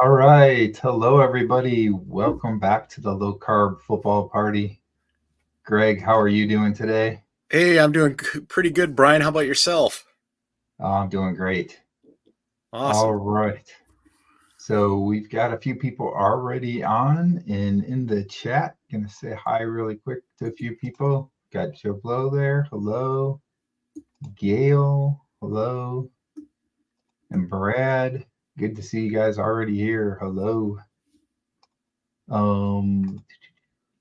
All right. Hello, everybody. Welcome back to the low carb football party. Greg, how are you doing today? Hey, I'm doing pretty good, Brian. How about yourself? I'm doing great. All Awesome. right. So we've got a few people already on and in the chat. Gonna say hi really quick to a few people. Got Joe Blow there. Hello. Gail. Hello. And Brad. Good to see you guys already here. Hello. Um,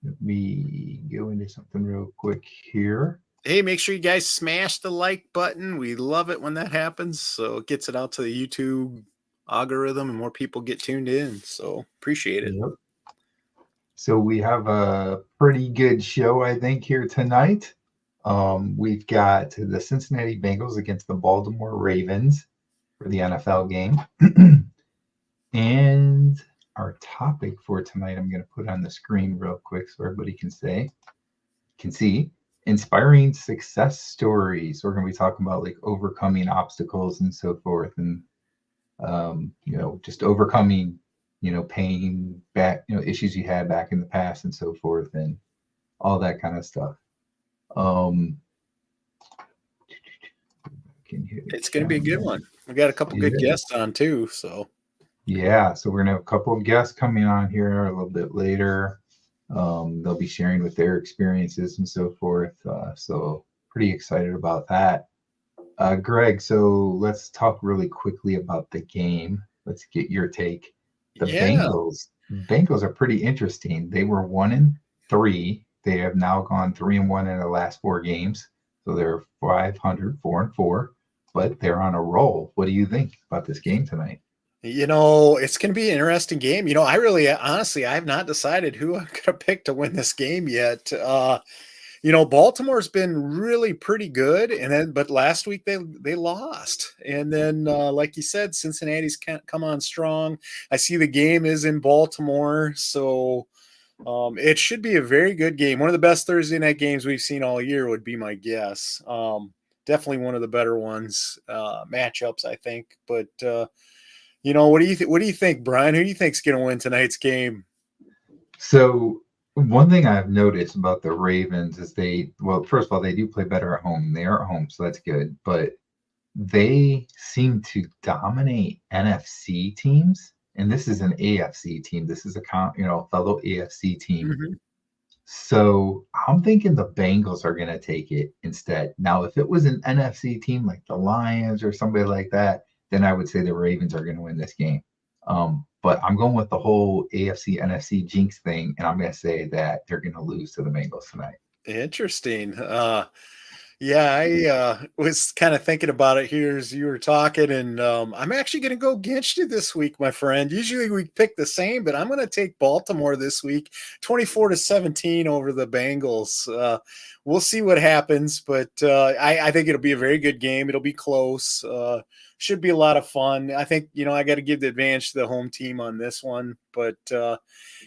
Let me go into something real quick here. Hey, make sure you guys smash the like button. We love it when that happens. So it gets it out to the YouTube algorithm and more people get tuned in. So appreciate it. Yep. So we have a pretty good show, I think, here tonight. We've got the Cincinnati Bengals against the Baltimore Ravens for the NFL game. And our topic for tonight, I'm going to put on the screen real quick so everybody can see inspiring success stories. We're going to be talking about like overcoming obstacles and so forth, and just overcoming, pain back, issues you had back in the past and so forth, and all that kind of stuff. Can you It's going to be a good one. We got a couple good Yeah. guests on too. So Yeah, so we're gonna have a couple of guests coming on here a little bit later. They'll be sharing with their experiences and so forth. So pretty excited about that. Greg, so let's talk really quickly about the game. Let's get your take. The yeah, Bengals are pretty interesting. They were 1-3. They have now gone 3-1 in the last 4 games. So they're 500, 4-4, but they're on a roll. What do you think about this game tonight? it's going to be an interesting game. I really, honestly, I have not decided who I'm going to pick to win this game yet. Baltimore's been really pretty good, but last week they lost, and then like you said, Cincinnati's can't come on strong. I see the game is in Baltimore, so it should be a very good game. One of the best Thursday night games we've seen all year would be my guess. Definitely one of the better ones matchups, I think. But what do you think, Brian? Who do you think's going to win tonight's game? So one thing I've noticed about the Ravens is first of all, they do play better at home. They are at home, so that's good. But they seem to dominate NFC teams, and this is an AFC team. This is fellow AFC team. Mhm. So I'm thinking the Bengals are going to take it instead. Now, if it was an NFC team like the Lions or somebody like that, then I would say the Ravens are going to win this game. But I'm going with the whole AFC NFC jinx thing, and I'm going to say that they're going to lose to the Bengals tonight. Interesting. Yeah, I was kind of thinking about it here as you were talking, and I'm actually going to go against you this week, my friend. Usually we pick the same, but I'm going to take Baltimore this week, 24-17 over the Bengals. We'll see what happens, but I think it'll be a very good game. It'll be close. Should be a lot of fun. I think I got to give the advantage to the home team on this one, but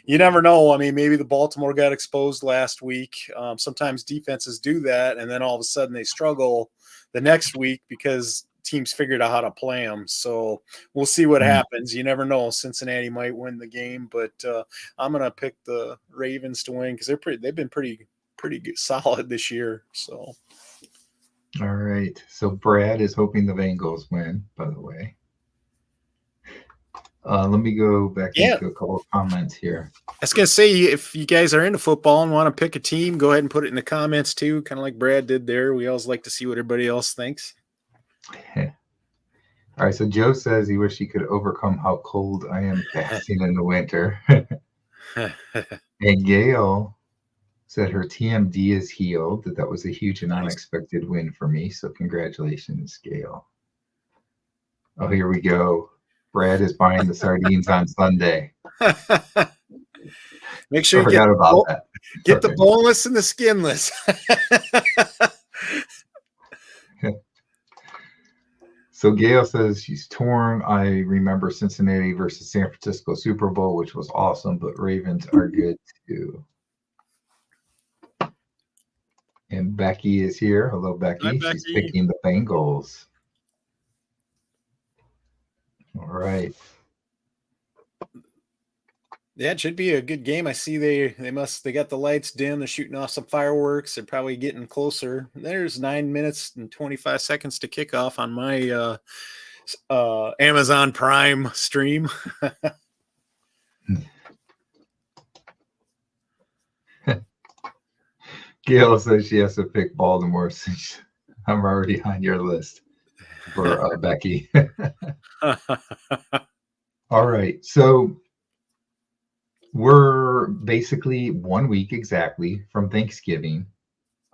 you never know. I mean, maybe the Baltimore got exposed last week. Sometimes defenses do that, and then all of a sudden they struggle the next week because teams figured out how to play them. So we'll see what Mm. happens. You never know. Cincinnati might win the game, but I'm gonna pick the Ravens to win because they've been pretty good, solid this year. So All right. So Brad is hoping the Bengals win, by the way. Let me go back yeah, into a couple of comments here. I was gonna say if you guys are into football and want to pick a team, go ahead and put it in the comments too, kind of like Brad did there. We always like to see what everybody else thinks. All right, so Joe says he wish he could overcome how cold I am fasting in the winter. And Gail said her TMD is healed. That was a huge and Nice. unexpected win for me. So congratulations, Gail. Oh, here we go. Brad is buying the sardines on Sunday. Make sure I you get forgot about the, that. get the Sorry. boneless and the skinless. So Gail says she's torn. I remember Cincinnati versus San Francisco Super Bowl, which was awesome, but Ravens are good too. And Becky is here. Hello, Hi, Becky. She's Becky. picking the Bengals. All right. Yeah, it should be a good game. I see they got the lights dim. They're shooting off some fireworks. They're probably getting closer. There's 9 minutes and 25 seconds to kick off on my Amazon Prime stream. Gail says she has to pick Baltimore since I'm already on your list for Becky. All right. So we're basically 1 week exactly from Thanksgiving.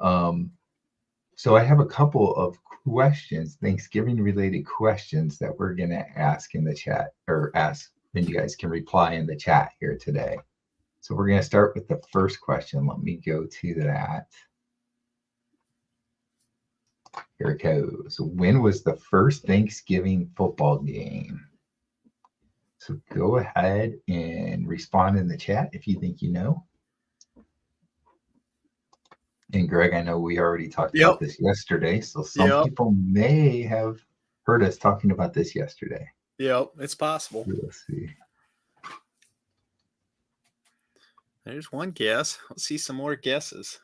So I have a couple of questions, Thanksgiving related questions that we're going to ask in the chat, or ask, and you guys can reply in the chat here today. So we're going to start with the first question. Let me go to that. Here it goes. When was the first Thanksgiving football game? So go ahead and respond in the chat if you think you know. And Greg, I know we already talked about this yesterday, so some people may have heard us talking about this yesterday. Yep, it's possible. Let's see. There's one guess. Let's see some more guesses.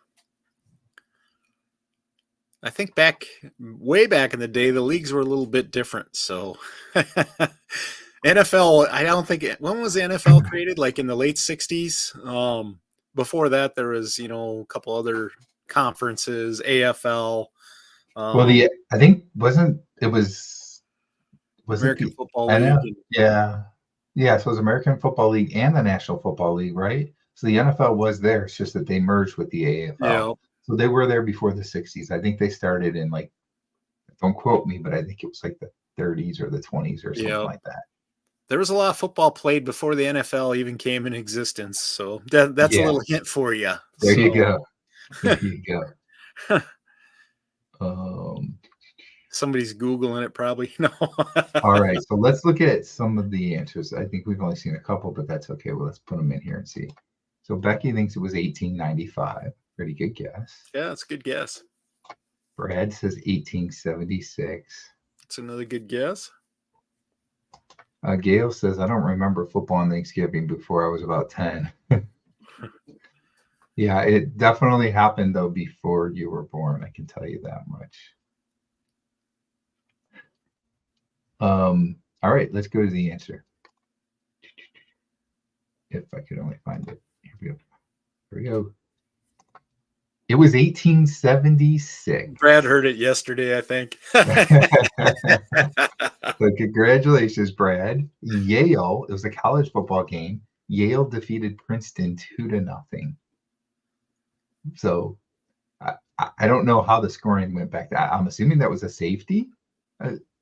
I think way back in the day, the leagues were a little bit different. So NFL, I don't think when was the NFL created? Like in the late 60s. Before that, there was, a couple other conferences, AFL. Well, I think wasn't American the Football League? Yeah. So it was American Football League and the National Football League, right? So the NFL was there. It's just that they merged with the AFL. Yeah. So they were there before the 60s. I think they started in don't quote me, but I think it was like the 30s or the 20s or something like that. There was a lot of football played before the NFL even came in existence. So that's a little hint for you. There you go. There you go. Somebody's Googling it probably. No. All right. So let's look at some of the answers. I think we've only seen a couple, but that's okay. Well, let's put them in here and see. So Becky thinks it was 1895. Pretty good guess. Yeah, that's a good guess. Brad says 1876. That's another good guess. Gail says, I don't remember football on Thanksgiving before I was about 10. Yeah, it definitely happened, though, before you were born. I can tell you that much. All right, let's go to the answer. If I could only find it. Here we go. It was 1876. Brad heard it yesterday, I think. So congratulations, Brad. Yale, it was a college football game. Yale defeated Princeton 2-0. So I don't know how the scoring went back. I'm assuming that was a safety.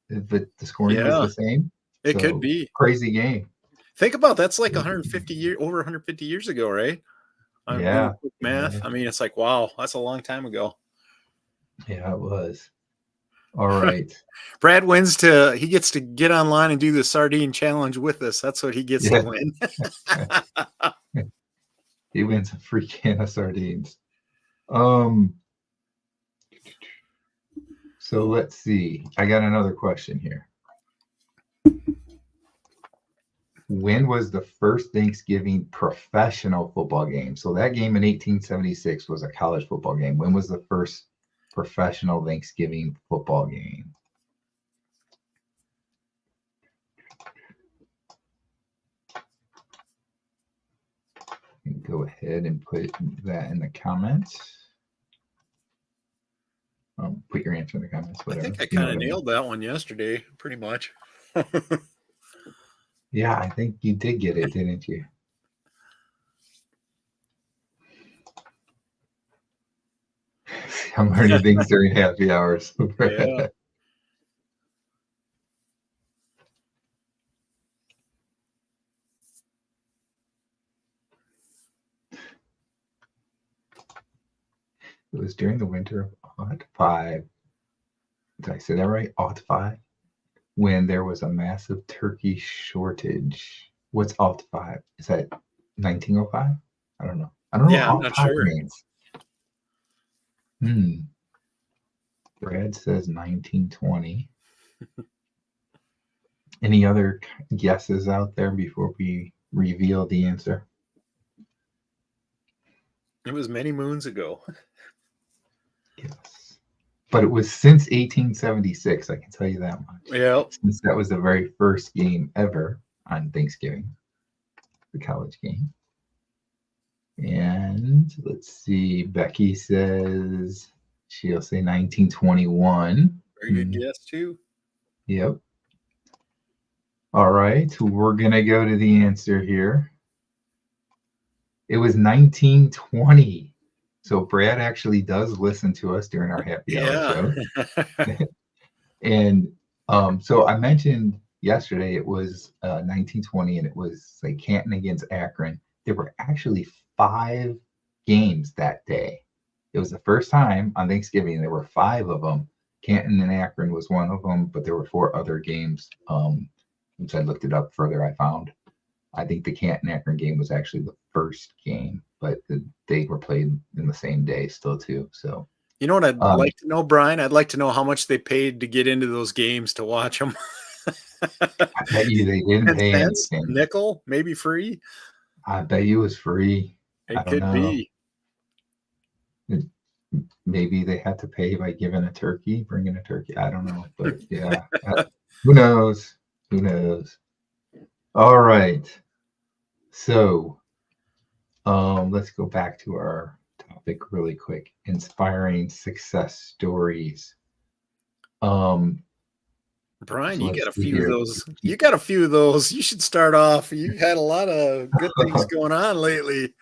The scoring was the same. It could be. Crazy game. Think about that's like over 150 years ago, right? Yeah. Math. I mean, it's like, wow, that's a long time ago. Yeah, it was. All right. Brad he gets to get online and do the sardine challenge with us. That's what he gets to win. He wins a free can of sardines. So let's see. I got another question here. When was the first Thanksgiving professional football game? So that game in 1876 was a college football game. When was the first professional Thanksgiving football game? Go ahead and put that in the comments. Put your answer in the comments. Whatever. I think I kind of nailed that one yesterday, pretty much. Yeah, I think you did get it, didn't you? I'm learning things during happy hours. Yeah. It was during the winter of 05. Did I say that right? 05? When there was a massive turkey shortage. What's 05? Is that 1905? I don't know. I don't know what I'm not sure. Means. Brad says 1920. Any other guesses out there before we reveal the answer? It was many moons ago. Yes. But it was since 1876, I can tell you that much. Yeah. Since that was the very first game ever on Thanksgiving, the college game. And let's see, Becky says she'll say 1921. Very good guess, too. Yep. All right, we're going to go to the answer here. It was 1920. So Brad actually does listen to us during our happy hour show. And so I mentioned yesterday it was 1920 and it was like Canton against Akron. There were actually 5 games that day. It was the first time on Thanksgiving. There were 5 of them. Canton and Akron was one of them, but there were 4 other games. Once I looked it up further, I found I think the Canton Akron game was actually the first game, but they were played in the same day still too. So you know what I'd like to know, Brian? I'd like to know how much they paid to get into those games to watch them. I bet you they didn't pay anything. Nickel, maybe free. I bet you it was free. It could be. Maybe they had to pay by bringing a turkey. I don't know, but yeah, who knows? Who knows? All right. So, let's go back to our topic really quick. Inspiring success stories. Brian, you got a few of those. You got a few of those. You should start off. You've had a lot of good things going on lately.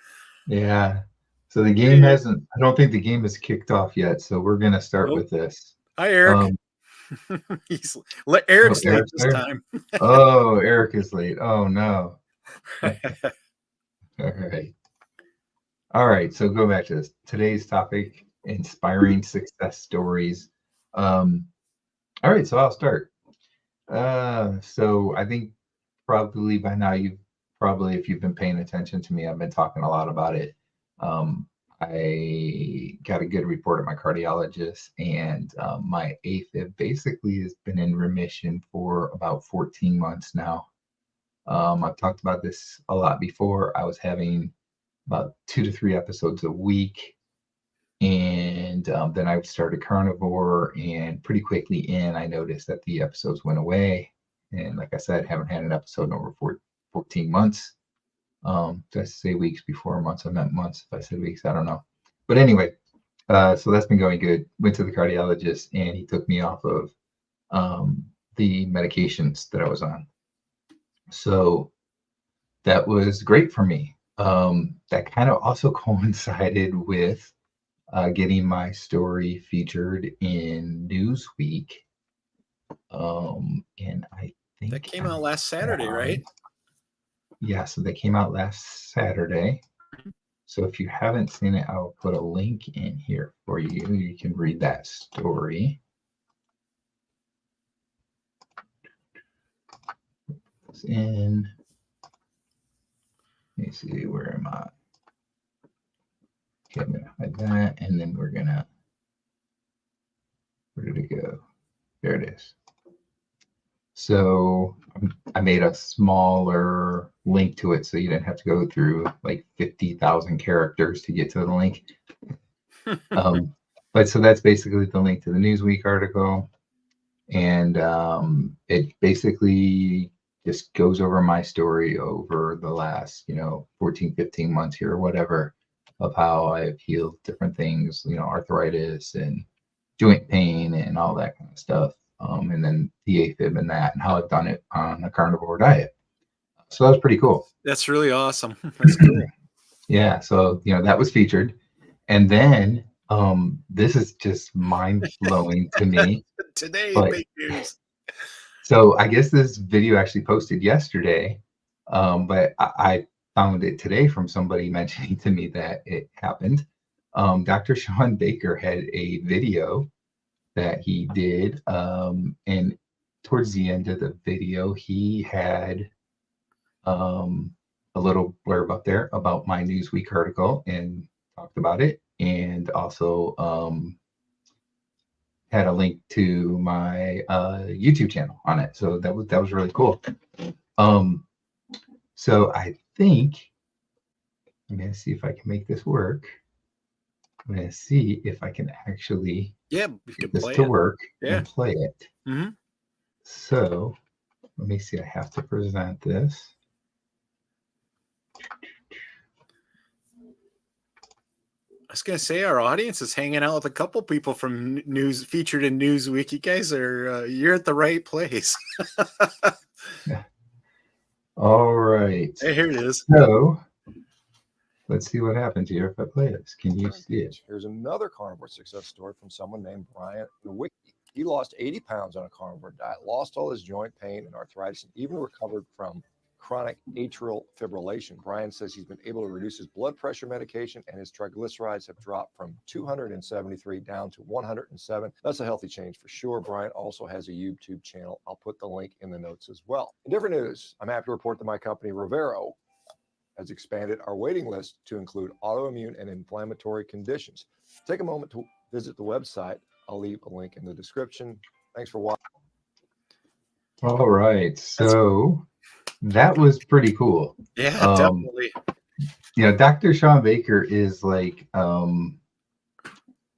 Yeah. So the game hasn't, I don't think the game has kicked off yet. So we're going to start with this. Hi, Eric. Eric's late this time. Oh, Eric is late. Oh, no. All right. So go back to this. Today's topic, inspiring success stories. All right. So I'll start. So I think probably by now if you've been paying attention to me, I've been talking a lot about it. I got a good report at my cardiologist, and my AFib basically has been in remission for about 14 months now. I've talked about this a lot before. I was having about 2 to 3 episodes a week, and then I started Carnivore, and pretty quickly I noticed that the episodes went away. And like I said, haven't had an episode in over 14 months. Did I say weeks before months? I meant months. If I said weeks, I don't know. But anyway, so that's been going good. Went to the cardiologist and he took me off of the medications that I was on. So that was great for me. That kind of also coincided with getting my story featured in Newsweek. And I think that came out last Saturday, right? Yeah, so they came out last Saturday. So if you haven't seen it, I'll put a link in here for you. You can read that story. It's in. Let me see, where am I? Okay, I'm gonna hide that, and then we're gonna. Where did it go? There it is. So I made a smaller link to it so you didn't have to go through like 50,000 characters to get to the link. But so that's basically the link to the Newsweek article. And it basically just goes over my story over the last, 14, 15 months here or whatever, of how I've healed different things, arthritis and joint pain and all that kind of stuff. And then the AFib and that, and how I've done it on a carnivore diet. So that was pretty cool. That's really awesome. That's cool. Yeah. So, that was featured. And then this is just mind-blowing to me. Today, big news. So I guess this video actually posted yesterday, but I found it today from somebody mentioning to me that it happened. Dr. Sean Baker had a video that he did, and towards the end of the video he had a little blurb up there about my Newsweek article and talked about it, and also had a link to my YouTube channel on it. So that was really cool. So I think I'm gonna see if I can make this work. I'm going to see if I can actually Yeah, you get could this play to it. work Yeah. and play it. Mm-hmm. So let me see. I have to present this. I was gonna say our audience is hanging out with a couple people from news featured in Newsweek. You guys are you're at the right place. All right. Hey, here it is. So let's see what happens here if I play this. Can you see it? Here's another carnivore success story from someone named Brian Wick. He lost 80 pounds on a carnivore diet, lost all his joint pain and arthritis, and even recovered from chronic atrial fibrillation. Brian says he's been able to reduce his blood pressure medication, and his triglycerides have dropped from 273 down to 107. That's a healthy change for sure. Brian also has a YouTube channel. I'll put the link in the notes as well. In different news, I'm happy to report that my company, Rivero, has expanded our waiting list to include autoimmune and inflammatory conditions. Take a moment to visit the website. I'll leave a link in the description. Thanks for watching. All right. So that was pretty cool. Yeah, definitely. You know, Dr. Sean Baker is like,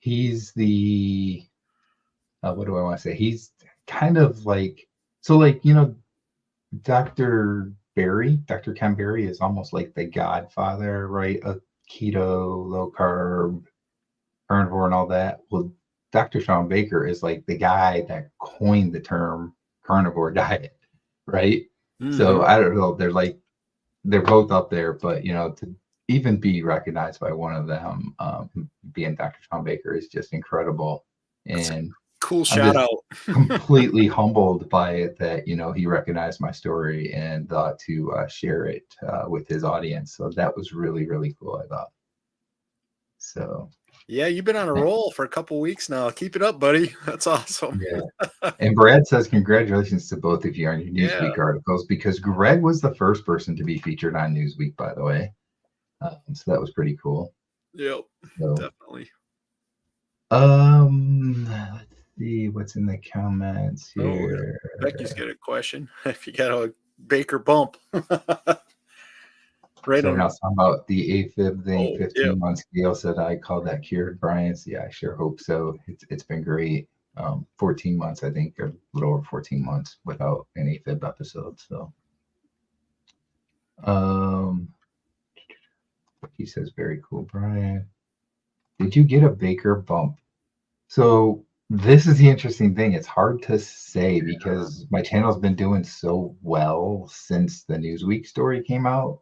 he's the, what do I want to say? He's kind of like, so like, you know, Dr. Ken Berry is almost like the godfather, right? Of keto, low carb, carnivore, and all that. Well, Dr. Sean Baker is like the guy that coined the term carnivore diet, right? Mm-hmm. So I don't know. They're both up there, but you know, to even be recognized by one of them, being Dr. Sean Baker, is just incredible. And cool shout out. Completely humbled by it that, you know, he recognized my story and thought to share it with his audience. So that was really, really cool, I thought. So yeah, you've been on a roll for a couple weeks now. Keep it up, buddy. That's awesome. Yeah. And Brad says congratulations to both of you on your Newsweek articles, because Greg was the first person to be featured on Newsweek, by the way. So that was pretty cool. Yep, so, definitely. Let's see what's in the comments here. Oh, Becky's got a question. If you got a Baker bump. Right on. Talking about the AFib thing, 15 yep. months. Gail said I called that cured, Brian. So yeah, I sure hope so. It's been great. 14 months, I think, or a little over 14 months without an AFib episode. So he says, very cool, Brian. Did you get a Baker bump? So this is the interesting thing. It's hard to say because my channel's been doing so well since the Newsweek story came out.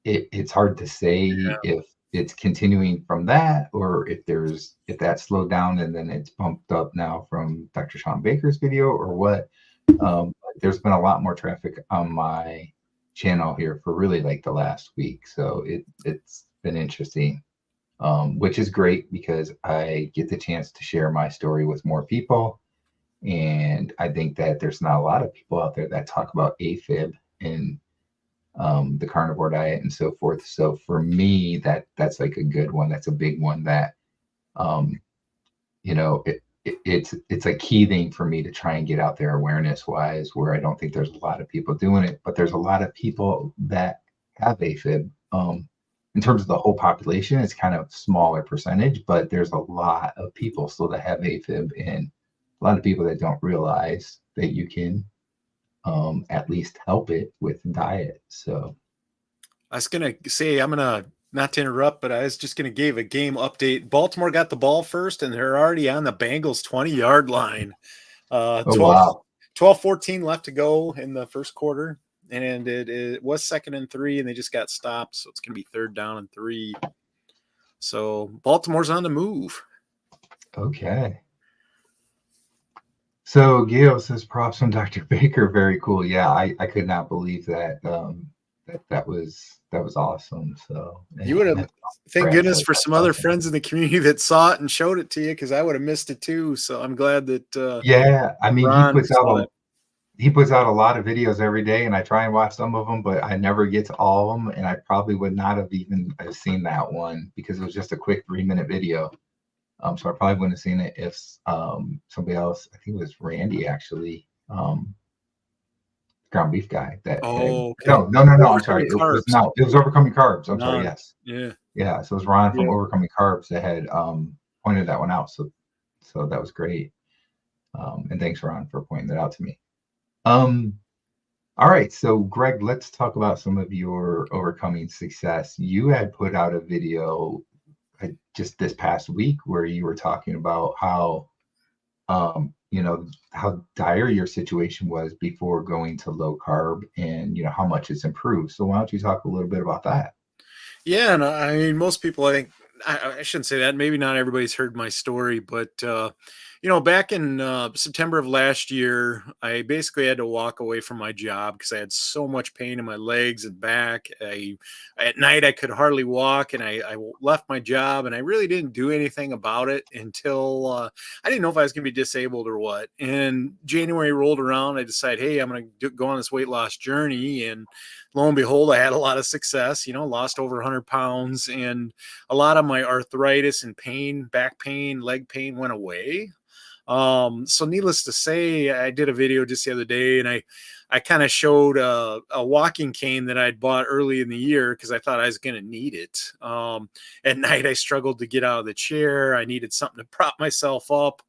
It's hard to say if it's continuing from that or if that slowed down and then it's bumped up now from Dr. Sean Baker's video or what. There's been a lot more traffic on my channel here for really like the last week. So it's been interesting. Which is great because I get the chance to share my story with more people. And I think that there's not a lot of people out there that talk about AFib and the carnivore diet and so forth. So for me, that's like a good one. That's a big one that, you know, it's a key thing for me to try and get out there awareness wise, where I don't think there's a lot of people doing it, but there's a lot of people that have AFib. In terms of the whole population, it's kind of smaller percentage, but there's a lot of people still that have AFib and a lot of people that don't realize that you can at least help it with diet. So I was going to say, not to interrupt, but I was just going to give a game update. Baltimore got the ball first, and they're already on the Bengals 20-yard line. 12-14 left to go in the first quarter. And it was 2nd and 3, and they just got stopped. So it's going to be 3rd down and 3. So Baltimore's on the move. Okay. So Gail says props on Dr. Baker. Very cool. Yeah, I could not believe that. That was awesome. So you would have, thank goodness for some other friends in the community that saw it and showed it to you, because I would have missed it too. So I'm glad that. Yeah, I mean, he puts out a lot of videos every day, and I try and watch some of them, but I never get to all of them. And I probably would not have even seen that one because it was just a quick 3-minute video. So I probably wouldn't have seen it if somebody else, I think it was Randy actually, ground beef guy. No, I'm sorry. It was Overcoming Carbs. I'm sorry. Yes. Yeah. Yeah, so it was Ron from Yeah. Overcoming Carbs that had pointed that one out. So that was great. And thanks, Ron, for pointing that out to me. All right, so Greg, let's talk about some of your overcoming success. You had put out a video just this past week where you were talking about how how dire your situation was before going to low carb, and how much it's improved. So why don't you talk a little bit about that? Yeah, and I mean, most people, I think, I shouldn't say that. Maybe not everybody's heard my story, but back in September of last year, I basically had to walk away from my job because I had so much pain in my legs and back. At night I could hardly walk, and I left my job, and I really didn't do anything about it until I didn't know if I was going to be disabled or what. And January rolled around, I decided, hey, I'm going to go on this weight loss journey, and lo and behold, I had a lot of success, lost over 100 pounds, and a lot of my arthritis and pain, back pain, leg pain went away. So needless to say, I did a video just the other day, and I kind of showed a walking cane that I'd bought early in the year because I thought I was going to need it. At night, I struggled to get out of the chair. I needed something to prop myself up.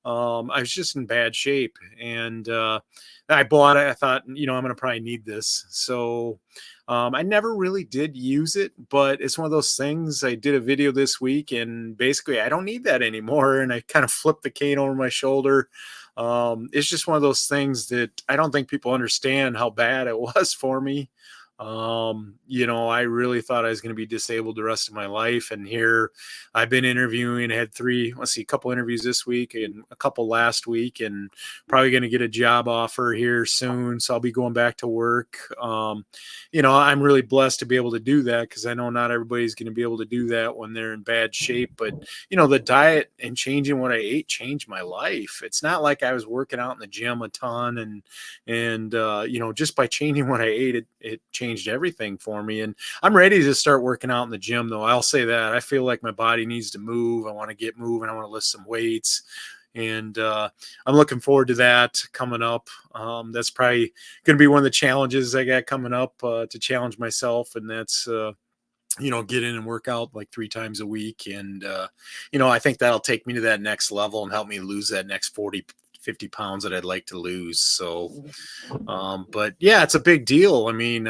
I was just in bad shape, and I bought it. I thought, I'm going to probably need this. So I never really did use it, but it's one of those things. I did a video this week, and basically I don't need that anymore. And I kind of flipped the cane over my shoulder. It's just one of those things that I don't think people understand how bad it was for me. I really thought I was going to be disabled the rest of my life. And here I've been interviewing, I had a couple interviews this week and a couple last week, and probably going to get a job offer here soon. So I'll be going back to work. I'm really blessed to be able to do that because I know not everybody's going to be able to do that when they're in bad shape. But, the diet and changing what I ate changed my life. It's not like I was working out in the gym a ton and just by changing what I ate, it changed everything for me. And I'm ready to start working out in the gym, though. I'll say that I feel like my body needs to move. I want to get moving. I want to lift some weights. And I'm looking forward to that coming up. That's probably going to be one of the challenges I got coming up to challenge myself. And that's, get in and work out like 3 times a week. And, I think that'll take me to that next level and help me lose that next 40, 50 pounds that I'd like to lose. So, but yeah, it's a big deal. I mean,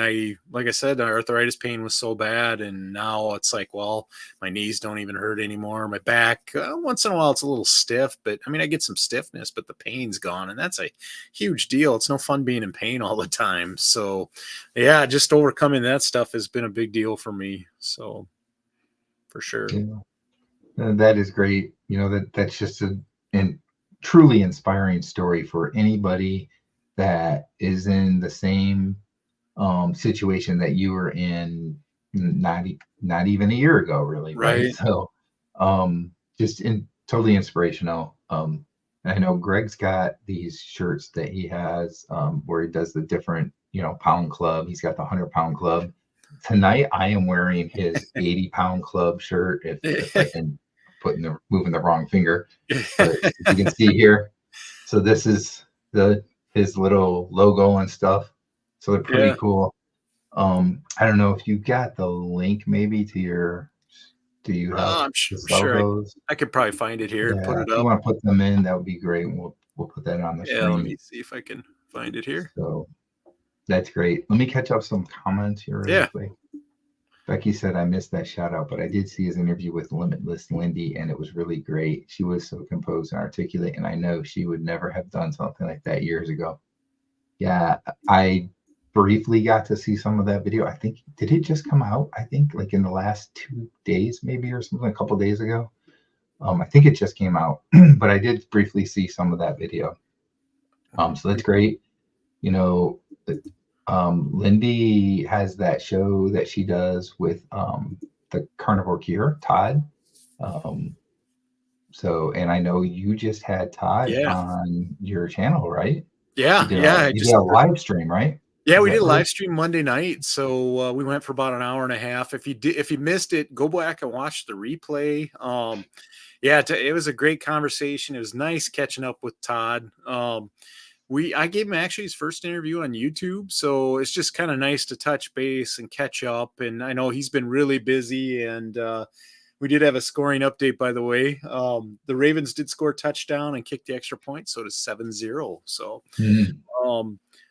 like I said, the arthritis pain was so bad, and now it's like, well, my knees don't even hurt anymore. My back, once in a while, it's a little stiff, but I mean, I get some stiffness, but the pain's gone, and that's a huge deal. It's no fun being in pain all the time. So, yeah, just overcoming that stuff has been a big deal for me. So, for sure. Yeah. That is great. That's just an truly inspiring story for anybody that is in the same situation that you were in not even a year ago, really, right? Right. So totally inspirational. I know Greg's got these shirts that he has where he does the different pound club. He's got the 100-pound club. Tonight I am wearing his 80-pound club shirt, if I can moving the wrong finger, but if you can see here. So this is his little logo and stuff. So they're pretty Yeah. cool. I don't know if you got the link maybe to your. Do you have I'm the sure logos? I could probably find it here and put Yeah, it if you up. want to put them in, that would be great. And we'll put that on the Yeah, let me screen. see if I can find it here. So that's great. Let me catch up some comments here really Yeah. quick. Becky said, I missed that shout out, but I did see his interview with Limitless Lindy, and it was really great. She was so composed and articulate, and I know she would never have done something like that years ago. Yeah, I briefly got to see some of that video. I think, did it just come out? I think like in the last 2 days, maybe, or something, a couple days ago. I think it just came out, but I did briefly see some of that video. So that's great. Lindy has that show that she does with the Carnivore Cure, Todd. And I know you just had Todd Yeah. on your channel, right? Yeah. Yeah. You did a live stream, right? Yeah, Is we that did a right? live stream Monday night. So we went for about an hour and a half. If you missed it, go back and watch the replay. Yeah, it was a great conversation. It was nice catching up with Todd. I gave him actually his first interview on YouTube, so it's just kind of nice to touch base and catch up. And I know he's been really busy, and we did have a scoring update, by the way. The Ravens did score a touchdown and kick the extra point, so it is 7-0. So,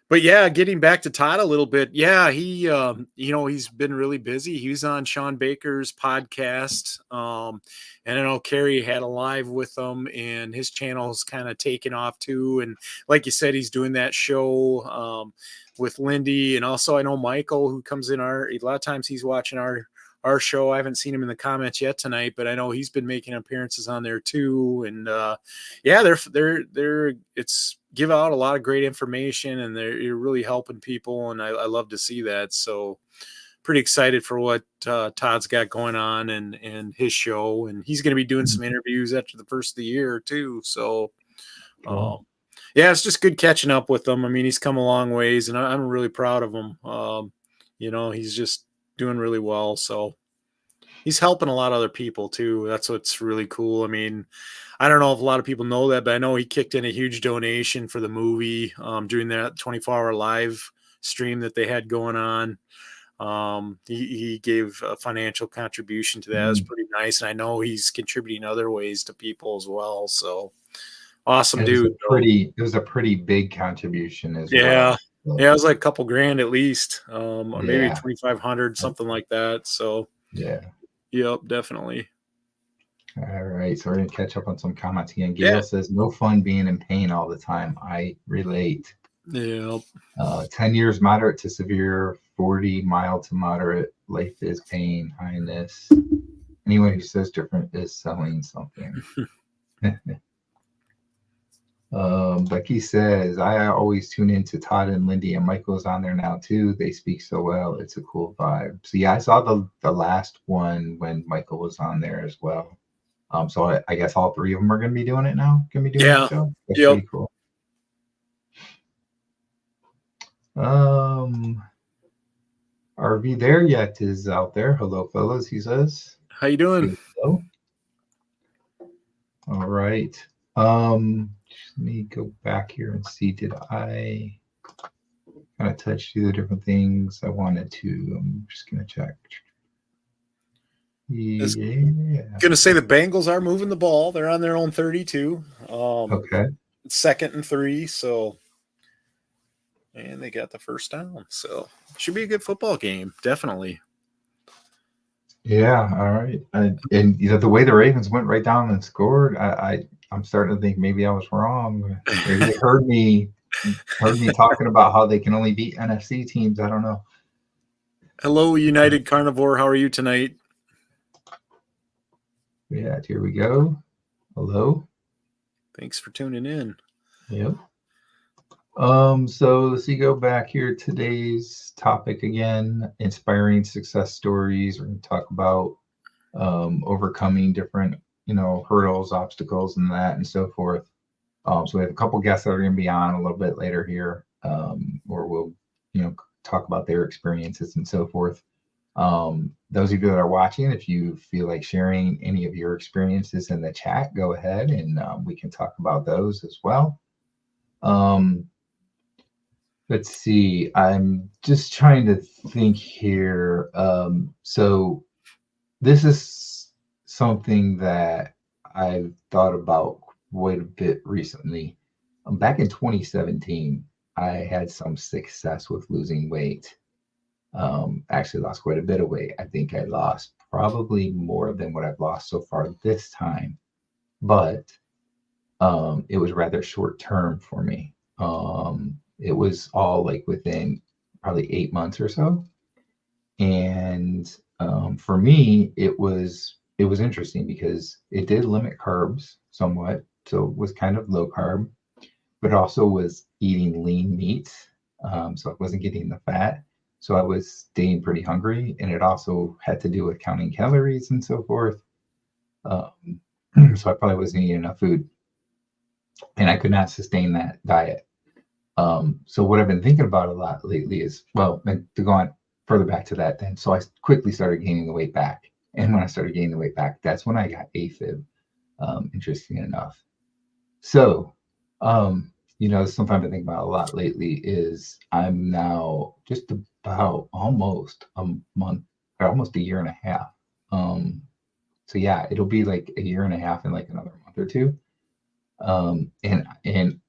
but yeah, getting back to Todd a little bit. Yeah, he, he's been really busy. He was on Sean Baker's podcast. And I know Kerry had a live with him, and his channel's kind of taken off too. And like you said, he's doing that show with Lindy. And also I know Michael, who comes in a lot of times he's watching our show. I haven't seen him in the comments yet tonight, but I know he's been making appearances on there too. And yeah, they're it's give out a lot of great information, and you're really helping people. And I love to see that. So pretty excited for what Todd's got going on and his show. And he's going to be doing some interviews after the first of the year too. So Cool. yeah, it's just good catching up with him. I mean, he's come a long ways, and I'm really proud of him. He's just doing really well. So he's helping a lot of other people too. That's what's really cool. I mean, I don't know if a lot of people know that, but I know he kicked in a huge donation for the movie during that 24-hour live stream that they had going on. He gave a financial contribution to that. It was pretty nice. And I know he's contributing other ways to people as well. So awesome, dude. It was a pretty big contribution as well. Yeah, it was like a couple grand at least, or maybe 2,500, something like that. So yeah. Yep, definitely. All right, so we're gonna catch up on some comments again. Gail says, "No fun being in pain all the time. I relate." Yep. 10 years moderate to severe, 40 mild to moderate. Life is pain, highness. Anyone who says different is selling something. Becky says, I always tune into Todd and Lindy, and Michael's on there now too. They speak so well. It's a cool vibe. So yeah, I saw the last one when Michael was on there as well. So I guess all three of them are going to be doing it now. Going to be doing the show. That's pretty cool. RV there yet is out there. Hello, fellas. He says. How you doing? Hello. All right. Let me go back here and see. Did I kind of touch the different things I wanted to? I'm just gonna check. Yeah. Gonna say the Bengals are moving the ball. They're on their own 32. Okay. 2nd and 3. So, and they got the first down. So should be a good football game. Definitely. Yeah. All right. And the way the Ravens went right down and scored, I'm starting to think maybe I was wrong. Maybe they heard me talking about how they can only beat NFC teams. I don't know. Hello, United Carnivore. How are you tonight? Yeah, here we go. Hello. Thanks for tuning in. Yep. So let's see, go back here. Today's topic again, inspiring success stories. We're going to talk about overcoming different hurdles, obstacles, and that, and so forth. So we have a couple guests that are going to be on a little bit later here, where we'll, talk about their experiences and so forth. Those of you that are watching, if you feel like sharing any of your experiences in the chat, go ahead and we can talk about those as well. Let's see. I'm just trying to think here. So this is something that I've thought about quite a bit recently. Back in 2017, I had some success with losing weight. Actually lost quite a bit of weight. I think I lost probably more than what I've lost so far this time, but it was rather short term for me. It was all like within probably 8 months or so. And for me, it was interesting because it did limit carbs somewhat. So it was kind of low carb, but also was eating lean meats. So I wasn't getting the fat. So I was staying pretty hungry. And it also had to do with counting calories and so forth. So I probably wasn't eating enough food. And I could not sustain that diet. So what I've been thinking about a lot lately is, and to go on further back to that then, so I quickly started gaining the weight back. And when I started gaining the weight back, that's when I got AFib, interesting enough. So, something I think about a lot lately is I'm now just about almost a month or almost a year and a half. So yeah, it'll be like a year and a half in like another month or two. And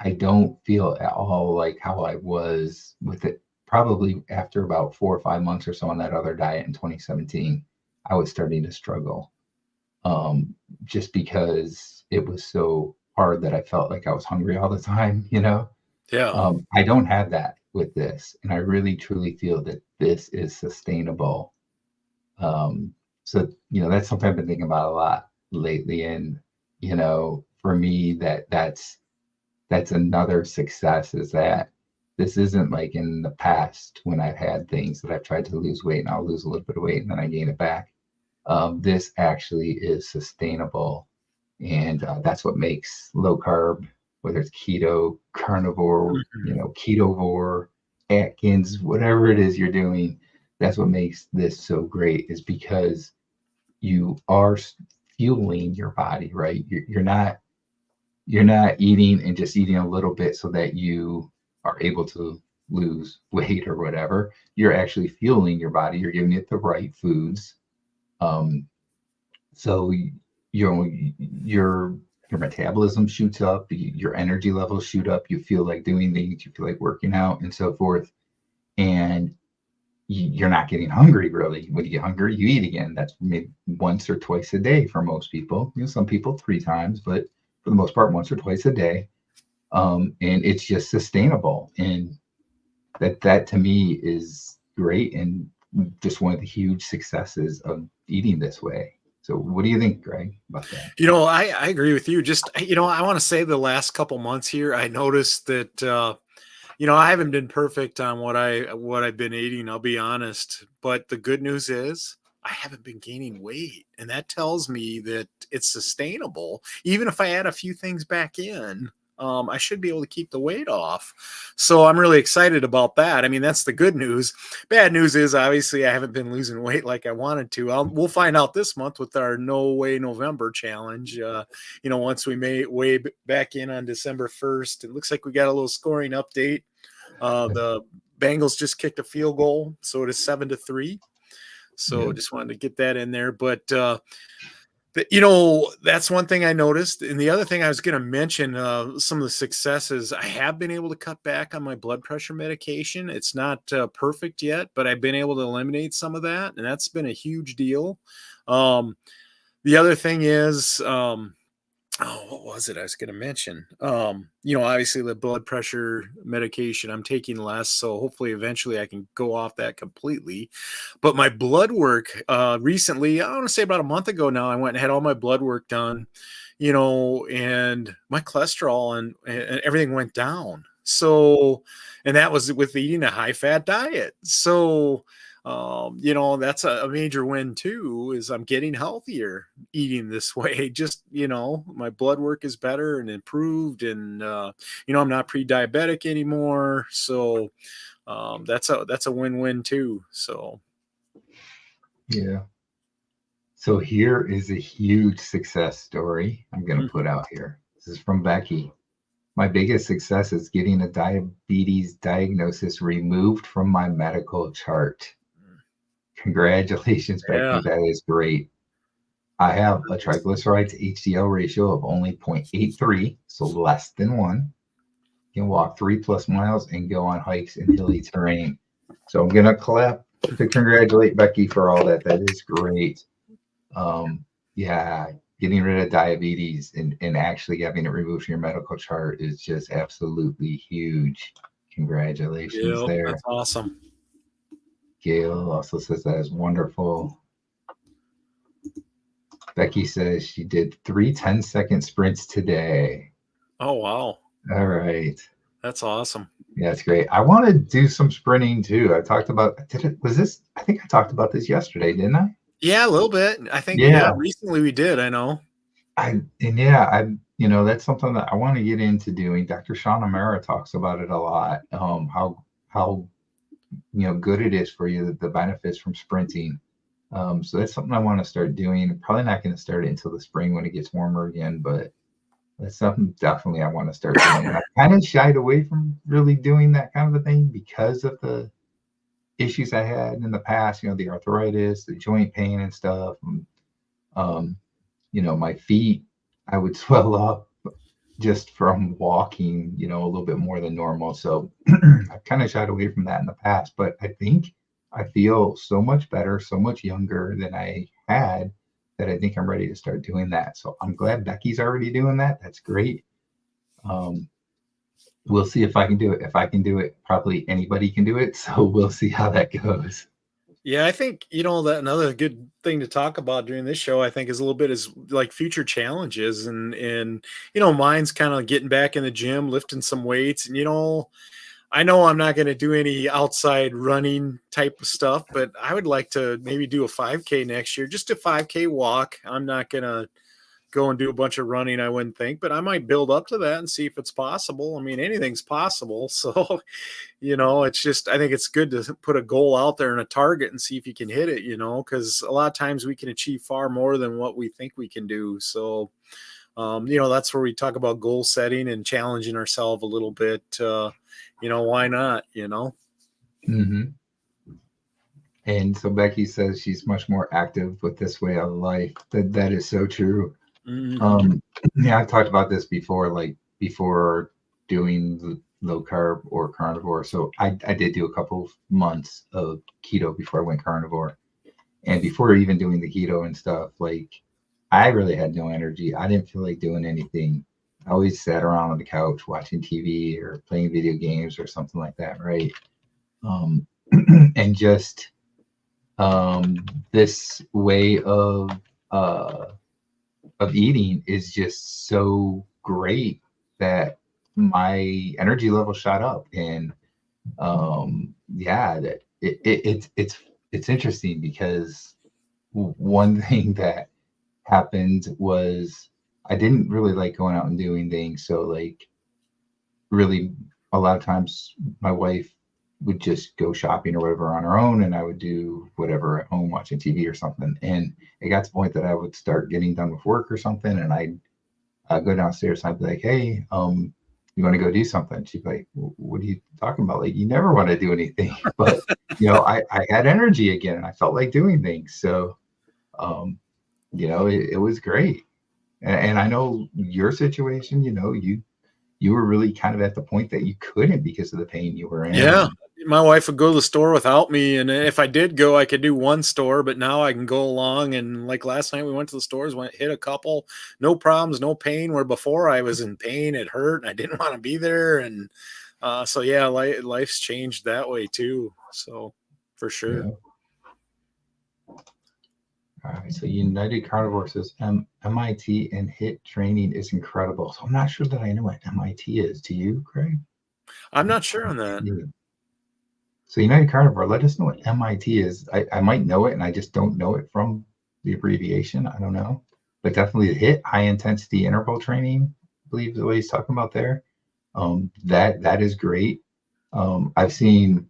I don't feel at all like how I was with it. Probably after about 4 or 5 months or so on that other diet in 2017, I was starting to struggle. Just because it was so hard that I felt like I was hungry all the time. Yeah. I don't have that with this, and I really truly feel that this is sustainable. So that's something I've been thinking about a lot lately, and for me, that's another success is that this isn't like in the past when I've had things that I've tried to lose weight and I'll lose a little bit of weight and then I gain it back. This actually is sustainable. And that's what makes low carb, whether it's keto, carnivore, ketovore, Atkins, whatever it is you're doing, that's what makes this so great is because you are fueling your body, right? You're not eating and just eating a little bit so that you are able to lose weight or whatever. You're actually fueling your body. You're giving it the right foods. So your metabolism shoots up, your energy levels shoot up. You feel like doing things. You feel like working out and so forth. And you're not getting hungry really. When you get hungry, you eat again. That's maybe once or twice a day for most people. Some people 3 times, but for the most part, once or twice a day. And it's just sustainable. And that to me is great and just one of the huge successes of eating this way. So what do you think, Greg, about that? I agree with you. Just, I want to say the last couple months here, I noticed that, I haven't been perfect on what I've been eating, I'll be honest. But the good news is I haven't been gaining weight. And that tells me that it's sustainable. Even if I add a few things back in, I should be able to keep the weight off. So I'm really excited about that. I mean, that's the good news. Bad news is obviously I haven't been losing weight like I wanted to. We'll find out this month with our No Way November challenge. Once we weigh back in on December 1st, it looks like we got a little scoring update. The Bengals just kicked a field goal, so it is 7-3. So just wanted to get that in there. But that's one thing I noticed. And the other thing I was going to mention, some of the successes, I have been able to cut back on my blood pressure medication. It's not perfect yet, but I've been able to eliminate some of that. And that's been a huge deal. The other thing is, what was it I was going to mention? Obviously the blood pressure medication I'm taking less, so hopefully eventually I can go off that completely. But my blood work recently, I want to say about a month ago now, I went and had all my blood work done, and my cholesterol and everything went down. So, and that was with eating a high fat diet. So, that's a major win too, is I'm getting healthier eating this way. Just, my blood work is better and improved, and, I'm not pre-diabetic anymore. So, that's a win-win too. So. Yeah. So here is a huge success story I'm going to put out here. This is from Becky. My biggest success is getting a diabetes diagnosis removed from my medical chart. Congratulations, Becky. Yeah. That is great. I have a triglyceride to HDL ratio of only 0.83, so less than 1. Can walk 3+ miles and go on hikes in hilly terrain. So I'm going to clap to congratulate Becky for all that. That is great. Getting rid of diabetes and actually having it removed from your medical chart is just absolutely huge. Congratulations there. That's awesome. Gail also says that is wonderful. Becky says she did 3 10-second sprints today. Oh, wow. All right. That's awesome. Yeah, it's great. I want to do some sprinting too. I talked about, I think I talked about this yesterday, didn't I? Yeah, a little bit. I think, recently we did. I know. That's something that I want to get into doing. Dr. Sean O'Mara talks about it a lot. How good it is for you, the benefits from sprinting. So that's something I want to start doing. I'm probably not going to start it until the spring when it gets warmer again, but That's something definitely I want to start doing. I kind of shied away from really doing that kind of a thing because of the issues I had in the past, the arthritis, the joint pain and stuff. And, my feet, I would swell up just from walking, a little bit more than normal. So I've kind of shied away from that in the past, but I think I feel so much better, so much younger than I had that I think I'm ready to start doing that. So I'm glad Becky's already doing that. That's great. We'll see if I can do it. If I can do it, probably anybody can do it. So we'll see how that goes. Yeah, I think, that another good thing to talk about during this show, I think, is a little bit is like future challenges and mine's kind of getting back in the gym, lifting some weights. And, I know I'm not going to do any outside running type of stuff, but I would like to maybe do a 5K next year, just a 5K walk. I'm not going to go and do a bunch of running, I wouldn't think, but I might build up to that and see if it's possible. I mean, anything's possible. So, it's just, I think it's good to put a goal out there and a target and see if you can hit it, because a lot of times we can achieve far more than what we think we can do. So, that's where we talk about goal setting and challenging ourselves a little bit. Why not, Mm-hmm. And so Becky says she's much more active with this way of life. That is so true. Mm-hmm. Yeah, I've talked about this before, like before doing the low carb or carnivore. So I did do a couple of months of keto before I went carnivore. And before even doing the keto and stuff, like I really had no energy. I didn't feel like doing anything. I always sat around on the couch watching TV or playing video games or something like that, right? And just this way of eating is just so great that my energy level shot up. And yeah, that it's interesting because one thing that happened was I didn't really like going out and doing things. So like really a lot of times my wife would just go shopping or whatever on her own, and I would do whatever at home watching TV or something. And it got to the point that I would start getting done with work or something, and I'd go downstairs and I'd be like, hey, you want to go do something? She'd be like, what are you talking about? Like, you never want to do anything. But I had energy again and I felt like doing things. So it was great. And I know your situation, you were really kind of at the point that you couldn't because of the pain you were in. Yeah. My wife would go to the store without me. And if I did go, I could do one store, but now I can go along. And like last night we went to the stores, hit a couple, no problems, no pain, where before I was in pain, it hurt and I didn't want to be there. And so, yeah, life's changed that way too. So for sure. Yeah. All right, so United Carnivore says MIT and HIIT training is incredible. So I'm not sure that I know what MIT is. Do you, Craig? I'm not sure on that. So United Carnivore, let us know what MIT is. I might know it and I just don't know it from the abbreviation. I don't know. But definitely the HIIT, high intensity interval training, I believe is what he's talking about there. That is great. I've seen,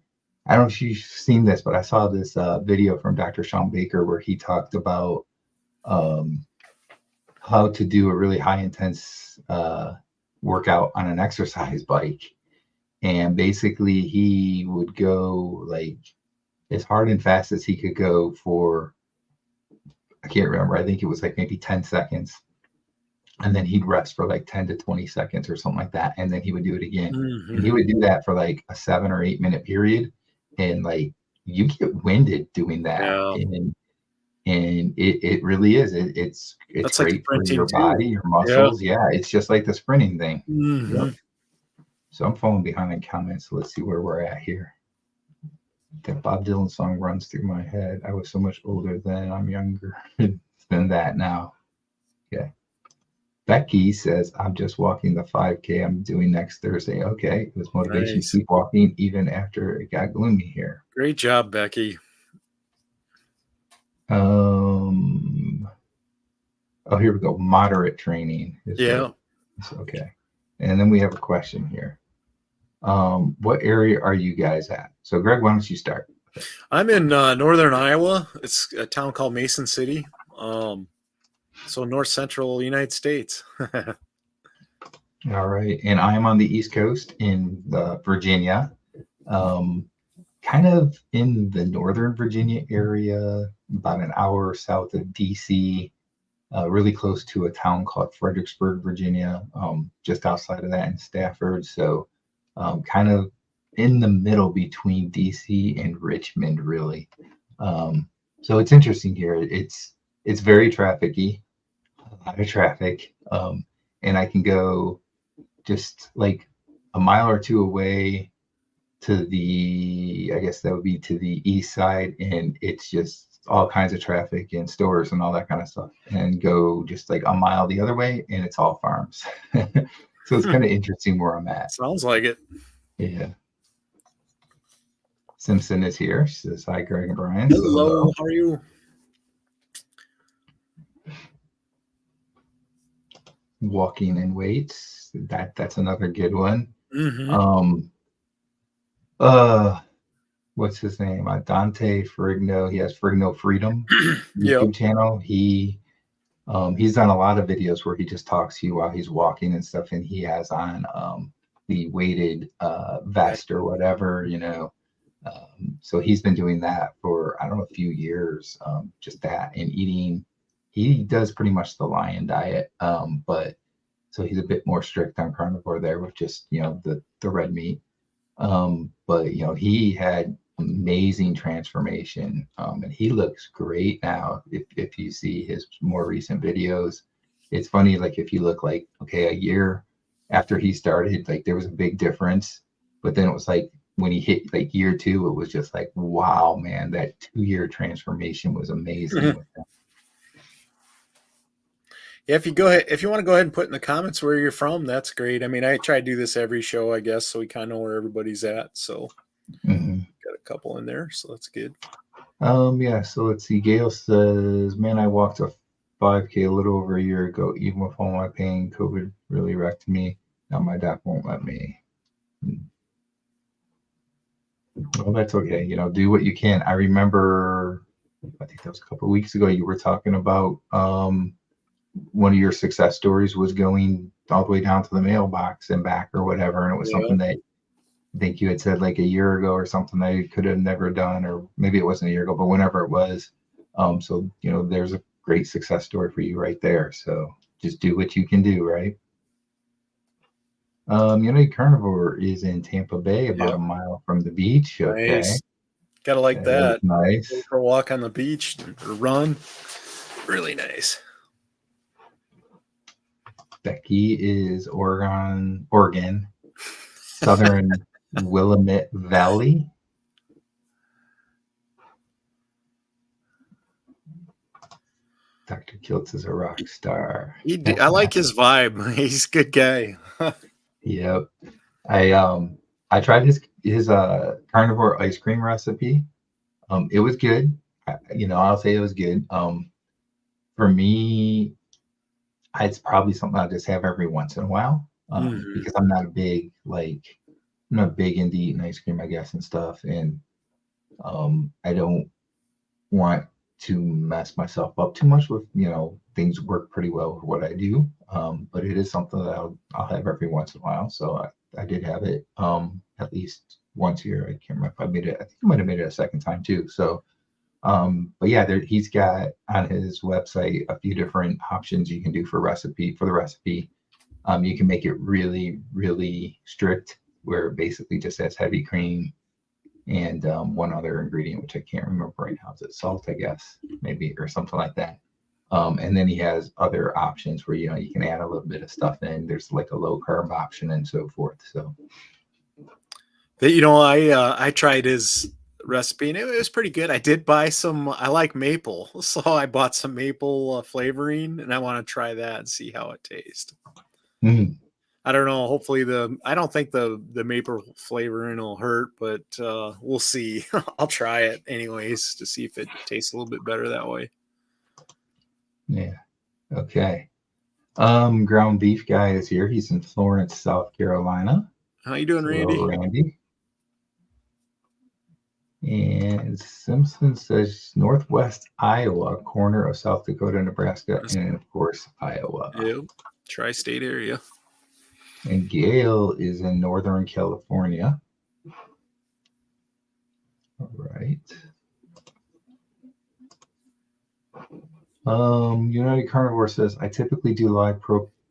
I don't know if you've seen this, but I saw this video from Dr. Sean Baker where he talked about how to do a really high intense workout on an exercise bike. And basically he would go like as hard and fast as he could go for, I can't remember, I think it was like maybe 10 seconds. And then he'd rest for like 10 to 20 seconds or something like that. And then he would do it again. Mm-hmm. And he would do that for like a 7 or 8 minute period. And like you get winded doing that. Yeah. And it really is. It's That's great like for your too. body, your muscles. Yeah, it's just like the sprinting thing. Mm-hmm. Yep. So I'm falling behind in comments. So let's see where we're at here. That Bob Dylan song runs through my head. I was so much older then. I'm younger than that now. Okay. Becky says, I'm just walking the 5K I'm doing next Thursday. Okay. It was motivation Nice. to keep walking even after it got gloomy here. Great job, Becky. Oh, here we go. Moderate training. Yeah. Okay. And then we have a question here. What area are you guys at? So Greg, why don't you start? I'm in northern Iowa. It's a town called Mason City. So north central United States. All right. And I'm on the East Coast in Virginia, kind of in the Northern Virginia area, about an hour south of DC, really close to a town called Fredericksburg, Virginia, just outside of that in Stafford. So kind of in the middle between DC and Richmond, really. So it's interesting here. It's very trafficy, a lot of traffic, and I can go just like a mile or two away to the, I guess that would be to the east side, and it's just all kinds of traffic and stores and all that kind of stuff. And go just like a mile the other way, and it's all farms. So it's kind of interesting where I'm at. Sounds like it. Yeah. Simpson is here. She says hi, Greg and Brian. Hello, how are you? Walking in weights. That's another good one. Mm-hmm. What's his name? Dante Ferrigno. He has Ferrigno Freedom YouTube channel. He's done a lot of videos where he just talks to you while he's walking and stuff, and he has on the weighted vest or whatever, so he's been doing that for, I don't know, a few years, just that and eating. He does pretty much the lion diet, but so he's a bit more strict on carnivore there with just, the red meat. But he had amazing transformation, and he looks great now. If you see his more recent videos, it's funny. Like if you look like, okay, a year after he started, like there was a big difference, but then it was like when he hit like year 2, it was just like, wow, man, that 2-year transformation was amazing. With him. Yeah, if you want to go ahead and put in the comments where you're from, that's great. I mean, I try to do this every show, I guess, so we kind of know where everybody's at. So got a couple in there, so that's good. Yeah, so let's see. Gail says, man, I walked a 5K a little over a year ago. Even with all my pain, COVID really wrecked me. Now my doc won't let me. Well, that's okay. Do what you can. I remember, I think that was a couple of weeks ago, you were talking about one of your success stories was going all the way down to the mailbox and back or whatever. And it was something that I think you had said like a year ago or something that you could have never done, or maybe it wasn't a year ago, but whenever it was. So, there's a great success story for you right there. So just do what you can do, right? Carnivore is in Tampa Bay, about a mile from the beach. Okay. Nice. Gotta like that. Nice. Go for a walk on the beach or run. Really nice. Becky is Oregon, Southern Willamette Valley. Dr. Kiltz is a rock star. I like his vibe. He's a good guy. Yep. I tried his carnivore ice cream recipe. It was good. I'll say it was good. For me, it's probably something I'll just have every once in a while, because I'm not big into eating ice cream, I guess, and stuff. And I don't want to mess myself up too much with, things work pretty well with what I do. But it is something that I'll have every once in a while. So I did have it at least once a year. I can't remember if I made it. I think I might have made it a second time too. So but yeah, he's got on his website a few different options you can do for the recipe. You can make it really, really strict, where it basically just has heavy cream and one other ingredient, which I can't remember right now. Is it salt, I guess, maybe, or something like that. And then he has other options where, you can add a little bit of stuff in. There's like a low carb option and so forth. So, I tried his recipe and it was pretty good. I did buy I like maple, so I bought some maple flavoring, and I want to try that and see how it tastes. I don't know. Hopefully I don't think the maple flavoring will hurt, but we'll see. I'll try it anyways to see if it tastes a little bit better that way. Yeah. Okay. Ground beef guy is here. He's in Florence, South Carolina. How you doing, Randy? Randy. And Simpson says Northwest Iowa, corner of South Dakota, Nebraska, and of course Iowa. Yep. Tri-state area. And Gail is in Northern California. All right. United Carnivore says, I typically do live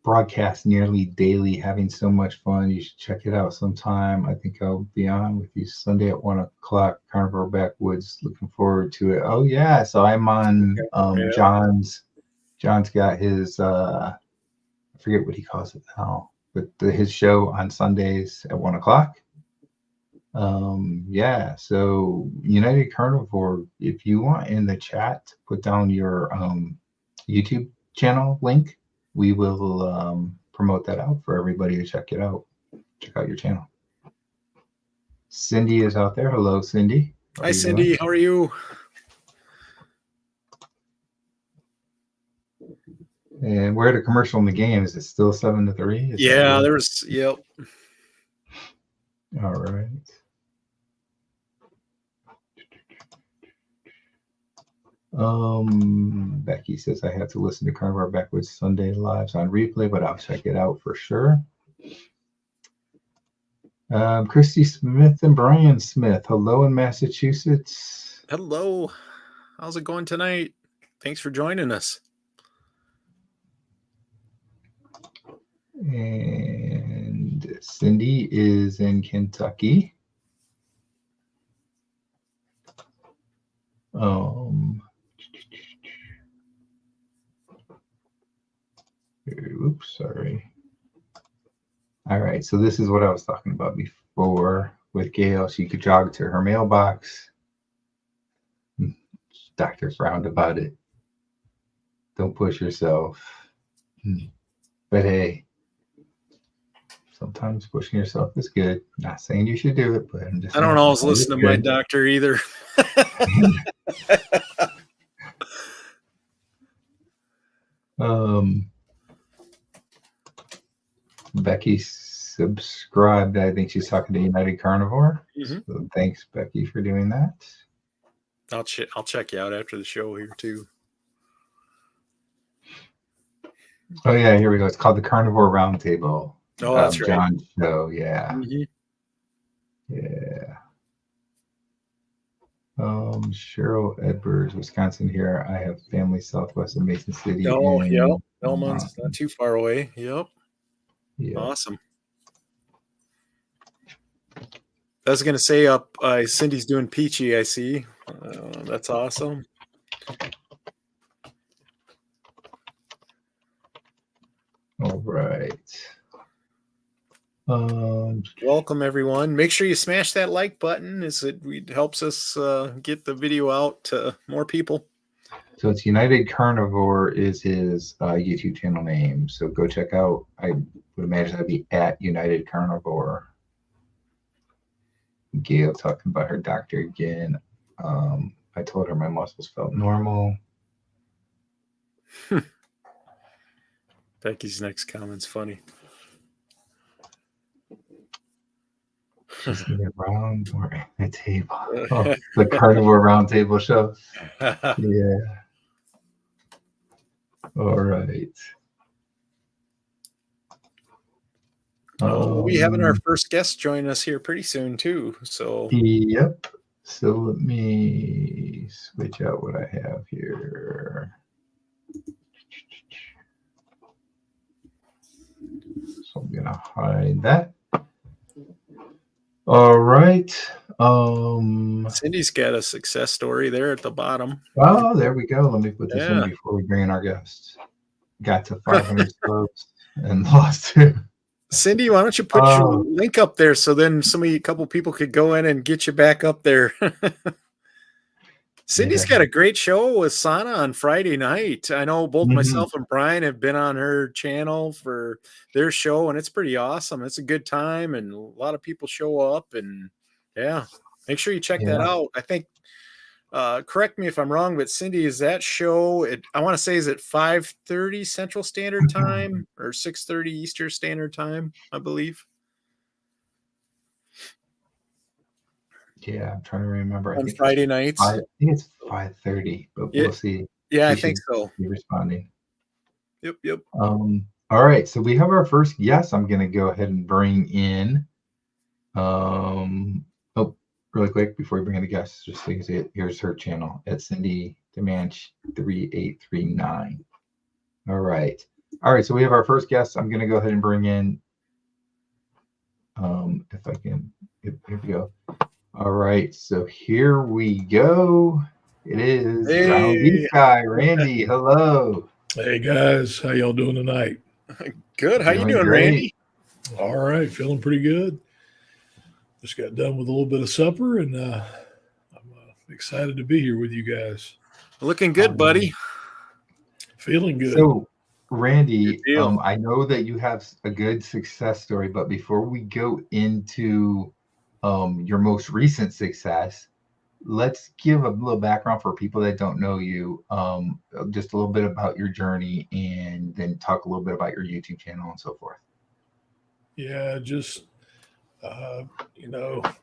broadcasts nearly daily, having so much fun. You should check it out sometime. I think I'll be on with you Sunday at 1 o'clock. Carnivore Backwoods. Looking forward to it. Oh yeah. So I'm on Yeah. John's got his I forget what he calls it now, but his show on Sundays at 1 o'clock. Yeah, so United Carnivore, if you want in the chat, put down your YouTube channel link. We will promote that out for everybody to check it out. Check out your channel. Cindy is out there. Hello, Cindy. Hi, Cindy. How are you? And we're at a commercial in the game. Is it still 7-3? Yeah, there was. Yep. All right. Becky says I have to listen to Carnivore Backwoods Sunday lives on replay, but I'll check it out for sure. Christy Smith and Brian Smith. Hello in Massachusetts. Hello. How's it going tonight? Thanks for joining us. And Cindy is in Kentucky. Oops, sorry. All right, so this is what I was talking about before with Gail. She could jog to her mailbox. Doctor frowned about it. Don't push yourself. But hey, sometimes pushing yourself is good. Not saying you should do it, but I'm just I don't always listen to my doctor either. Becky subscribed. I think she's talking to United Carnivore. Mm-hmm. So thanks, Becky, for doing that. I'll check you out after the show here too. Oh yeah, here we go. It's called the Carnivore Roundtable. Oh, that's right. John's show. Yeah. Mm-hmm. Yeah. Cheryl Edwards, Wisconsin. Here, I have family southwest of Mason City. Oh, yep. Belmont's not too far away. Yep. Yeah. Awesome. I was gonna say Cindy's doing peachy. I see. That's awesome. All right. Welcome everyone. Make sure you smash that like button. It helps us get the video out to more people. So it's United Carnivore is his YouTube channel name. So go check out. I would imagine that'd be at United Carnivore. Gail talking about her doctor again. I told her my muscles felt normal. Becky's next comment's funny. She's getting around or at the table. Oh, the Carnivore Roundtable show. Yeah. All right. We'll be having our first guest join us here pretty soon too. So yep. So let me switch out what I have here. So I'm gonna hide that. All right. Cindy's got a success story there at the bottom. Oh, there we go. Let me put this in before we bring in our guests. Got to 500 subs and lost two. Cindy, why don't you put your link up there so then a couple people could go in and get you back up there. Cindy's got a great show with Sana on Friday night. I know both myself and Brian have been on her channel for their show, and it's pretty awesome. It's a good time, and a lot of people show up, and yeah, make sure you check that out. I think, correct me if I'm wrong, but Cindy, is that show, I want to say, is it 5:30 Central Standard Time or 6:30 Eastern Standard Time, I believe? Yeah, I'm trying to remember. On Friday nights? I think it's 5:30, but we'll see. Yeah, I think so. Be responding. Yep. All right, so we have our first guest. I'm going to go ahead and bring in. Oh, really quick before we bring in the guest, just so you can see it. Here's her channel at Cindy Demanch 3839. All right, so we have our first guest. I'm going to go ahead and bring in. If I can, here we go. All right, so here we go. It is Ground Beef Hey, Guy, Randy. Hello. Hey guys, how y'all doing tonight? good. How you Doing doing, great. Randy? All right, feeling pretty good. Just got done with a little bit of supper, and I'm excited to be here with you guys. Looking good, buddy. Feeling good. So, Randy, Good deal. I know that you have a good success story, but before we go into your most recent success, let's give a little background for people that don't know you, just a little bit about your journey, and then talk a little bit about your YouTube channel and so forth. Yeah, just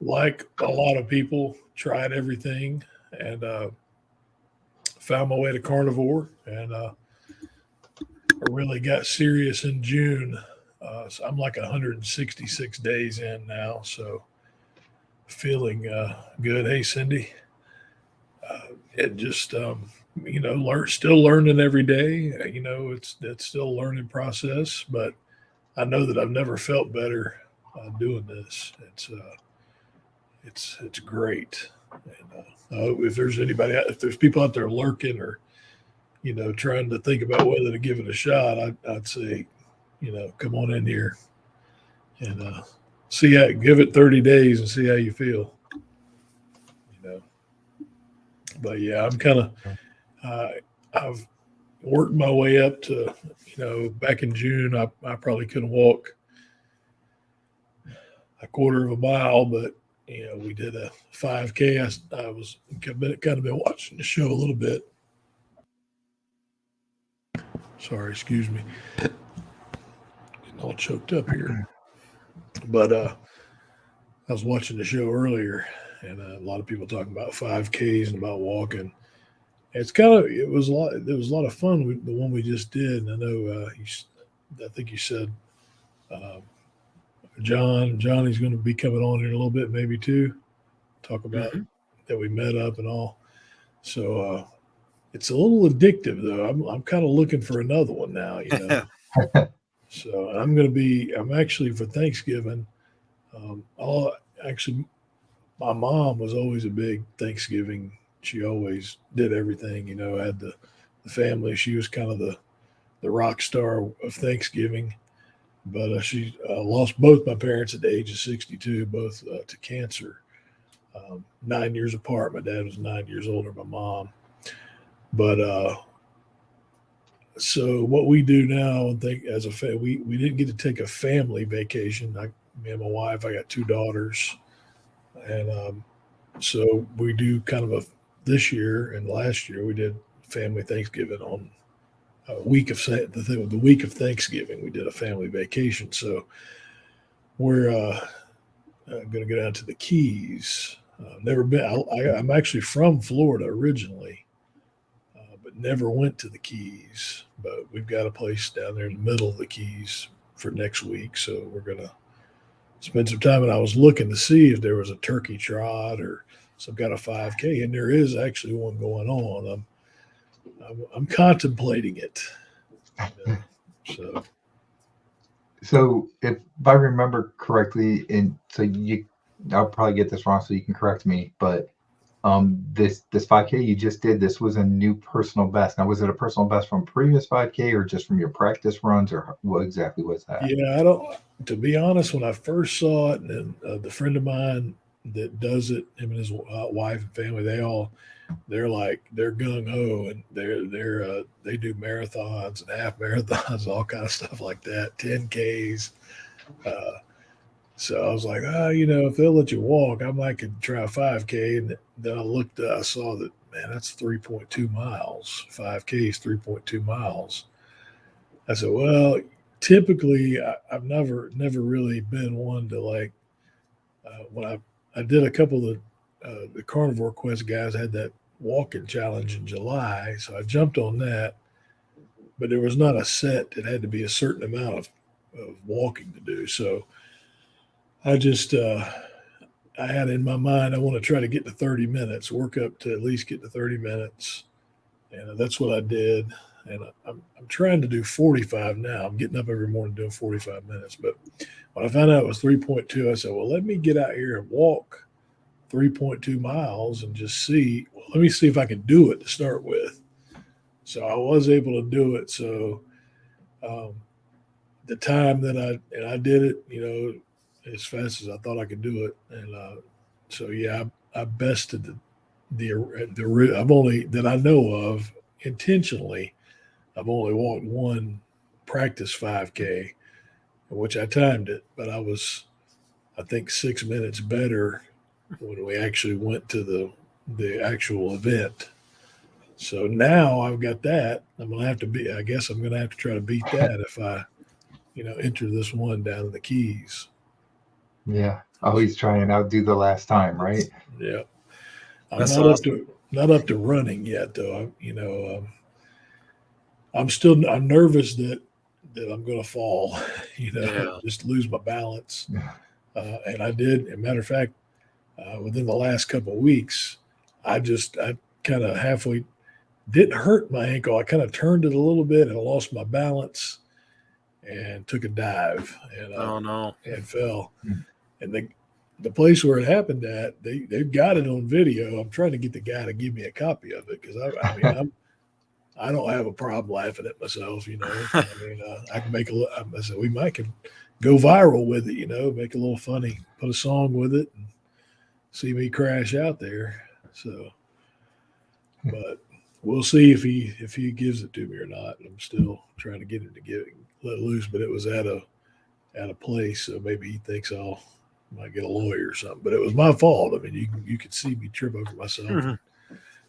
like a lot of people, tried everything and found my way to Carnivore, and I really got serious in June. So I'm like 166 days in now, so feeling good. Hey, Cindy. It just still learning every day. It's still a learning process, but I know that I've never felt better doing this. It's great. And if there's people out there lurking or trying to think about whether to give it a shot, I'd say come on in here and give it 30 days and see how you feel. But yeah, I'm kind of I've worked my way up to, back in June, I probably couldn't walk a quarter of a mile, but, we did a 5K. I was kind of been watching the show a little bit. Sorry, excuse me. Getting all choked up here. But I was watching the show earlier, and a lot of people talking about 5Ks and about walking. It was a lot of fun. The one we just did. And I know I think you said Johnny's going to be coming on here in a little bit, maybe too. Talk about that we met up and all. So it's a little addictive though. I'm kind of looking for another one now, So I'm actually for Thanksgiving. My mom was always a big Thanksgiving. She always did everything, had the family. She was kind of the rock star of Thanksgiving. But she lost both my parents at the age of 62, both to cancer, 9 years apart. My dad was 9 years older than my mom. But so what we do now, I think we didn't get to take a family vacation. Me and my wife, I got 2 daughters. And so we do kind of this year and last year, we did family Thanksgiving on the week of Thanksgiving. We did a family vacation. So we're going to go down to the Keys. Never been. I'm actually from Florida originally, but never went to the Keys. But we've got a place down there in the middle of the Keys for next week. So we're going to spend some time. And I was looking to see if there was a turkey trot or some kind of 5K, and there is actually one going on. I'm contemplating it. So if I remember correctly, I'll probably get this wrong, so you can correct me. But this 5K you just did, this was a new personal best. Now, was it a personal best from previous 5K or just from your practice runs, or what exactly was that? Yeah, I don't. To be honest, when I first saw it, and the friend of mine that does it, him and his wife and family, they're gung ho, and they do marathons and half marathons, all kind of stuff like that, 10Ks. So I was like, if they'll let you walk, I might could try a 5K. And then I saw that, man, that's 3.2 miles. 5K is 3.2 miles. I said, well, typically I've never really been one to when I did a couple of the Carnivore Quest guys had that walking challenge in July. So I jumped on that. but there was not a set that had to be a certain amount of walking to do. So I just, I had in my mind, I want to try to get to 30 minutes, work up to at least get to 30 minutes. And that's what I did. And I'm trying to do 45 now. I'm getting up every morning doing 45 minutes. But when I found out it was 3.2, I said, well, let me get out here and walk 3.2 miles and just see. Well, let me see if I can do it to start with. So I was able to do it. So the time that I did it, as fast as I thought I could do it. And so, yeah, I bested the I've only, that I know of intentionally, I've only walked one practice 5K, which I timed it, but I was, I think, 6 minutes better when we actually went to the actual event. So now I've got that. I guess I'm going to have to try to beat that if I, enter this one down in the Keys. Yeah. Always try and outdo the last time, right? Yeah. I'm That's not awesome. not up to running yet though. I'm nervous that I'm going to fall, Yeah. just lose my balance. And I did. As a matter of fact, within the last couple of weeks, I kind of halfway didn't hurt my ankle. I kind of turned it a little bit and I lost my balance and took a dive Oh no. and fell. And the place where it happened at, they've got it on video. I'm trying to get the guy to give me a copy of it because I don't have a problem laughing at myself. I can make I said we might can go viral with it. Make a little funny, put a song with it, and see me crash out there. So, but we'll see if he gives it to me or not. I'm still trying to get him to let loose, but it was at a place, so maybe he thinks might get a lawyer or something. But it was my fault. I mean, you could see me trip over myself.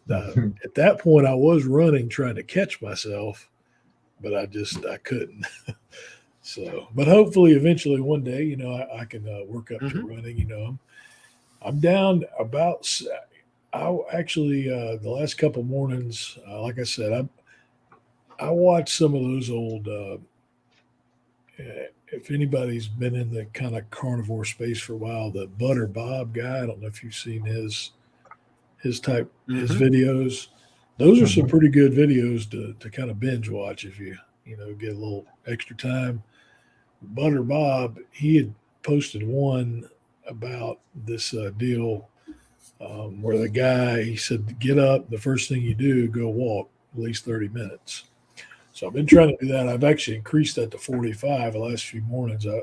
Mm-hmm. At that point, I was running trying to catch myself, but I couldn't. So, but hopefully, eventually, one day, I can work up to running. I'm down about. I actually the last couple mornings, like I said, I watched some of those old. If anybody's been in the kind of carnivore space for a while, the Butter Bob guy, I don't know if you've seen his videos. Those are some pretty good videos to kind of binge watch if you get a little extra time. Butter Bob, he had posted one about this deal where the guy, he said, get up, the first thing you do, go walk at least 30 minutes. So I've been trying to do that. I've actually increased that to 45 the last few mornings. I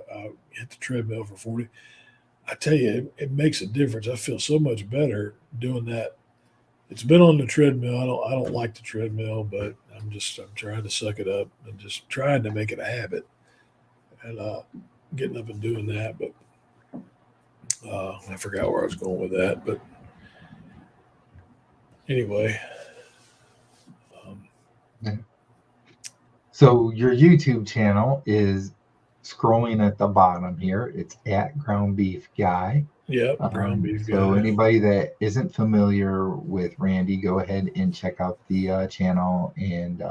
hit the treadmill for 40. I tell you, it makes a difference. I feel so much better doing that. It's been on the treadmill. I don't like the treadmill, but I'm trying to suck it up and just trying to make it a habit and getting up and doing that. But I forgot where I was going with that. But anyway. So your YouTube channel is scrolling at the bottom here. It's at Ground Beef Guy. Yeah, Ground Beef Guy. So anybody that isn't familiar with Randy, go ahead and check out the channel. And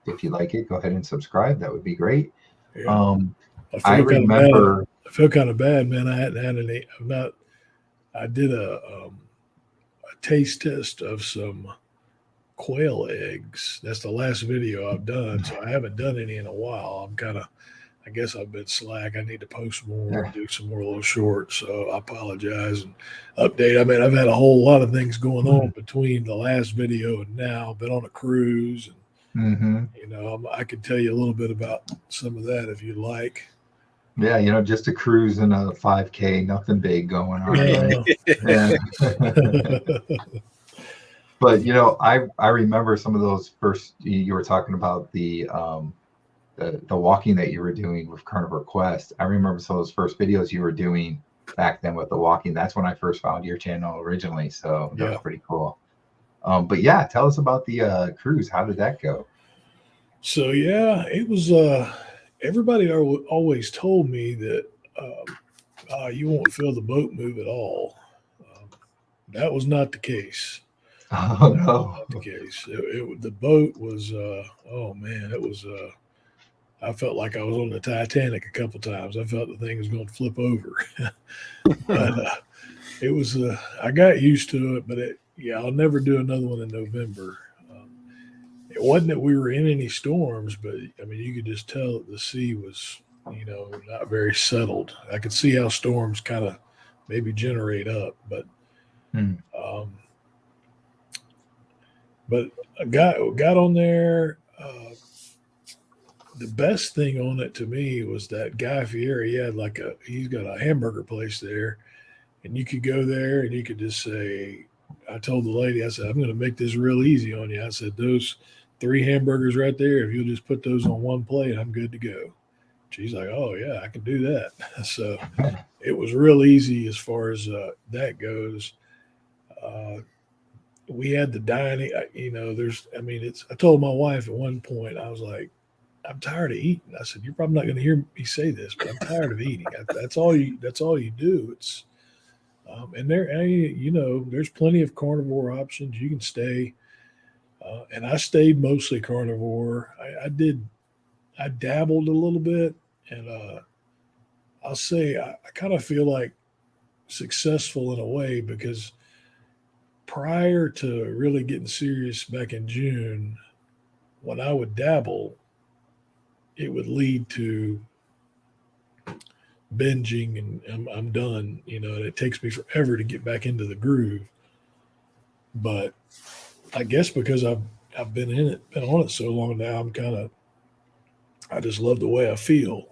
if you like it, go ahead and subscribe. That would be great. Yeah. I remember. I feel kind of bad, man. I hadn't had any. I did a taste test of some quail eggs. That's the last video I've done, so I haven't done any in a while. I guess I've been slack. I need to post more and do some more little shorts, so I apologize and update. I mean, I've had a whole lot of things going on between the last video and now. I've been on a cruise, and I could tell you a little bit about some of that if you'd like. Yeah, just a cruise and a 5K, nothing big going on. But I remember some of those first. You were talking about the walking that you were doing with Carnivore Quest. I remember some of those first videos you were doing back then with the walking. That's when I first found your channel originally. So that was pretty cool. But yeah, tell us about the cruise. How did that go? So yeah, it was. Everybody always told me that you won't feel the boat move at all. That was not the case. Oh That was no. not the case. The boat was, oh man, it was. I felt like I was on the Titanic a couple times. I felt the thing was going to flip over, but it was. I got used to it, but yeah, I'll never do another one in November. It wasn't that we were in any storms, but I mean, you could just tell that the sea was, not very settled. I could see how storms kind of maybe generate up, but Hmm. um, but I got on there. The best thing on it to me was that Guy Fieri. He's got a hamburger place there, and you could go there and you could just say, I told the lady, I said, I'm going to make this real easy on you. I said, those 3 hamburgers right there, if you'll just put those on one plate, I'm good to go. She's like, oh yeah, I can do that. So it was real easy as far as that goes. Uh, we had the dining, I told my wife at one point, I was like, I'm tired of eating. I said, you're probably not going to hear me say this, but I'm tired of eating. That's all you do. And there's plenty of carnivore options. You can stay. And I stayed mostly carnivore. I dabbled a little bit, and I'll say I kind of feel like successful in a way because prior to really getting serious back in June, when I would dabble, it would lead to binging and I'm done, and it takes me forever to get back into the groove. But I guess because I've been on it so long now, I just love the way I feel.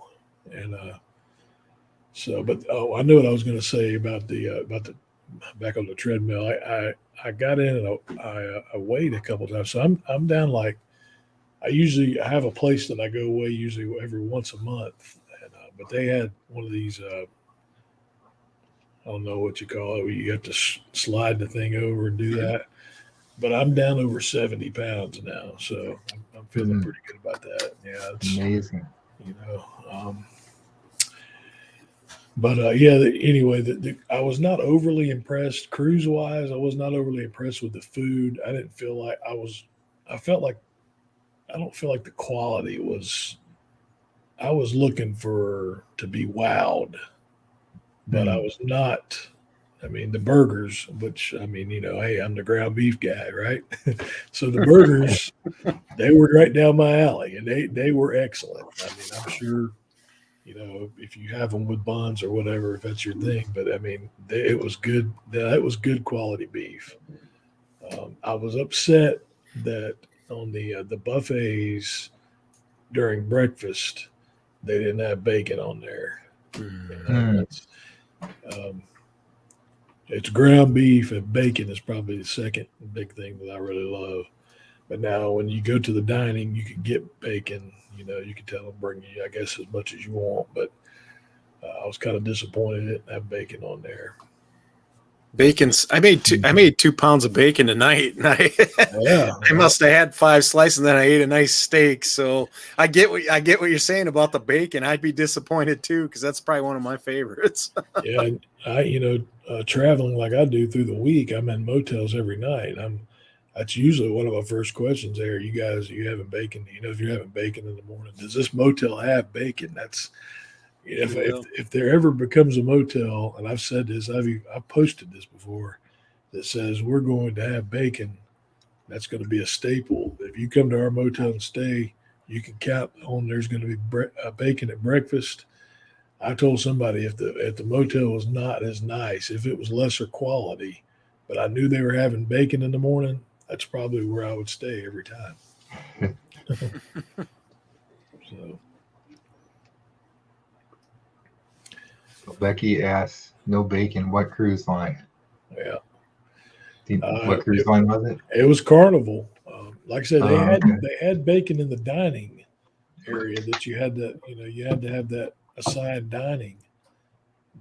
And but I knew what I was going to say about the back on the treadmill. I got in and I weighed a couple times, so I'm down like I have a place that I go away usually every once a month, and but they had one of these. I don't know what you call it, where you have to slide the thing over and do that. But I'm down over 70 pounds now, so I'm feeling pretty good about that. Yeah, it's Amazing. you know. But yeah. Anyway, I was not overly impressed cruise wise. I was not overly impressed with the food. I didn't feel like I was. I felt like I don't feel like the quality was. I was looking for to be wowed, but I was not. I mean, the burgers, which I mean, hey, I'm the ground beef guy, right? So the burgers, they were right down my alley, and they were excellent. I mean, I'm sure, if you have them with buns or whatever, if that's your thing. But I mean, it was good. That was good quality beef. I was upset that on the buffets during breakfast, they didn't have bacon on there. That's, um, it's ground beef and bacon is probably the second big thing that I really love. But now when you go to the dining, you can get bacon. You can tell them bring you, I guess, as much as you want. But I was kind of disappointed it didn't have bacon on there. Bacon's. I made 2 pounds of bacon tonight, and I must have had 5 slices, and then I ate a nice steak. So I get what you're saying about the bacon. I'd be disappointed too because that's probably one of my favorites. Yeah, traveling like I do through the week, I'm in motels every night. That's usually one of my first questions. There, are you having bacon? If you're having bacon in the morning, does this motel have bacon? That's if there ever becomes a motel, and I've said this, I've posted this before, that says we're going to have bacon. That's going to be a staple. If you come to our motel and stay, you can count on there's going to be bacon at breakfast. I told somebody if the motel was not as nice, if it was lesser quality, but I knew they were having bacon in the morning, that's probably where I would stay every time. So Becky asks, no bacon, what cruise line? Yeah. What cruise line was it? It was Carnival. Like I said, they had bacon in the dining area that you had to have that assigned dining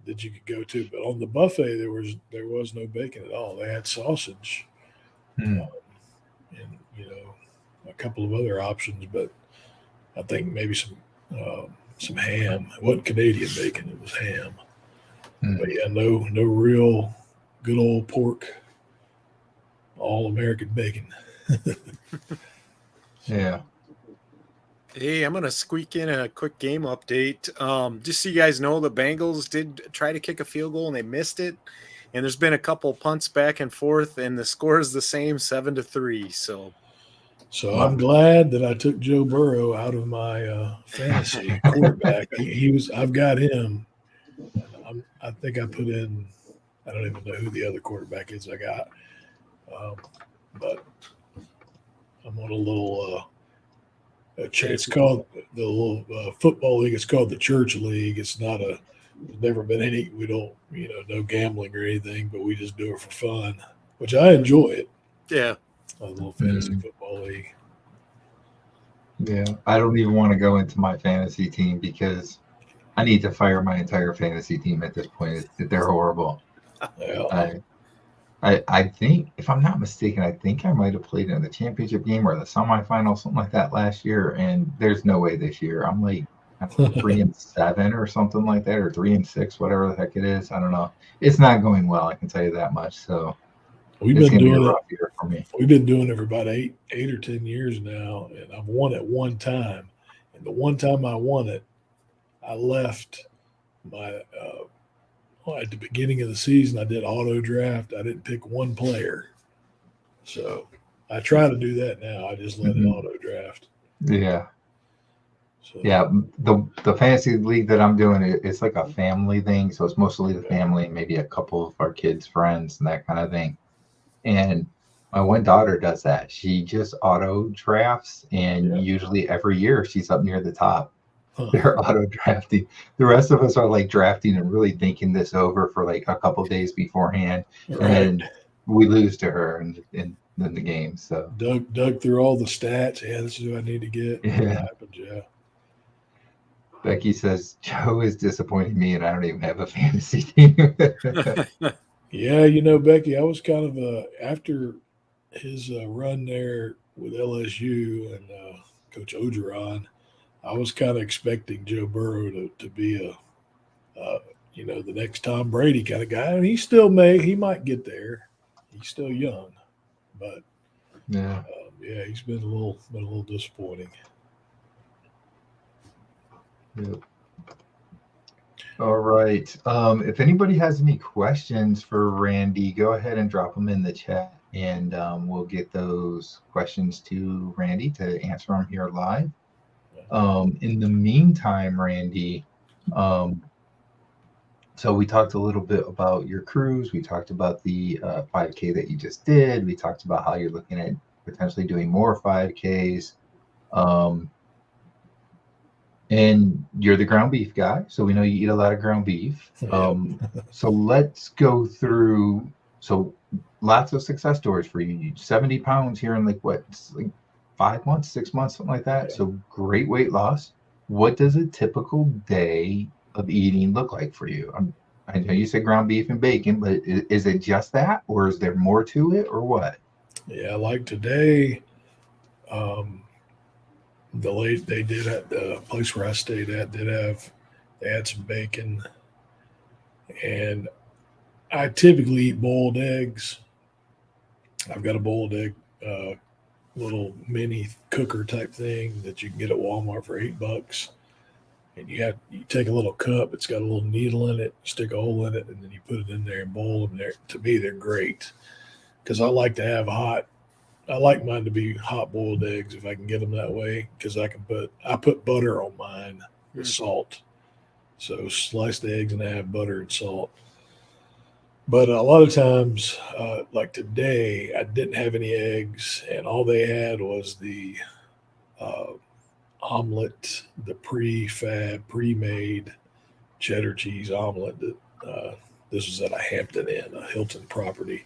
that you could go to. But on the buffet, there was no bacon at all. They had sausage, and a couple of other options, but I think maybe some ham. It wasn't Canadian bacon; it was ham. But yeah, no real good old pork all American bacon. Yeah. Hey, I'm going to squeak in a quick game update. Just so you guys know, the Bengals did try to kick a field goal and they missed it. And there's been a couple punts back and forth, and the score is the same, 7-3. So I'm glad that I took Joe Burrow out of my fantasy quarterback. I've got him. I think I put in. I don't even know who the other quarterback is I got, but I'm on a little. It's called the little football league. It's called the Church League. It's not a. There's never been any. We don't, no gambling or anything, but we just do it for fun, which I enjoy it. Yeah, a little fantasy football league. Yeah, I don't even want to go into my fantasy team because I need to fire my entire fantasy team at this point. They're horrible. Yeah. I think, if I'm not mistaken, I think I might have played in the championship game or the semifinal, something like that last year. And there's no way this year. I'm like 3-7 or something like that, or 3-6, whatever the heck it is. I don't know. It's not going well. I can tell you that much. So we've been doing it. Year for me. We've been doing it for about eight or 10 years now, and I've won it one time. And the one time I won it, I left my at the beginning of the season. I did auto draft. I didn't pick one player, so I try to do that now. I just let it auto draft. Yeah. So. Yeah, the fantasy league that I'm doing, it's like a family thing. So it's mostly the family, maybe a couple of our kids' friends and that kind of thing. And my one daughter does that. She just auto drafts, and usually every year she's up near the top. They're auto drafting. The rest of us are like drafting and really thinking this over for like a couple of days beforehand, and we lose to her in the game. So dug through all the stats. Yeah, this is who I need to get. Yeah. Becky says Joe is disappointing me, and I don't even have a fantasy team. Yeah, Becky, I was kind of after his run there with LSU and Coach Ogeron, I was kind of expecting Joe Burrow to be the next Tom Brady kind of guy, and he might get there. He's still young, but he's been a little disappointing. Yep. All right. If anybody has any questions for Randy, go ahead and drop them in the chat, and we'll get those questions to Randy to answer them here live. In the meantime, Randy, so we talked a little bit about your cruise. We talked about the 5K that you just did. We talked about how you're looking at potentially doing more 5Ks. And you're the ground beef guy, so we know you eat a lot of ground beef. So let's go through. So lots of success stories for you. 70 pounds here in like 5 months, 6 months, something like that. So great weight loss. What does a typical day of eating look like for you? I know you said ground beef and bacon, but is it just that, or is there more to it, or what? Yeah, like today, they did at the place where I stayed at they had some bacon, and I typically eat boiled eggs. I've got a boiled egg little mini cooker type thing that you can get at Walmart for $8, and you take a little cup. It's got a little needle in it. You stick a hole in it, and then you put it in there and boil them. To me, they're great because I like to have I like mine to be hot boiled eggs if I can get them that way, because I put butter on mine with salt. So sliced eggs and I have butter and salt. But a lot of times, like today, I didn't have any eggs, and all they had was the omelet, the pre-made cheddar cheese omelet. That this was at a Hampton Inn, a Hilton property.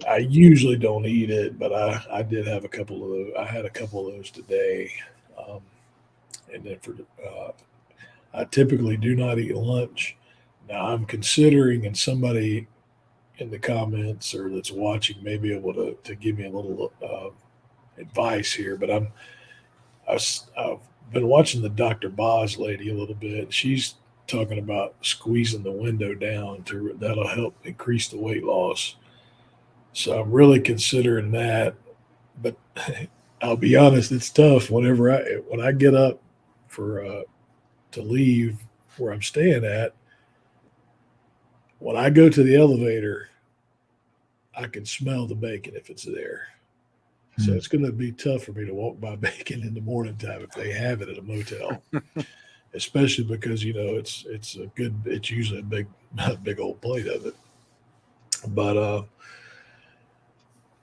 I usually don't eat it, but I did have a couple of those. I had a couple of those today, and then I typically do not eat lunch. Now I'm considering, and somebody in the comments or that's watching may be able to give me a little advice here, but I've been watching the Dr. Boz lady a little bit. She's talking about squeezing the window down that'll help increase the weight loss. So I'm really considering that. But I'll be honest, it's tough when I get up for to leave where I'm staying at. When I go to the elevator, I can smell the bacon if it's there. So it's going to be tough for me to walk by bacon in the morning time if they have it at a motel, especially because it's usually a big old plate of it. But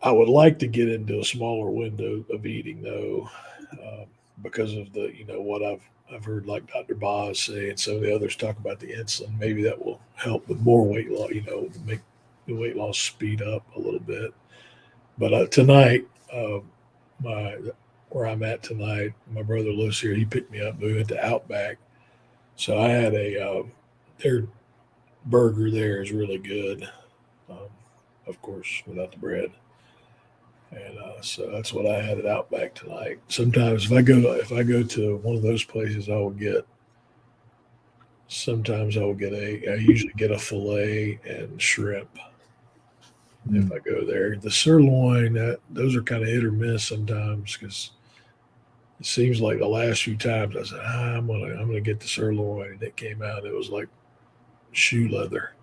I would like to get into a smaller window of eating though, because of what I've heard like Dr. Boz say and some of the others talk about the insulin. Maybe that will help with more weight loss. Make the weight loss speed up a little bit. But tonight, my where I'm at tonight, my brother lives here. He picked me up. We went to Outback, so I had their burger there is really good. Um, of course, without the bread. And so that's what I had at Outback tonight. Sometimes if I go to one of those places, I usually get a fillet and shrimp if I go there. The sirloin, those are kind of hit or miss sometimes because it seems like the last few times I said I'm gonna get the sirloin, and it came out. It was like shoe leather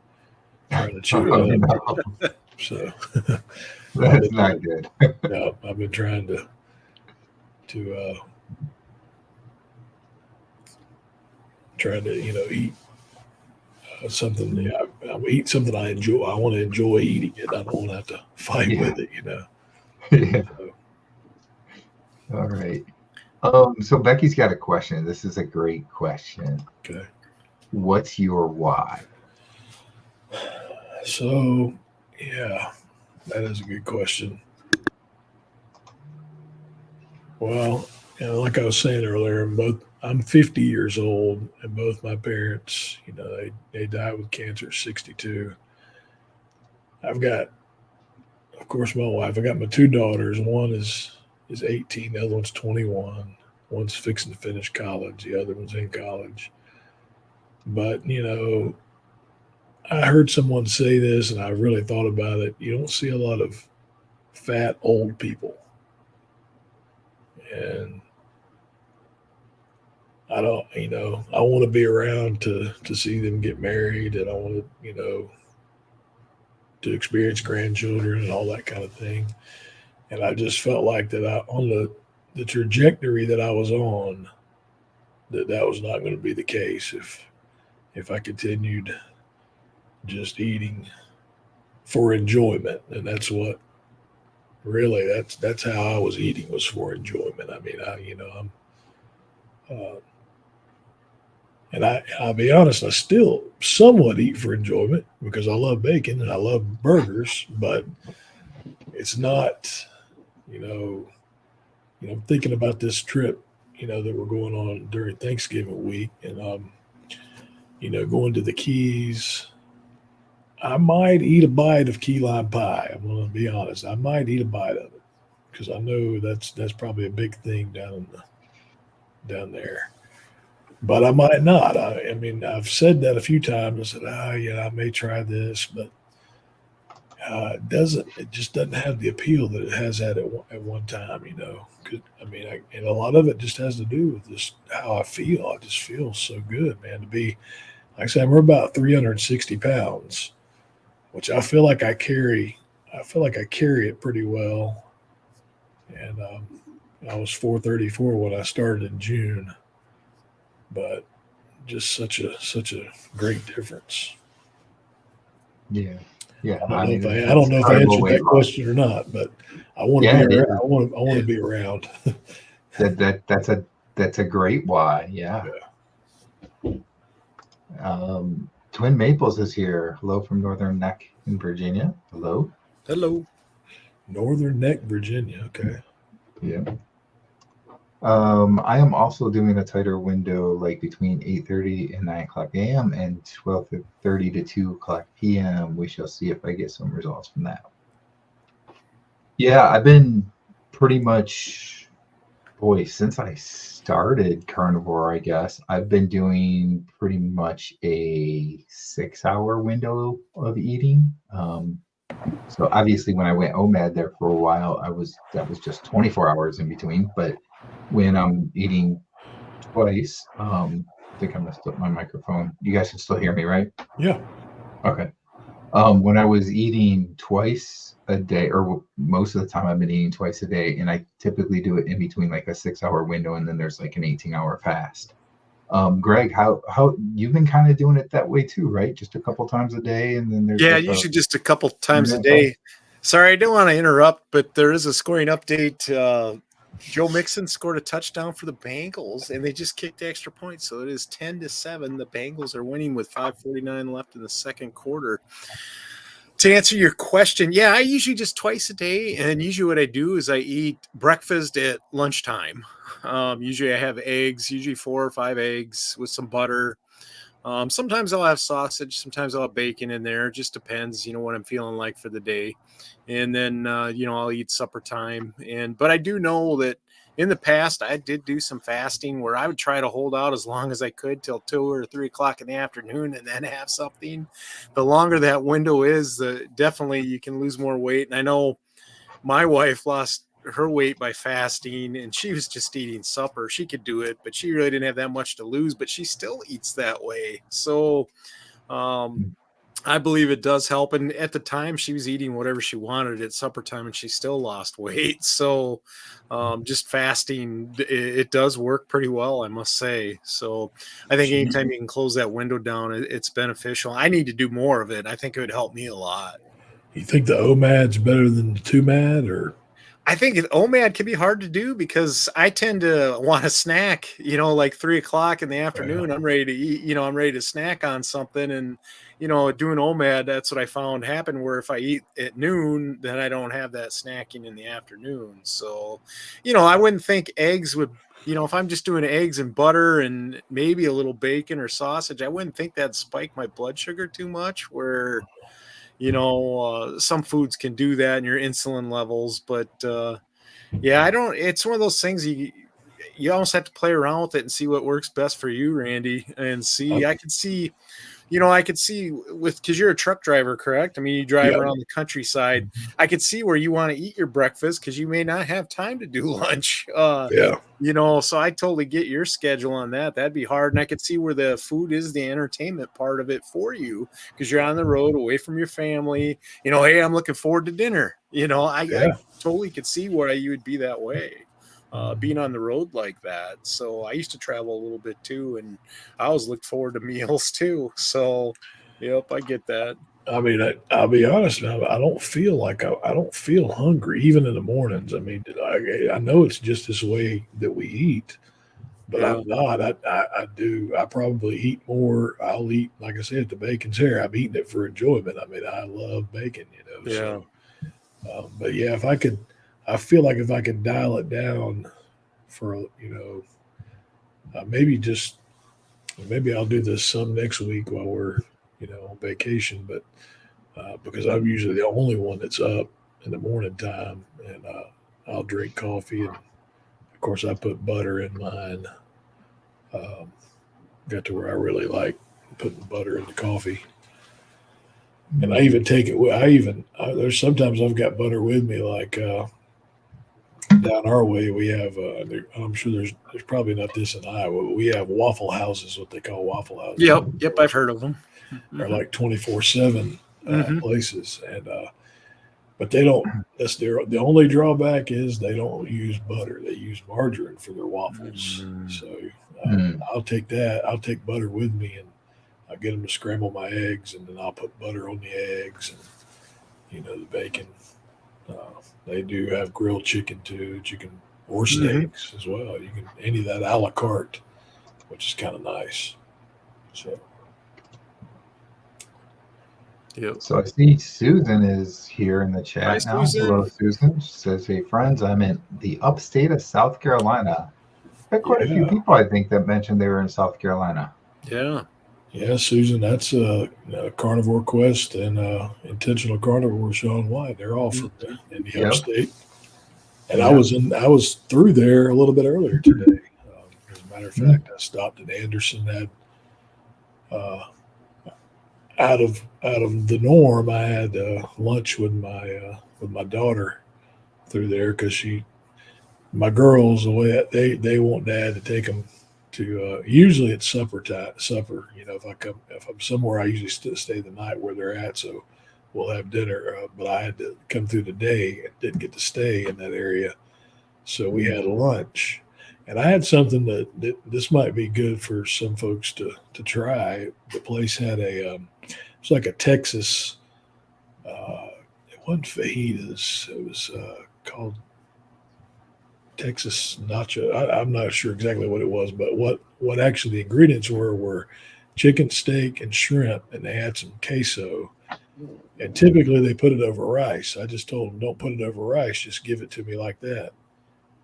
trying to chew Oh, it no. up. So That's not good. no, I've been trying to eat something. Yeah, I eat something I enjoy. I want to enjoy eating it. I don't want to have to fight with it. Yeah. So, All right. So Becky's got a question. This is a great question. okay. What's your why? So, yeah, that is a good question. Well, like I was saying earlier, I'm 50 years old, and both my parents, they died with cancer at 62. I've got, of course, my wife. I got my two daughters. One is 18. The other one's 21. One's fixing to finish college. The other one's in college. But I heard someone say this, and I really thought about it. You don't see a lot of fat old people, and I don't. I want to be around to see them get married, and I want to experience grandchildren and all that kind of thing. And I just felt like that on the trajectory that I was on, that was not going to be the case if I continued just eating for enjoyment. And that's what really that's how I was eating, was for enjoyment. I mean, I'm and I'll be honest, I still somewhat eat for enjoyment because I love bacon and I love burgers, but it's not, I'm thinking about this trip, that we're going on during Thanksgiving week, and going to the Keys. I might eat a bite of key lime pie. I'm going to be honest. I might eat a bite of it because I know that's probably a big thing down there. But I might not. I mean, I've said that a few times. I said, I may try this, but it just doesn't have the appeal that it has had at one time, 'Cause, I mean, and a lot of it just has to do with just how I feel. I just feel so good, man, to be, like I said, we're about 360 pounds, which I feel like I carry. I feel like I carry it pretty well. And I was 434 when I started in June, but just such a great difference. Yeah. Yeah. I don't know if I answered that question or not, but I want to be around. I want to be around. That's a great why. Yeah. Twin Maples is here. Hello from Northern Neck in Virginia. Hello. Hello. Northern Neck, Virginia. Okay. Yeah. I am also doing a tighter window, like between 8:30 and 9 o'clock a.m. and 12:30 to 2 o'clock p.m. We shall see if I get some results from that. Yeah, I've been pretty much, since I started Carnivore, I guess, I've been doing pretty much a 6-hour window of eating. So obviously when I went OMAD there for a while, that was just 24 hours in between. But when I'm eating twice, I think I messed up my microphone. You guys can still hear me, right? Yeah. Okay. When I was eating twice a day, or most of the time I've been eating twice a day, and I typically do it in between like a 6-hour window, and then there's like an 18-hour fast. Greg, how you've been kind of doing it that way too, right? Just a couple times a day, and then there's Yeah, like a usually just a couple times a internet fast? day. Sorry, I don't want to interrupt, but there is a scoring update. Joe Mixon scored a touchdown for the Bengals, and they just kicked the extra point, so it is 10-7. The Bengals are winning with 5:49 left in the second quarter. To answer your question, yeah, I usually just twice a day, and usually what I do is I eat breakfast at lunchtime. Usually I have eggs, usually 4 or 5 eggs with some butter. Sometimes I'll have sausage, sometimes I'll have bacon in there. It just depends, what I'm feeling like for the day. And then, I'll eat supper time. But I do know that in the past, I did do some fasting where I would try to hold out as long as I could till 2 or 3 o'clock in the afternoon and then have something. The longer that window is, the definitely you can lose more weight. And I know my wife lost her weight by fasting, and she was just eating supper. She could do it, but she really didn't have that much to lose, but she still eats that way. So I believe it does help. And at the time she was eating whatever she wanted at supper time, and she still lost weight. So just fasting, it does work pretty well, I must say. So I think anytime you can close that window down, it's beneficial. I need to do more of it. I think it would help me a lot. You think the OMAD's better than the 2MAD, or? I think OMAD can be hard to do because I tend to want a snack, like 3 o'clock in the afternoon. I'm ready to eat, I'm ready to snack on something. And, doing OMAD, that's what I found happen, where if I eat at noon, then I don't have that snacking in the afternoon. So, I wouldn't think eggs would, if I'm just doing eggs and butter and maybe a little bacon or sausage, I wouldn't think that'd spike my blood sugar too much, where some foods can do that in your insulin levels, but yeah, it's one of those things you almost have to play around with it and see what works best for you, Randy. And I could see because you're a truck driver, correct? I mean, you drive around the countryside. I could see where you want to eat your breakfast because you may not have time to do lunch. So I totally get your schedule on that. That'd be hard. And I could see where the food is the entertainment part of it for you because you're on the road away from your family. Hey, I'm looking forward to dinner. I totally could see where you would be that way. Being on the road like that. So I used to travel a little bit too, and I always looked forward to meals too. So, yep, I get that. I mean, I'll be honest now. I don't feel like I don't feel hungry even in the mornings. I mean, I know it's just this way that we eat, but I'm not. I do. I probably eat more. I'll eat, like I said, the bacon's here. I'm eating it for enjoyment. I mean, I love bacon. Yeah. So, but yeah, I feel like if I could dial it down for maybe I'll do this some next week while we're on vacation, but because I'm usually the only one that's up in the morning time, and I'll drink coffee, and of course I put butter in mine. Got to where I really like putting butter in the coffee, and I even take it. There's sometimes I've got butter with me, like down our way we have. I'm sure there's probably not this in Iowa, but we have Waffle Houses, what they call Waffle Houses. Yep, I've heard of them. They're like 24/7 places, and but they don't. The only drawback is they don't use butter. They use margarine for their waffles. So I'll take that. I'll take butter with me, and I'll get them to scramble my eggs, and then I'll put butter on the eggs and the bacon. They do have grilled chicken too, or steaks as well. You can any of that a la carte, which is kind of nice. So. Yep. So I see Susan is here in the chat Hi, now. Susan. Hello, Susan. She says, "Hey, friends, I'm in the upstate of South Carolina." I've had quite a few people, I think, that mentioned they were in South Carolina. Yeah, Susan, that's Carnivore Quest and Intentional Carnivore, Sean White. They're all from in the upstate. And I was through there a little bit earlier today. As a matter of fact, I stopped at Anderson. out of the norm, I had lunch with my daughter through there because my girls, the way they want dad to take them to usually it's supper time. Supper, if I'm somewhere, I usually stay the night where they're at, so we'll have dinner. But I had to come through the day and didn't get to stay in that area, so we had lunch. And I had something that this might be good for some folks to try. The place had it's like a Texas. It wasn't fajitas. It was called Texas nacho. I'm not sure exactly what it was, but what actually the ingredients were chicken, steak, and shrimp, and they had some queso. And typically they put it over rice. I just told them, don't put it over rice. Just give it to me like that.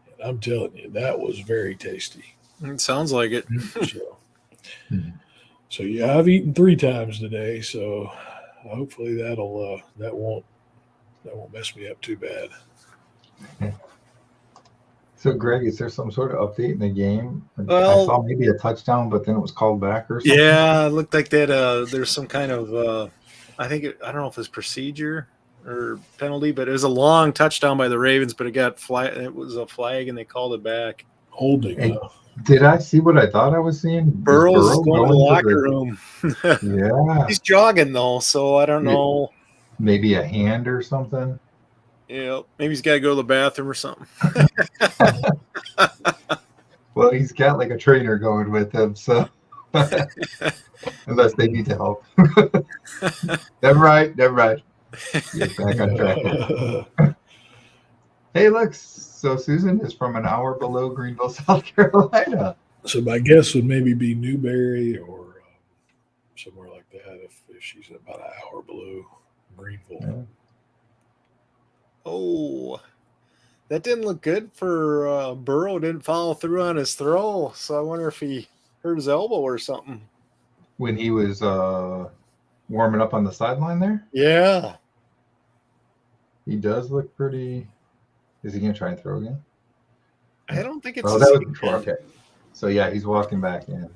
And I'm telling you, that was very tasty. It sounds like it. So yeah, I've eaten 3 times today. So hopefully that won't mess me up too bad. So, Greg, is there some sort of update in the game? Well, I saw maybe a touchdown, but then it was called back or something. Yeah, it looked like that. There's some kind of, I don't know if it's procedure or penalty, but it was a long touchdown by the Ravens, but it got flag. It was a flag, and they called it back. Holding. Hey, did I see what I thought I was seeing? Burrow's going to the locker room. Yeah. He's jogging, though, so I don't know. Maybe a hand or something. Yeah, maybe he's got to go to the bathroom or something. Well, he's got like a trainer going with him, so unless they need to help. Never mind. Get back on track. Hey, look. So Susan is from an hour below Greenville, South Carolina. So my guess would maybe be Newberry or somewhere like that if she's about an hour below Greenville. Yeah. Oh, that didn't look good for Burrow. Didn't follow through on his throw, so I wonder if he hurt his elbow or something. When he was warming up on the sideline there? Yeah. He does look pretty. Is he going to try and throw again? I don't think it's. Oh, that was before. Okay. So, yeah, he's walking back in.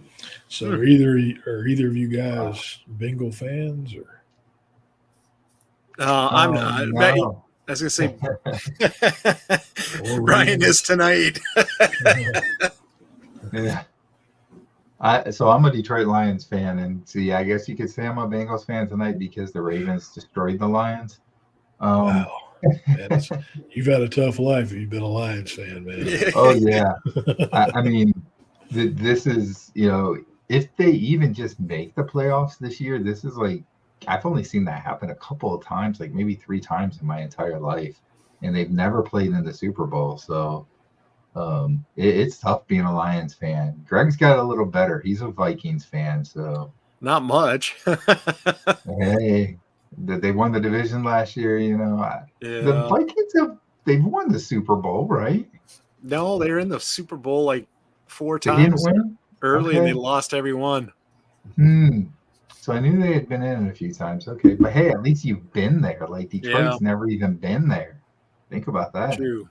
So are either of you guys Bengal fans or? I'm not. No. I was going to say, Brian is tonight. Yeah. I'm a Detroit Lions fan, and see, I guess you could say I'm a Bengals fan tonight because the Ravens destroyed the Lions. Wow. You've had a tough life if you've been a Lions fan, man. Oh, yeah. I mean, this is, if they even just make the playoffs this year, this is like, I've only seen that happen a couple of times, like maybe 3 times in my entire life, and they've never played in the Super Bowl. So it's tough being a Lions fan. Greg's got a little better. He's a Vikings fan, so not much. Hey, they won the division last year. Yeah. The Vikings they've won the Super Bowl, right? No, they were in the Super Bowl like 4 They times didn't win early, and they lost every one. So I knew they had been in it a few times. Okay, but hey, at least you've been there. Like Detroit's never even been there. Think about that. True.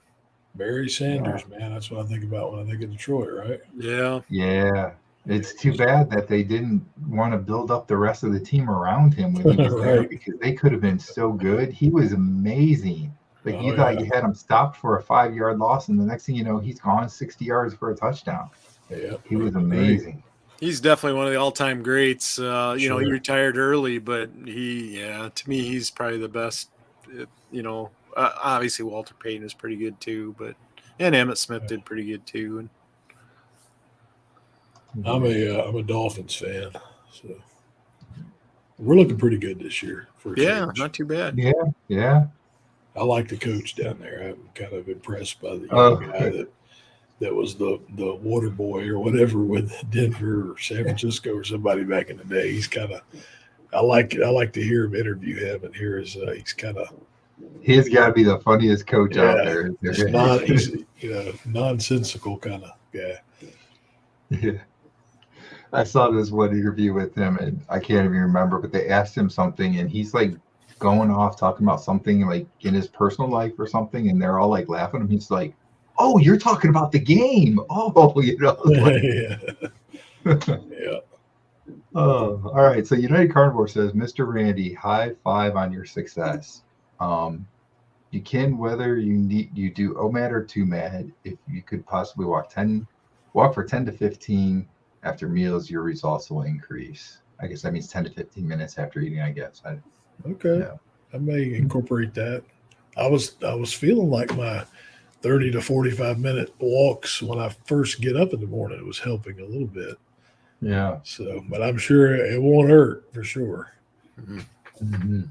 Barry Sanders, man. That's what I think about when I think of Detroit, right? Yeah. Yeah. It's too bad that they didn't want to build up the rest of the team around him when he was there, because they could have been so good. He was amazing. Like you thought you had him stopped for a 5-yard loss, and the next thing you know, he's gone 60 yards for a touchdown. Yeah. He was amazing. He's definitely one of the all-time greats. He retired early, but to me, he's probably the best. Obviously Walter Payton is pretty good too, and Emmitt Smith did pretty good too. And I'm a Dolphins fan, so we're looking pretty good this year. Not too bad. Yeah. I like the coach down there. I'm kind of impressed by the young guy that was the water boy or whatever with Denver or San Francisco or somebody back in the day. He's kind of I like to hear him interview him and hear his he's got to be the funniest coach out there. He's nonsensical kind of guy. Yeah. I saw this one interview with him, and I can't even remember, but they asked him something, and he's like going off talking about something like in his personal life or something, and they're all like laughing. And he's like, "Oh, you're talking about the game." Oh, Yeah. Oh, all right. So United Carnivore says, Mr. Randy, high five on your success. You can whether you do OMAD or 2MAD. If you could possibly walk for 10 to 15 after meals, your results will increase. I guess that means 10 to 15 minutes after eating, I guess. Okay. Yeah. I may incorporate that. I was feeling like my 30 to 45-minute walks when I first get up in the morning. It was helping a little bit. Yeah. So, but I'm sure it won't hurt for sure. Mm-hmm.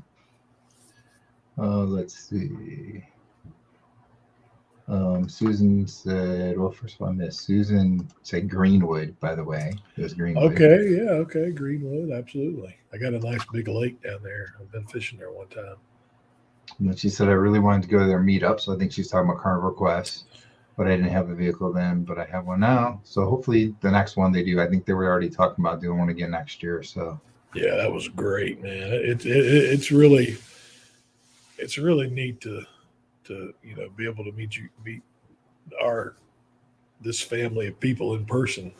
Let's see. Susan said, well, first of all, I missed. Susan said Greenwood, by the way. It was Greenwood. Okay. Yeah. Okay. Greenwood. Absolutely. I got a nice big lake down there. I've been fishing there one time. And then she said, I really wanted to go to their meetup. So I think she's talking about Carnivore Quest, but I didn't have a vehicle then, but I have one now. So hopefully the next one they do, I think they were already talking about doing one again next year. So yeah, that was great, man. It's really neat to be able to meet this family of people in person.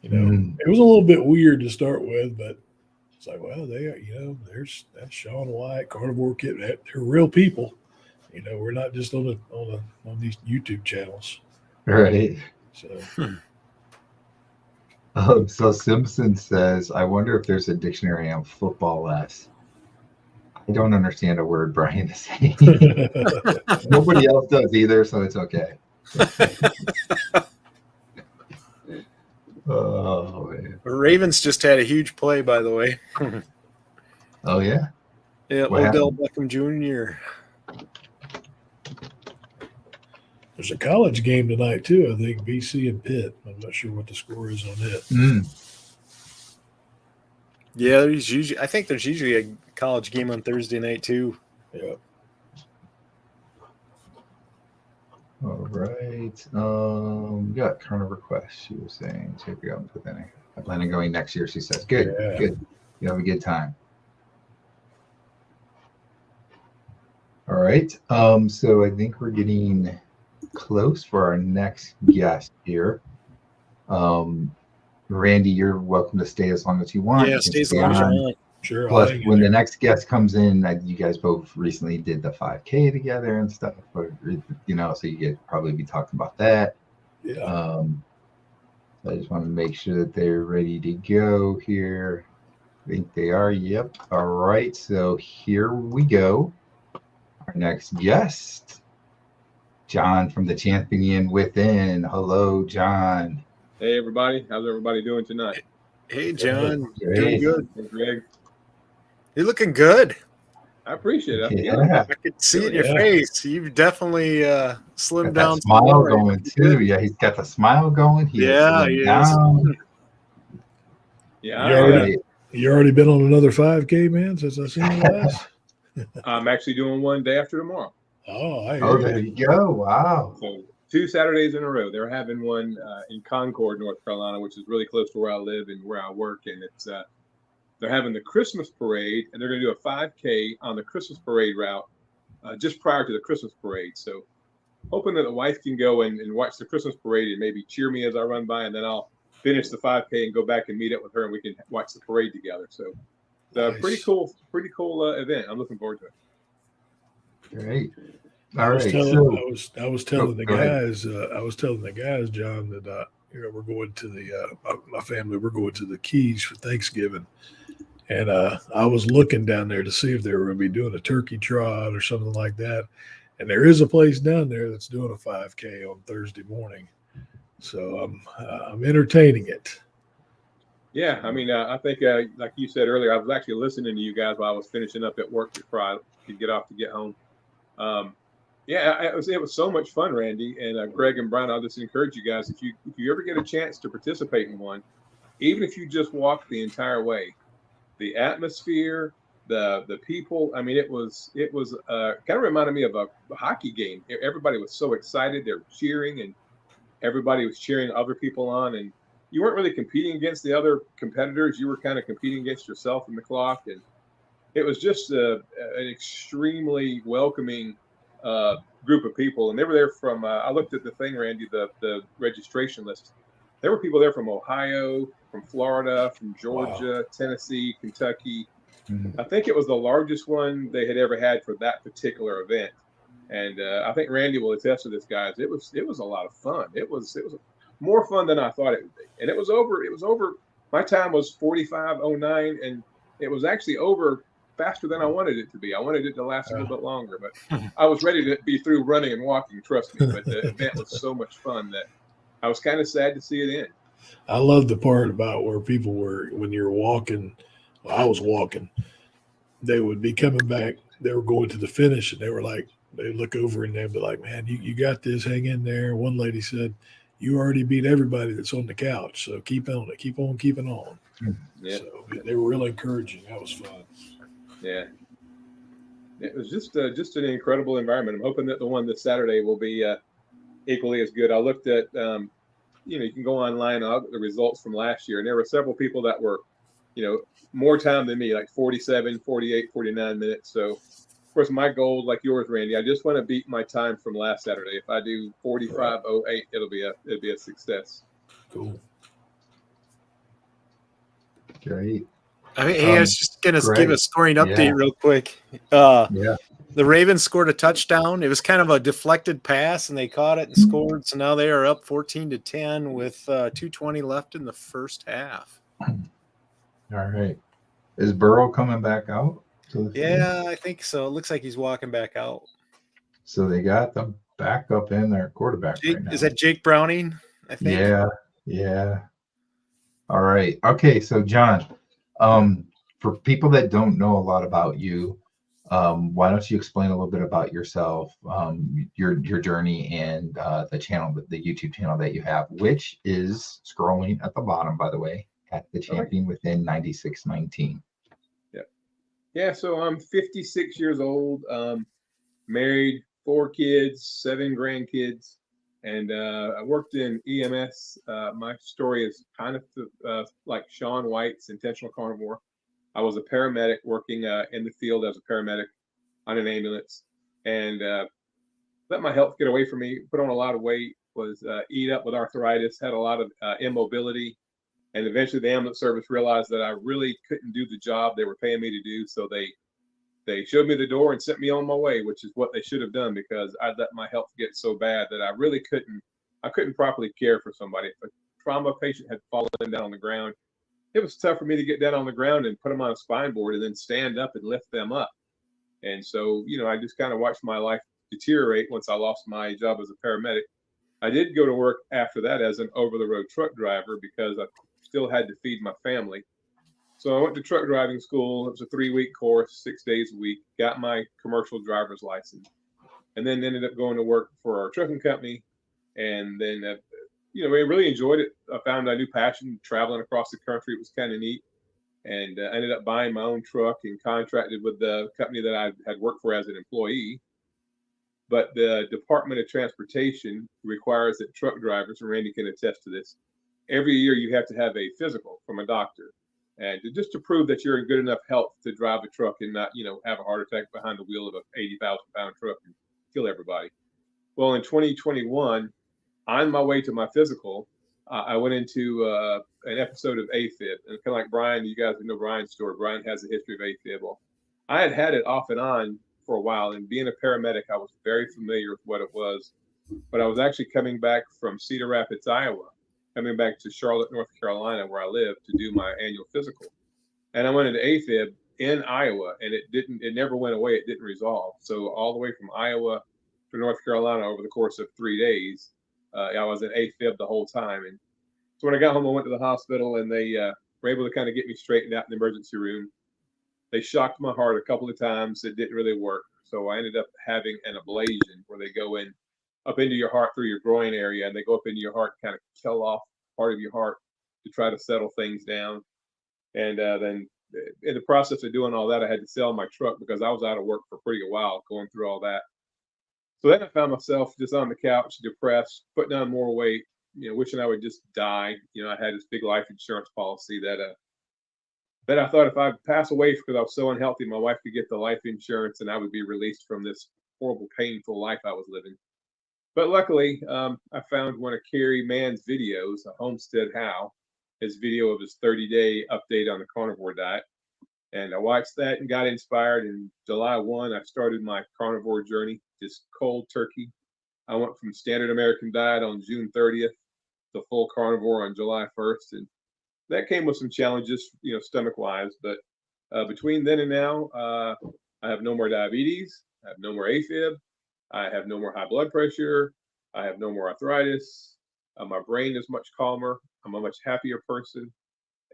It was a little bit weird to start with, but it's like, well, that's Sean White, Carnivore Kit. They're real people. We're not just on these YouTube channels. right. So So Simpson says, I wonder if there's a dictionary on football less. I don't understand a word Brian is saying. Nobody else does either, so it's okay. Oh man. The Ravens just had a huge play, by the way. Oh yeah. Yeah, What Odell happened? Beckham Jr. there's a college game tonight too. I think BC and Pitt. I'm not sure what the score is on it. Yeah, I think there's usually a college game on Thursday night too. Yeah. All right. We got Carnivore Quest. She was saying, check it out. I plan on going next year. She says, good, Yeah. good. You have a good time. All right. So I think we're getting close for our next guest here. Randy, you're welcome to stay as long as you want. Yeah, You can stay as stay long as you on. want. Sure. Plus, when the next guest comes in, you guys both recently did the 5K together and stuff, so you get probably be talking about that. Yeah. I just want to make sure that they're ready to go here. I think they are. Yep. All right. So here we go. Our next guest, John from the Champion Within. Hello, John. Hey, everybody. How's everybody doing tonight? Hey, John. Great. Doing good. Hey, Greg. You're looking good. I appreciate it. Yeah. I could see it in your face. You've definitely slimmed Got down. that smile going too. Yeah, he's got the smile going. He is slimmed down. Yeah. You already been on another 5K, man, since I seen you last? I'm actually doing one day after tomorrow. Oh, there you go. Wow. So 2 Saturdays in a row. They're having one in Concord, North Carolina, which is really close to where I live and where I work. And it's they're having the Christmas parade, and they're going to do a 5K on the Christmas parade route just prior to the Christmas parade. So hoping that the wife can go and watch the Christmas parade and maybe cheer me as I run by, and then I'll finish the 5K and go back and meet up with her, and we can watch the parade together. So it's a nice. pretty cool event. I'm looking forward to it. Great. I was telling the guys, John, that we're going to my family. We're going to the Keys for Thanksgiving, and I was looking down there to see if they were going to be doing a turkey trot or something like that. And there is a place down there that's doing a 5K on Thursday morning, so I'm entertaining it. Yeah, I mean, I think like you said earlier, I was actually listening to you guys while I was finishing up at work before I could get off to get home. It was so much fun, Randy and Greg and Brian. I'll just encourage you guys, if you ever get a chance to participate in one, even if you just walk the entire way, the atmosphere, the people. I mean, it was kind of reminded me of a hockey game. Everybody was so excited. They were cheering, and everybody was cheering other people on. And you weren't really competing against the other competitors. You were kind of competing against yourself and the clock. And it was just an extremely welcoming group of people. And they were there from, I looked at the thing, Randy, the registration list. there were people there from Ohio, from Florida, from Wow. Georgia, Tennessee, Kentucky. Mhm. I think it was the largest one they had ever had for that particular event. And I think Randy will attest to this, guys. It was a lot of fun. It was more fun than I thought it would be. And it was over. It was over. My time was 45:09, and it was actually over faster than I wanted it to be. I wanted it to last a little bit longer, but I was ready to be through running and walking. Trust me. But the event was so much fun that I was kind of sad to see it end. I love the part about where people were when you're walking. Well, I was walking. They would be coming back. They were going to the finish, and they were like, they look over and they'd be like, "Man, you got this. Hang in there." One lady said, "You already beat everybody that's on the couch, so keep on it. Keep on keeping on." Yeah, So they were really encouraging. That was fun. yeah. It was just an incredible environment. I'm hoping that the one this Saturday will be equally as good. I looked at you can go online and look at the results from last year, and there were several people that were more time than me, like 47, 48, 49 minutes. So of course my goal, like yours, Randy, I just want to beat my time from last Saturday. If I do 45:08, it'll be a success. Cool. Great. I mean, hey, I was just gonna Greg, give a scoring update yeah. real quick. Yeah. The Ravens scored a touchdown. It was kind of a deflected pass, and they caught it and scored. So now they are up 14-10 with 2:20 left in the first half. All right. Is Burrow coming back out to the field? Yeah, I think so. It looks like he's walking back out. So they got the backup in their quarterback right now. Is that Jake Browning? I think. Yeah. Yeah. All right. Okay. So John, for people that don't know a lot about you, why don't you explain a little bit about yourself, your journey, and the channel, the YouTube channel that you have, which is scrolling at the bottom, by the way, at the champion within 9619. Yeah. So I'm 56 years old, married, 4 kids, 7 grandkids, and I worked in EMS. My story is kind of like Shaun White's Intentional Carnivore. I was a paramedic working in the field as a paramedic on an ambulance, and let my health get away from me. Put on a lot of weight, was eat up with arthritis, had a lot of immobility, and eventually the ambulance service realized that I really couldn't do the job they were paying me to do. So they showed me the door and sent me on my way, which is what they should have done, because I'd let my health get so bad that I really couldn't properly care for somebody. If a trauma patient had fallen down on the ground, it was tough for me to get down on the ground and put them on a spine board and then stand up and lift them up. And so, I just kind of watched my life deteriorate once I lost my job as a paramedic. I did go to work after that as an over-the-road truck driver because I still had to feed my family. So I went to truck driving school. It was a 3-week course, 6 days a week, got my commercial driver's license, and then ended up going to work for our trucking company. And then, I really enjoyed it. I found a new passion traveling across the country. It was kind of neat. And ended up buying my own truck and contracted with the company that I had worked for as an employee. But the Department of Transportation requires that truck drivers, and Randy can attest to this, every year you have to have a physical from a doctor, and just to prove that you're in good enough health to drive a truck and not, have a heart attack behind the wheel of an 80,000-pound truck and kill everybody. Well, in 2021, on my way to my physical, I went into an episode of AFib, and kind of like Brian, you guys know Brian's story. Brian has a history of AFib. Well, I had it off and on for a while, and being a paramedic, I was very familiar with what it was. But I was actually coming back from Cedar Rapids, Iowa, coming back to Charlotte, North Carolina, where I live, to do my annual physical. And I went into AFib in Iowa, and it never went away. It didn't resolve. So all the way from Iowa to North Carolina over the course of 3 days, I was in AFib the whole time. And so when I got home, I went to the hospital, and they were able to kind of get me straightened out in the emergency room. They shocked my heart a couple of times. It didn't really work. So I ended up having an ablation where they go in up into your heart through your groin area, and they go up into your heart, kind of kill off part of your heart to try to settle things down. And then in the process of doing all that, I had to sell my truck because I was out of work for pretty a while going through all that. So then I found myself just on the couch, depressed, putting on more weight, wishing I would just die. I had this big life insurance policy that I thought if I pass away because I was so unhealthy, my wife could get the life insurance and I would be released from this horrible, painful life I was living. But luckily, I found one of Kerry Mann's videos, a Homestead How, his video of his 30-day update on the carnivore diet. And I watched that and got inspired. And July 1, I started my carnivore journey, just cold turkey. I went from standard American diet on June 30th to full carnivore on July 1st. And that came with some challenges, stomach wise. But between then and now, I have no more diabetes. I have no more AFib. I have no more high blood pressure. I have no more arthritis. My brain is much calmer. I'm a much happier person.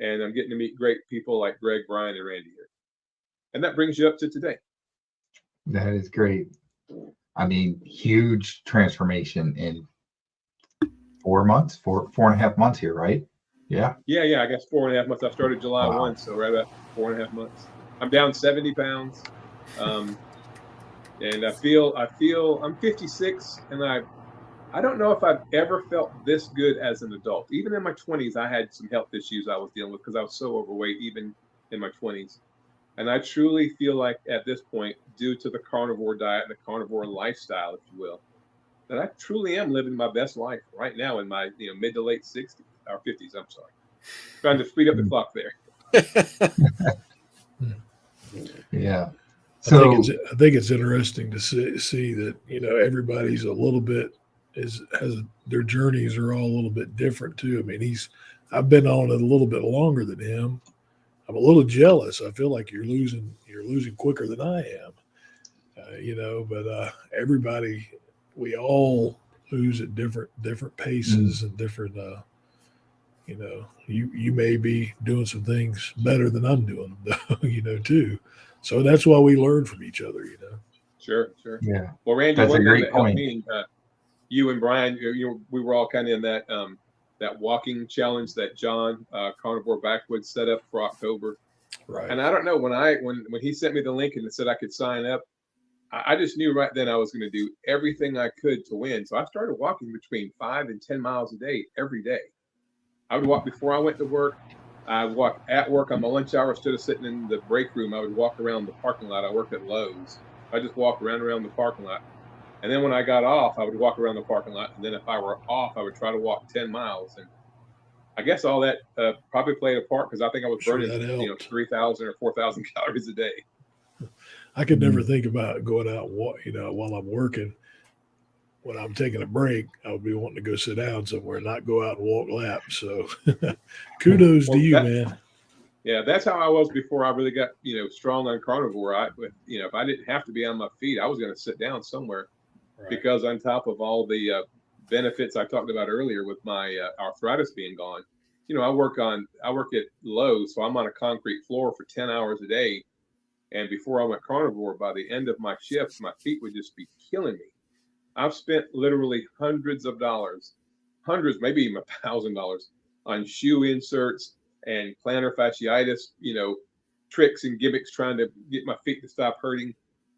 And I'm getting to meet great people like Greg, Brian, and Randy here. And that brings you up to today. That is great. I mean, huge transformation in 4 months, four and a half months here, right? Yeah. Yeah. I guess 4.5 months. I started July 1, so right about 4.5 months. I'm down 70 pounds. And I feel I'm 56, and I don't know if I've ever felt this good as an adult. Even in my 20s, I had some health issues I was dealing with because I was so overweight, even in my 20s. And I truly feel like at this point, due to the carnivore diet and the carnivore lifestyle, if you will, that I truly am living my best life right now in my mid to late 60s or 50s. I'm sorry, trying to speed up the clock there. Yeah. So I think it's interesting to see that everybody's a little bit has their journeys are all a little bit different too. I mean, I've been on it a little bit longer than him. I'm a little jealous. I feel like you're losing quicker than I am. But everybody, we all lose at different paces and different. You may be doing some things better than I'm doing, too. So that's why we learn from each other, Sure. Yeah. Well, Randy, that's one a thing great that helped point. me, you and Brian, we were all kind of in that walking challenge that John Carnivore Backwoods set up for October. Right. And I don't know, when he sent me the link and said I could sign up, I just knew right then I was going to do everything I could to win. So I started walking between 5 and 10 miles a day every day. I would walk before I went to work. I would walk at work on my lunch hour. Instead of sitting in the break room, I would walk around the parking lot. I worked at Lowe's. I just walked around the parking lot. And then when I got off, I would walk around the parking lot. And then if I were off, I would try to walk 10 miles. And I guess all that probably played a part because I think I was burning 3,000 or 4,000 calories a day. I could never think about going out, while I'm working. When I'm taking a break, I would be wanting to go sit down somewhere, not go out and walk laps. So kudos to you, man. Yeah, that's how I was before I really got, strong on carnivore. If I didn't have to be on my feet, I was going to sit down somewhere because on top of all the benefits I talked about earlier with my arthritis being gone, I work at Lowe's, so I'm on a concrete floor for 10 hours a day. And before I went carnivore, by the end of my shift, my feet would just be killing me. I've spent literally hundreds of dollars, maybe even $1,000 on shoe inserts and plantar fasciitis, tricks and gimmicks trying to get my feet to stop hurting.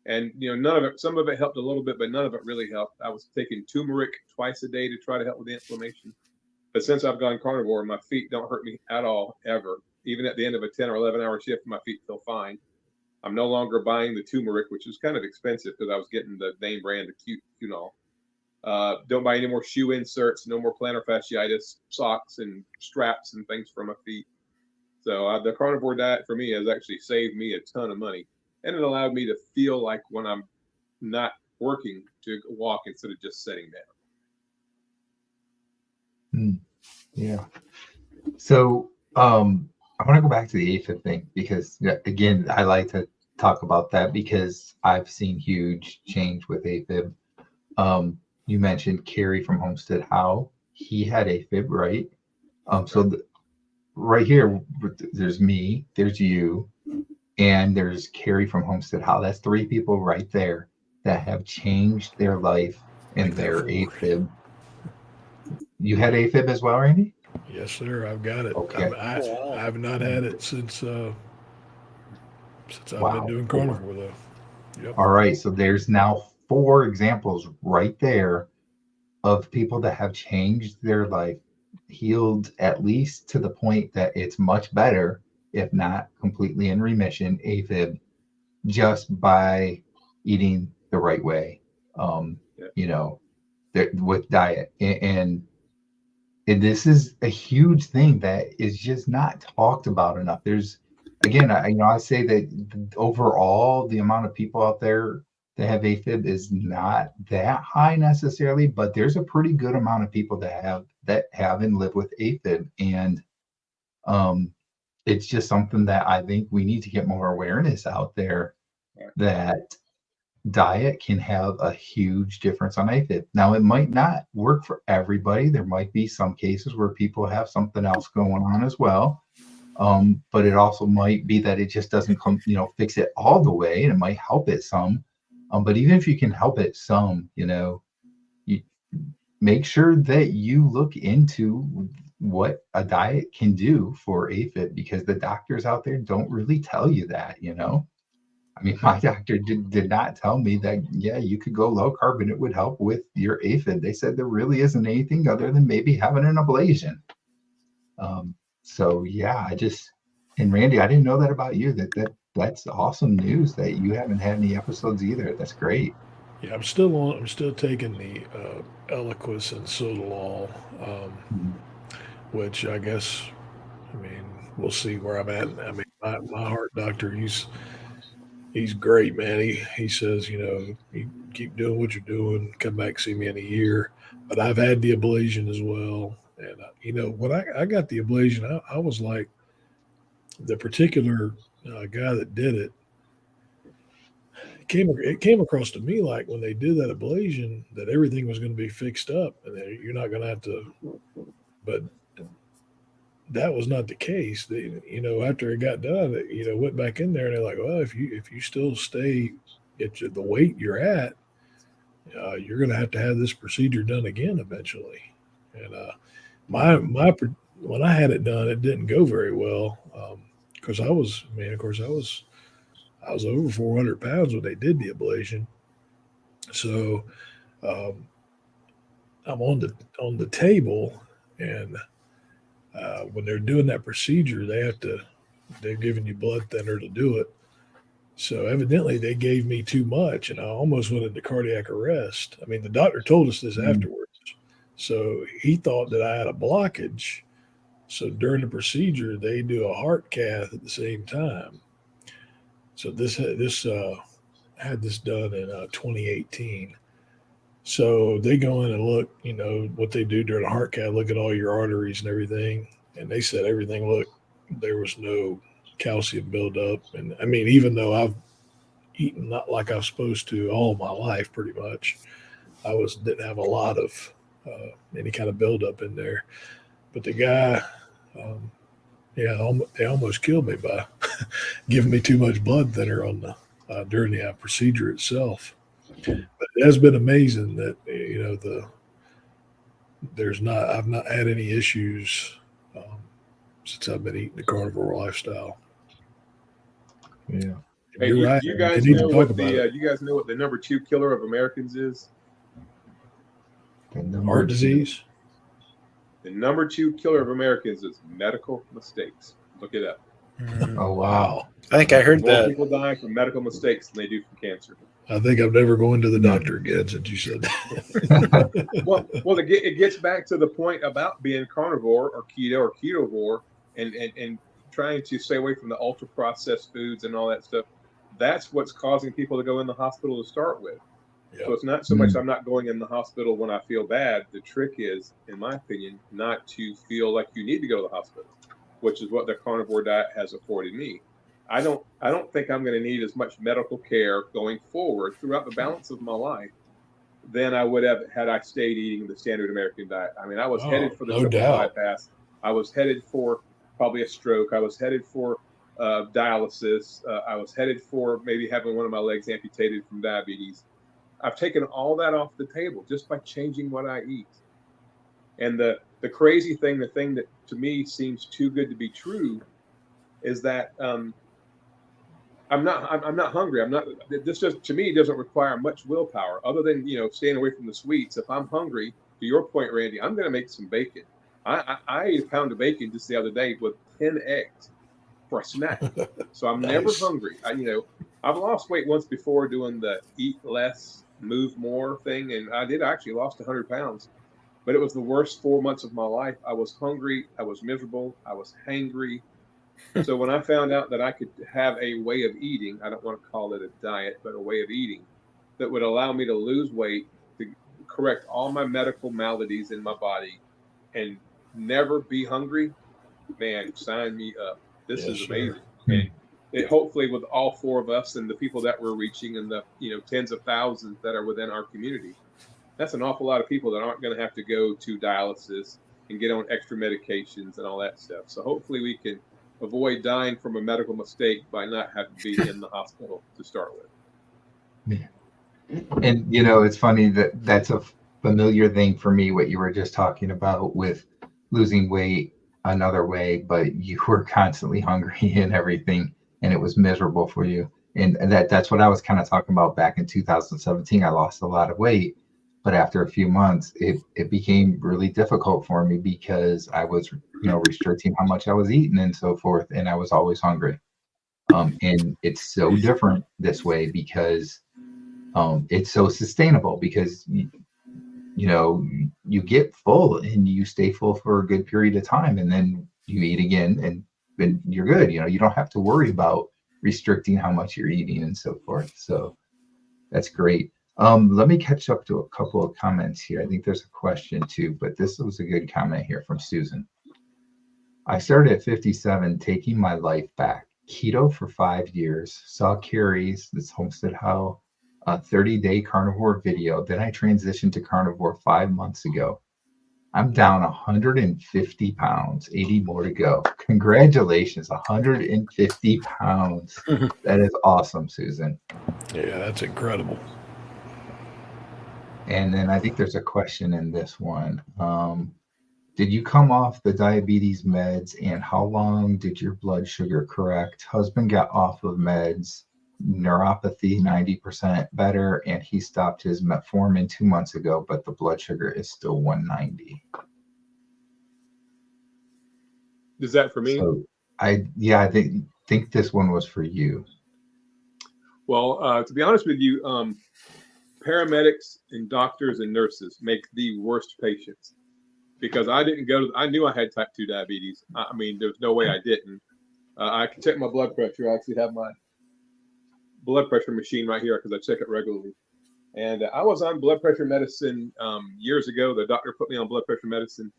And, none of it, some of it helped a little bit, but none of it really helped. I was taking turmeric twice a day to try to help with the inflammation. But since I've gone carnivore, my feet don't hurt me at all, ever. Even at the end of a 10 or 11 hour shift, my feet feel fine. I'm no longer buying the turmeric, which was kind of expensive because I was getting the name brand of Cunol. Don't buy any more shoe inserts, no more plantar fasciitis socks and straps and things for my feet. So the carnivore diet for me has actually saved me a ton of money. And it allowed me to feel like when I'm not working to walk instead of just sitting down. Yeah. So I want to go back to the AFib thing because, again, I like to talk about that because I've seen huge change with AFib. You mentioned Kerry from Homestead How. He had AFib, right? Right here, there's me, there's you, and there's Kerry from Homestead How. That's 3 people right there that have changed their life and their AFib. You had AFib as well, Randy? Yes, sir. I've got it. Okay. I've not had it since I've been doing carnivore, though. Yep. All right. So there's now 4 examples right there of people that have changed their life, healed at least to the point that it's much better, if not completely in remission, AFib, just by eating the right way. with diet. And this is a huge thing that is just not talked about enough. There's, again, I say that overall, the amount of people out there that have AFib is not that high necessarily, but there's a pretty good amount of people that have and live with AFib. And it's just something that I think we need to get more awareness out there, that diet can have a huge difference on AFib. Now, it might not work for everybody. There might be some cases where people have something else going on as well. But it also might be that it just doesn't fix it all the way, and it might help it some. But even if you can help it some, you make sure that you look into what a diet can do for AFib, because the doctors out there don't really tell you that, I mean, my doctor did not tell me that, yeah, you could go low carb and it would help with your AFib. They said there really isn't anything other than maybe having an ablation. So yeah, and Randy, I didn't know that about you. That's awesome news that you haven't had any episodes either. That's great. Yeah, I'm still taking the Eliquis and Sotalol, which I guess, we'll see where I'm at. My heart doctor, he's great, man. He says, you keep doing what you're doing, come back, see me in a year. But I've had the ablation as well. And, when I got the ablation, I was like, the particular guy that did it, it came across to me like when they did that ablation that everything was going to be fixed up and that you're not going to have to, but that was not the case. After it got done, went back in there and they're like, well, if you still stay at the weight you're at, you're going to have this procedure done again eventually. And when I had it done, it didn't go very well because I was over 400 pounds when they did the ablation. So I'm on the table, and when they're doing that procedure, they're giving you blood thinner to do it. So evidently they gave me too much, and I almost went into cardiac arrest. The doctor told us this afterwards. So he thought that I had a blockage. So during the procedure, they do a heart cath at the same time. So this had this done in 2018. So they go in and look, what they do during a heart cath, look at all your arteries and everything. And they said everything looked, there was no calcium buildup. And even though I've eaten not like I was supposed to all my life, pretty much, didn't have a lot of any kind of buildup in there. But the guy, they almost killed me by giving me too much blood thinner during the procedure itself. But it has been amazing that I've not had any issues since I've been eating the carnivore lifestyle. Yeah. Hey, you're right. You guys know what the number 2 killer of Americans is? Heart disease. The number 2 killer of Americans is medical mistakes. Look it up. Oh, wow. I think I heard More that. people die from medical mistakes than they do from cancer. I think I'm never going to the doctor again since you said that. well, it gets back to the point about being carnivore or keto or ketovore and trying to stay away from the ultra processed foods and all that stuff. That's what's causing people to go in the hospital to start with. Yep. So it's not so much I'm not going in the hospital when I feel bad. The trick is, in my opinion, not to feel like you need to go to the hospital, which is what the carnivore diet has afforded me. I don't think I'm going to need as much medical care going forward throughout the balance of my life than I would have had I stayed eating the standard American diet. I was headed for the triple bypass. I was headed for probably a stroke. I was headed for dialysis. I was headed for maybe having one of my legs amputated from diabetes. I've taken all that off the table just by changing what I eat. And the crazy thing, the thing that to me seems too good to be true, is that I'm not hungry. This just, to me, doesn't require much willpower other than, staying away from the sweets. If I'm hungry, to your point, Randy, I'm going to make some bacon. I ate a pound of bacon just the other day with 10 eggs for a snack. So I'm never hungry. I've lost weight once before doing the eat less move more thing, and I actually lost 100 pounds. But it was the worst 4 months of my life. I was hungry, I was miserable, I was hangry. So when I found out that I could have a way of eating, I don't want to call it a diet, but a way of eating that would allow me to lose weight, to correct all my medical maladies in my body, and never be hungry, man, sign me up. This Yes, is sir. amazing. And it, hopefully with all four of us and the people that we're reaching and the tens of thousands that are within our community, that's an awful lot of people that aren't going to have to go to dialysis and get on extra medications and all that stuff. So hopefully we can avoid dying from a medical mistake by not having to be in the hospital to start with. And it's funny that that's a familiar thing for me, what you were just talking about with losing weight another way, but you were constantly hungry and everything, and it was miserable for you. And that's what I was kind of talking about back in 2017. I lost a lot of weight, but after a few months, it became really difficult for me because I was, restricting how much I was eating and so forth, and I was always hungry. And it's so different this way because it's so sustainable because you get full and you stay full for a good period of time, and then you eat again, and then you're good. You don't have to worry about restricting how much you're eating and so forth. So that's great. Let me catch up to a couple of comments here. I think there's a question too, but this was a good comment here from Susan. I started at 57, taking my life back. Keto for 5 years. Saw Carrie's, this Homestead How, a 30-day carnivore video. Then I transitioned to carnivore 5 months ago. I'm down 150 pounds, 80 more to go. Congratulations, 150 pounds. That is awesome, Susan. Yeah, that's incredible. And then I think there's a question in this one. Did you come off the diabetes meds, and how long did your blood sugar correct? Husband got off of meds, neuropathy 90% better, and he stopped his metformin 2 months ago, but the blood sugar is still 190. Is that for me? So I think this one was for you. Well, to be honest with you, paramedics and doctors and nurses make the worst patients, because I didn't go to, I knew I had type 2 diabetes. I mean, there's no way I didn't. I can check my blood pressure. I actually have my blood pressure machine right here because I check it regularly. And I was on blood pressure medicine years ago. The doctor put me on blood pressure medicine,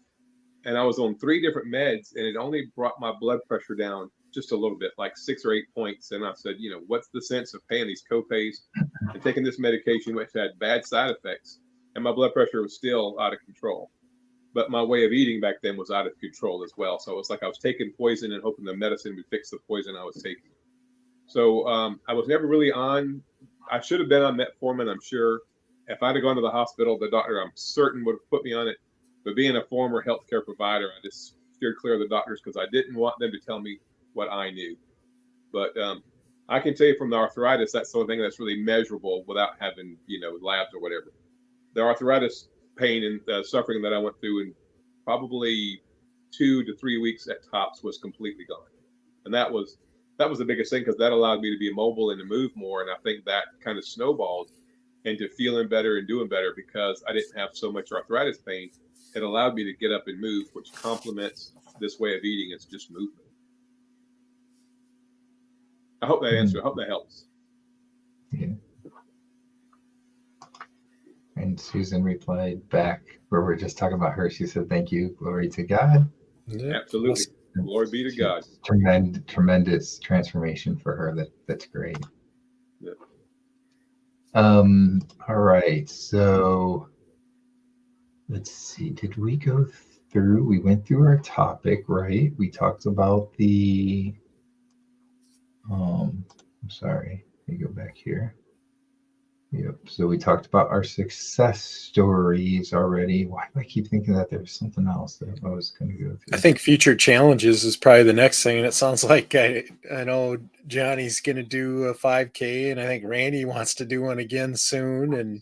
and I was on 3 different meds, and it only brought my blood pressure down just a little bit, like 6 or 8 points. And I said, what's the sense of paying these copays and taking this medication, which had bad side effects, and my blood pressure was still out of control. But my way of eating back then was out of control as well. So it was like I was taking poison and hoping the medicine would fix the poison I was taking. So I was never really on, I should have been on metformin, I'm sure. If I'd have gone to the hospital, the doctor, I'm certain, would have put me on it. But being a former healthcare provider, I just steered clear of the doctors because I didn't want them to tell me what I knew. But I can tell you from the arthritis, that's the only thing that's really measurable without having, labs or whatever. The arthritis pain and suffering that I went through in probably 2 to 3 weeks at tops was completely gone. And that was the biggest thing, because that allowed me to be mobile and to move more. And I think that kind of snowballed into feeling better and doing better because I didn't have so much arthritis pain. It allowed me to get up and move, which complements this way of eating. It's just movement. I hope that answers. I hope that helps. Yeah. And Susan replied back where we're just talking about her. She said, "Thank you, glory to God." Yeah. Absolutely, glory be to God. Tremendous transformation for her. That's great. Yeah. All right. So let's see. Did we go through? We went through our topic, right? We talked about the. I'm sorry. Let me go back here. Yep. So we talked about our success stories already. Why do I keep thinking that there was something else that I was going to go through? I think future challenges is probably the next thing. And it sounds like I know Johnny's going to do a 5K, and I think Randy wants to do one again soon. And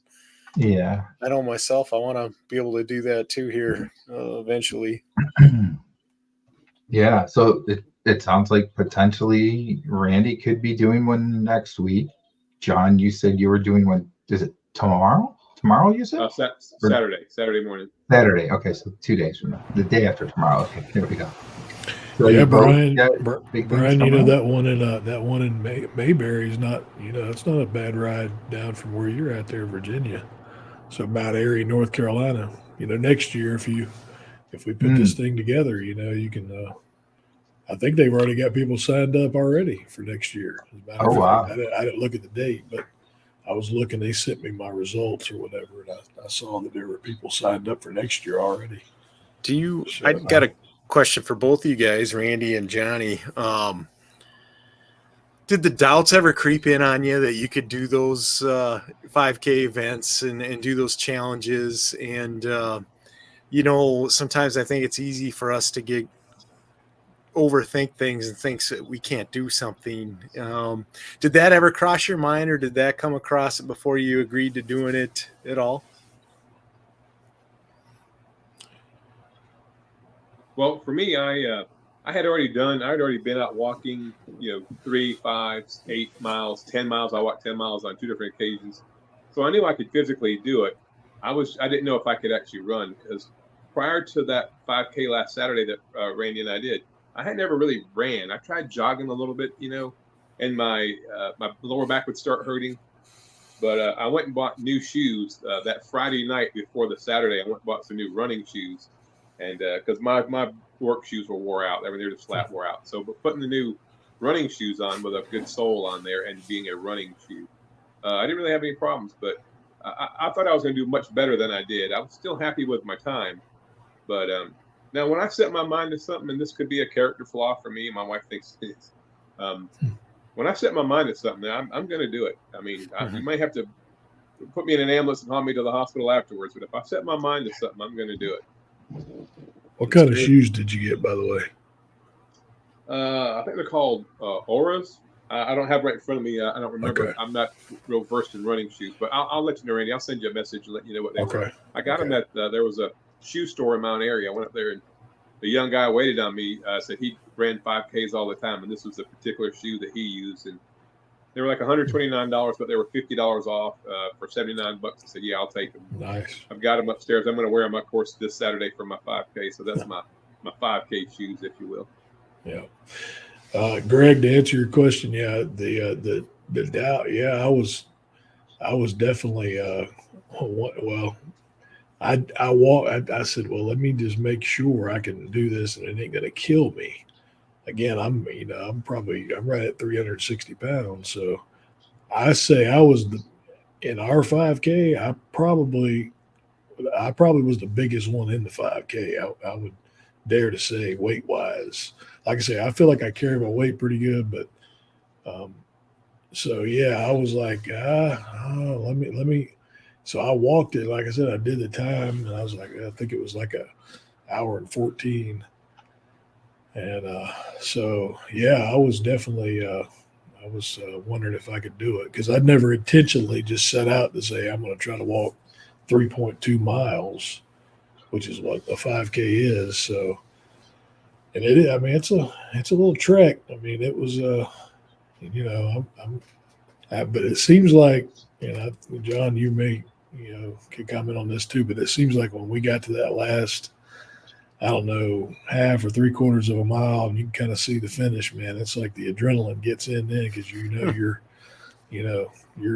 yeah, I know myself, I want to be able to do that too here eventually. Yeah. So it sounds like potentially Randy could be doing one next week. John, you said you were doing one. Is it Tomorrow, you said? Saturday morning. Saturday. Okay, so 2 days from now. The day after tomorrow. Okay, there we go. So Yeah, you both Brian. got big things Brian, you know coming up? that one in Mayberry is not. It's not a bad ride down from where you're at there, Virginia. So about Erie, North Carolina. Next year if we put this thing together, you can. I think they've already got people signed up already for next year. As a matter of fact, Wow. I didn't look at the date, but I was looking. They sent me my results or whatever, and I saw that there were people signed up for next year already. I got a question for both of you guys, Randy and Johnny. Did the doubts ever creep in on you that you could do those 5K events and do those challenges? And, sometimes I think it's easy for us to overthink things and think that we can't do something. Did that ever cross your mind, or did that come across it before you agreed to doing it at all? Well, for me, I had already been out walking, 3, 5, 8 miles, 10 miles. I walked 10 miles on 2 different occasions. So I knew I could physically do it. I didn't know if I could actually run, because prior to that 5K last Saturday that Randy and I did, I had never really ran. I tried jogging a little bit, and my lower back would start hurting. But I went and bought new shoes that Friday night before the Saturday. I went and bought some new running shoes. And because my work shoes were wore out, they were just flat wore out. So, but putting the new running shoes on with a good sole on there and being a running shoe, I didn't really have any problems. But I thought I was going to do much better than I did. I was still happy with my time. But now, when I set my mind to something, and this could be a character flaw for me, and my wife thinks it is, when I set my mind to something, I'm going to do it. I mean, you might have to put me in an ambulance and haul me to the hospital afterwards. But if I set my mind to something, I'm going to do it. What kind of shoes did you get, by the way? I think they're called Auras. I don't have right in front of me. I don't remember. Okay. I'm not real versed in running shoes, but I'll let you know, Randy. I'll send you a message and let you know what they were. I got them at there was a shoe store in Mount Airy. I went up there, and the young guy waited on me. Said he ran 5Ks all the time, and this was a particular shoe that he used, and they were like $129, but they were $50 off for $79. I said, yeah, I'll take them. Nice. I've got them upstairs. I'm going to wear them, of course, this Saturday for my 5K. So that's my 5K shoes, if you will. Yeah. Greg, to answer your question, yeah, the doubt, yeah, I was definitely I said, well, let me just make sure I can do this and it ain't going to kill me. Again, I'm right at 360 pounds. So I say in our 5K, I probably was the biggest one in the 5K. I would dare to say weight wise. Like I say, I feel like I carry my weight pretty good, but so yeah, I was like, let me. So I walked it. Like I said, I did the time, and I was like, I think it was like an hour and 14. And so, yeah, I was definitely, wondering if I could do it, because I'd never intentionally just set out to say I'm going to try to walk 3.2 miles, which is what a 5K is. So, and it's a little trek. I mean, it was, but it seems like, John, you may, could comment on this too, but it seems like when we got to that last, I don't know, half or 3/4 of a mile, and you can kind of see the finish, man. It's like the adrenaline gets in then, because you're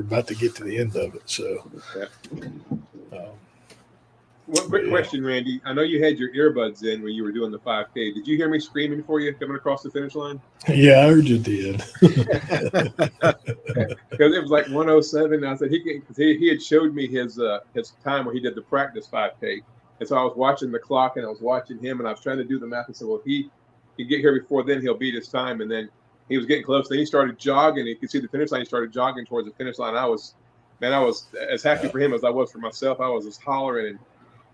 about to get to the end of it. So, one quick question, Randy. I know you had your earbuds in when you were doing the 5K. Did you hear me screaming for you coming across the finish line? Yeah, I heard you did. Because it was like 107. I said he had showed me his time where he did the practice 5K. And so I was watching the clock, and I was watching him, and I was trying to do the math. I said, well, if he can get here before then, he'll beat his time. And then he was getting close. Then he started jogging. You could see the finish line. He started jogging towards the finish line. I was as happy for him as I was for myself. I was just hollering, and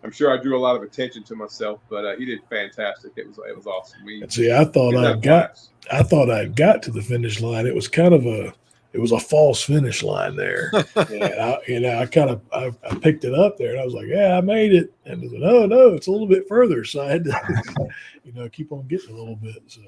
I'm sure I drew a lot of attention to myself. But he did fantastic. It was awesome. I thought I'd got to the finish line. It was kind of a false finish line there. I picked it up there, and I was like, yeah, I made it. And I said, no, it's a little bit further. So I had to, keep on getting a little bit. So,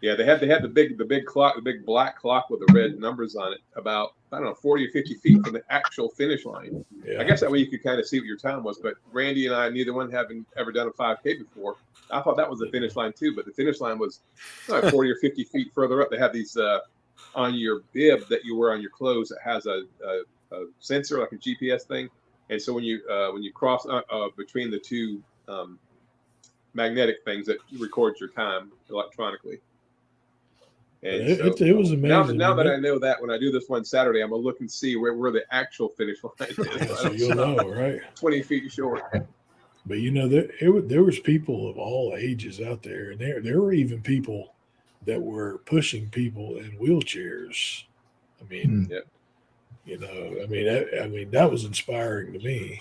Yeah, they had the big clock, the big black clock with the red numbers on it, about, I don't know, 40 or 50 feet from the actual finish line. Yeah. I guess that way you could kind of see what your time was. But Randy and I, neither one having ever done a 5K before, I thought that was the finish line too. But the finish line was like 40 or 50 feet further up. They have these on your bib that you wear on your clothes that has a sensor, like a GPS thing. And so when you cross between the two magnetic things, that records your time electronically. And it was amazing. Now that I know that, when I do this one Saturday, I'm gonna look and see where the actual finish line is. Yeah, so you'll know, right? 20 feet short. But there was people of all ages out there, and there were even people that were pushing people in wheelchairs. I mean, that was inspiring to me.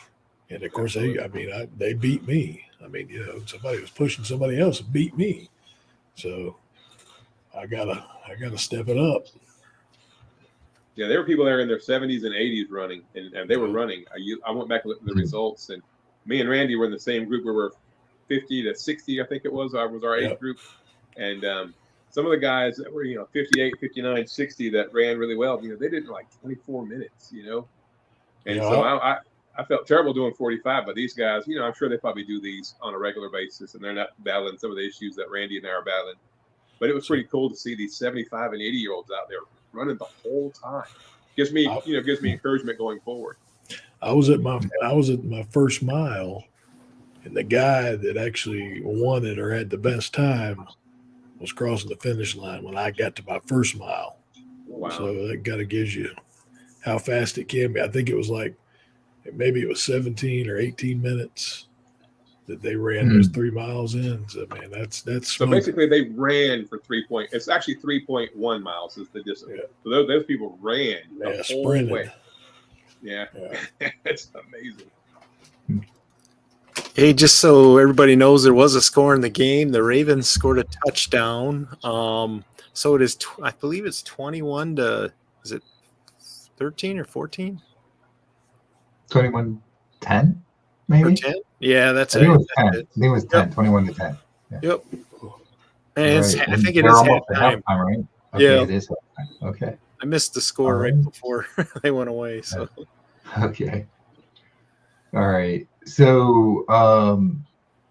And of course, they beat me. I mean, somebody was pushing somebody else and beat me. So I gotta step it up. Yeah, there were people there in their 70s and 80s running, and they were running. I went back and looked at the results, and me and Randy were in the same group. We were 50 to 60, I think it was. Was our age group, and some of the guys that were 58, 59, 60 that ran really well. They did like 24 minutes. And so I felt terrible doing 45, but these guys, I'm sure they probably do these on a regular basis, and they're not battling some of the issues that Randy and I are battling. But it was pretty cool to see these 75 and 80-year-olds out there running the whole time. Gives me encouragement going forward. I was at my first mile, and the guy that actually won it or had the best time was crossing the finish line when I got to my first mile. Wow. So that kind of gives you how fast it can be. I think it was maybe it was 17 or 18 minutes that they ran those 3 miles in. So man, that's so basically they ran for 3 it's actually 3.1 miles is the distance. Yeah. So those people ran the whole way. Yeah. It's amazing. Hey, just so everybody knows, there was a score in the game. The Ravens scored a touchdown. So it is, I believe it's 21 to, is it 13 or 14? 21-10, maybe? 10? Yeah, that's it. I think it was 10, 21 to 10. Yeah. Yep. And right. I think it is halftime. Right? Okay, Yeah. It is halftime. Okay. I missed the score right before they went away. So. Okay. All right. So,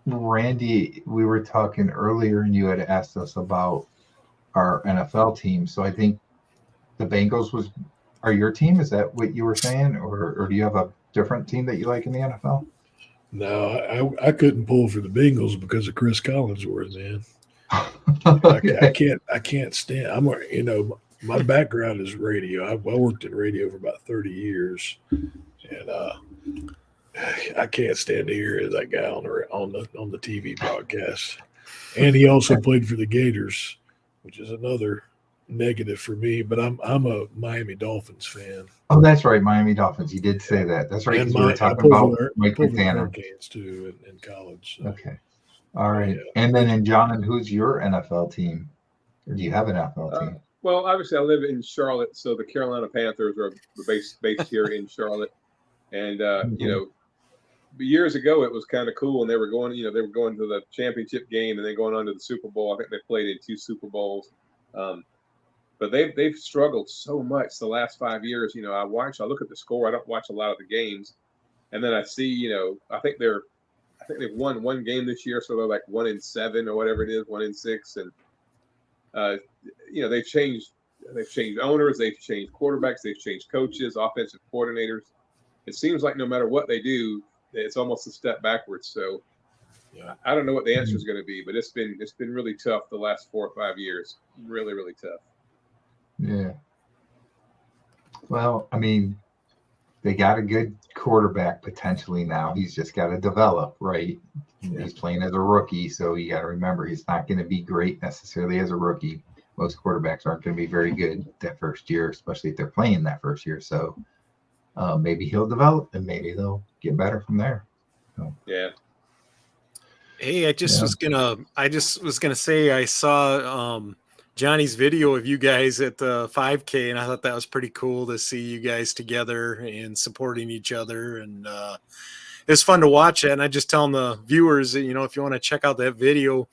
Randy, we were talking earlier, and you had asked us about our NFL team. So I think the Bengals are your team. Is that what you were saying, or do you have a different team that you like in the NFL? No, I couldn't pull for the Bengals because of Chris Collinsworth, man. Okay. I can't stand. My background is radio. I worked in radio for about 30 years, and I can't stand to hear that guy on the TV broadcast. And he also played for the Gators, which is another negative for me. But I'm a Miami Dolphins fan. Oh, that's right, Miami Dolphins. You did say that. That's right. We were talking about Mike McDaniel. Hurricanes too in college. So. Okay. All right. Yeah. And then John, who's your NFL team? Or do you have an NFL team? Well, obviously I live in Charlotte, so the Carolina Panthers are based here in Charlotte. And years ago it was kind of cool, and they were going to the championship game and then going on to the Super Bowl. I think they played in 2 Super Bowls. But they've struggled so much the last 5 years. I look at the score. I don't watch a lot of the games, and then I see, I think they've won one game this year, so they're like 1-7 or whatever it is, 1-6, and they've changed owners, they've changed quarterbacks, they've changed coaches, offensive coordinators. It seems like no matter what they do, it's almost a step backwards. So I don't know what the answer is going to be, but it's been really tough the last 4 or 5 years. Really, really tough. Yeah. Well, I mean, they got a good quarterback potentially now. He's just got to develop, right? Yeah. He's playing as a rookie, so you got to remember he's not going to be great necessarily as a rookie. Most quarterbacks aren't going to be very good that first year, especially if they're playing that first year. So maybe he'll develop, and maybe they'll get better from there. So. Yeah. Hey, I just was gonna say I saw Johnny's video of you guys at the 5K, and I thought that was pretty cool to see you guys together and supporting each other, and it was fun to watch it. And I just telling the viewers, if you want to check out that video,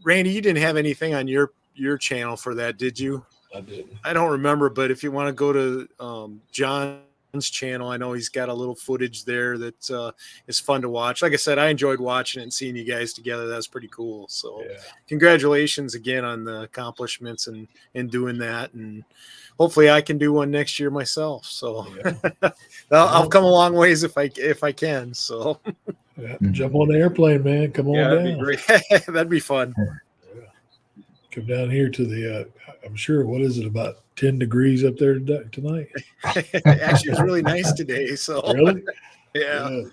Randy, you didn't have anything on your your channel for that, did you? I didn't. I don't remember, but if you want to go to John's channel, I know he's got a little footage there that is fun to watch. Like I said, I enjoyed watching it and seeing you guys together. That's pretty cool. So Yeah. congratulations again on the accomplishments and doing that. And hopefully I can do one next year myself. So Yeah. I'll come a long ways if I can. So Yeah. Jump on the airplane, man. Come on that'd down. be great. that'd be fun. Yeah. Come down here to the, I'm sure, what is it, about 10 degrees up there tonight? Actually, it's really nice today. So Really? yeah.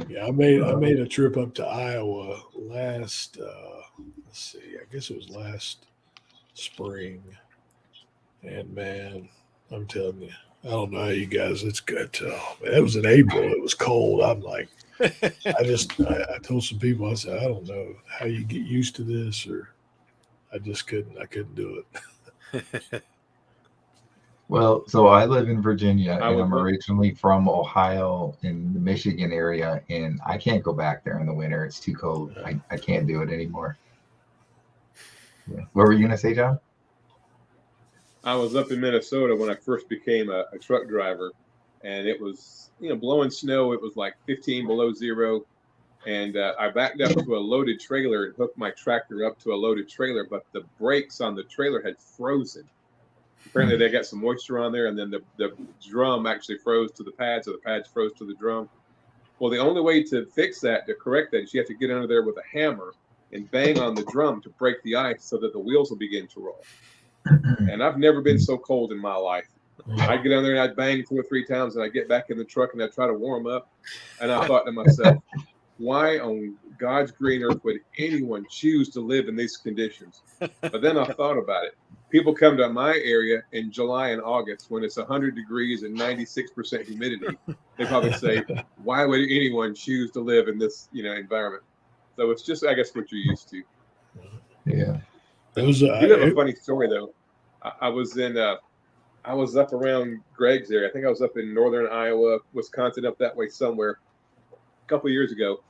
Yeah, I made a trip up to Iowa last, let's see, I guess it was last spring. And man, I'm telling you, I don't know how you guys, it's good. It was in April. It was cold. I'm like, I told some people, I said, I don't know how you get used to this, or I couldn't do it. Well, so I live in Virginia, I and would I'm love- originally from Ohio in the Michigan area, and I can't go back there in the winter. It's too cold. I can't do it anymore. Yeah. What were you gonna say, John? I was up in Minnesota when I first became a truck driver, and it was, blowing snow. It was like 15 below zero. And I backed up to a loaded trailer and hooked my tractor up to a loaded trailer, but the brakes on the trailer had frozen. Apparently they got some moisture on there, and then the drum actually froze to the pads, or the pads froze to the drum. Well, the only way to fix that, to correct that, is you have to get under there with a hammer and bang on the drum to break the ice so that the wheels will begin to roll. And I've never been so cold in my life. I'd get under there and I'd bang 2 or 3 times, and I'd get back in the truck and I'd try to warm up. And I thought to myself, why on God's green earth would anyone choose to live in these conditions? But then I thought about it. People come to my area in July and August when it's 100 degrees and 96% humidity. They probably say, why would anyone choose to live in this, environment? So it's just, I guess, what you're used to. Yeah. It was, You have a funny story though. I was up around Greg's area. I think I was up in northern Iowa, Wisconsin, up that way somewhere a couple of years ago.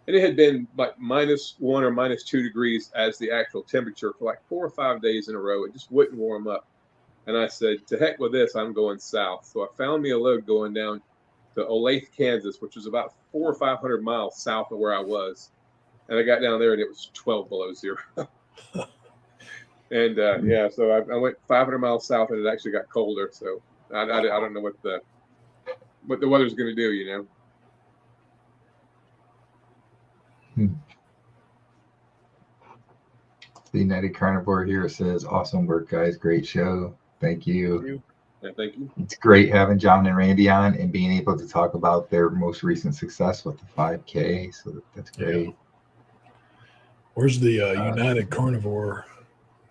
And it had been like -1 or -2 degrees as the actual temperature for like 4 or 5 days in a row. It just wouldn't warm up. And I said, to heck with this, I'm going south. So I found me a load going down to Olathe, Kansas, which was about 400 or 500 miles south of where I was. And I got down there and it was 12 below zero. And so I went 500 miles south, and it actually got colder. So I don't know what the weather's going to do, The United Carnivore here says, awesome work, guys. Great show. Thank you. Yeah, thank you. It's great having John and Randy on and being able to talk about their most recent success with the 5K. So that's great. Yeah. Where's the United Carnivore?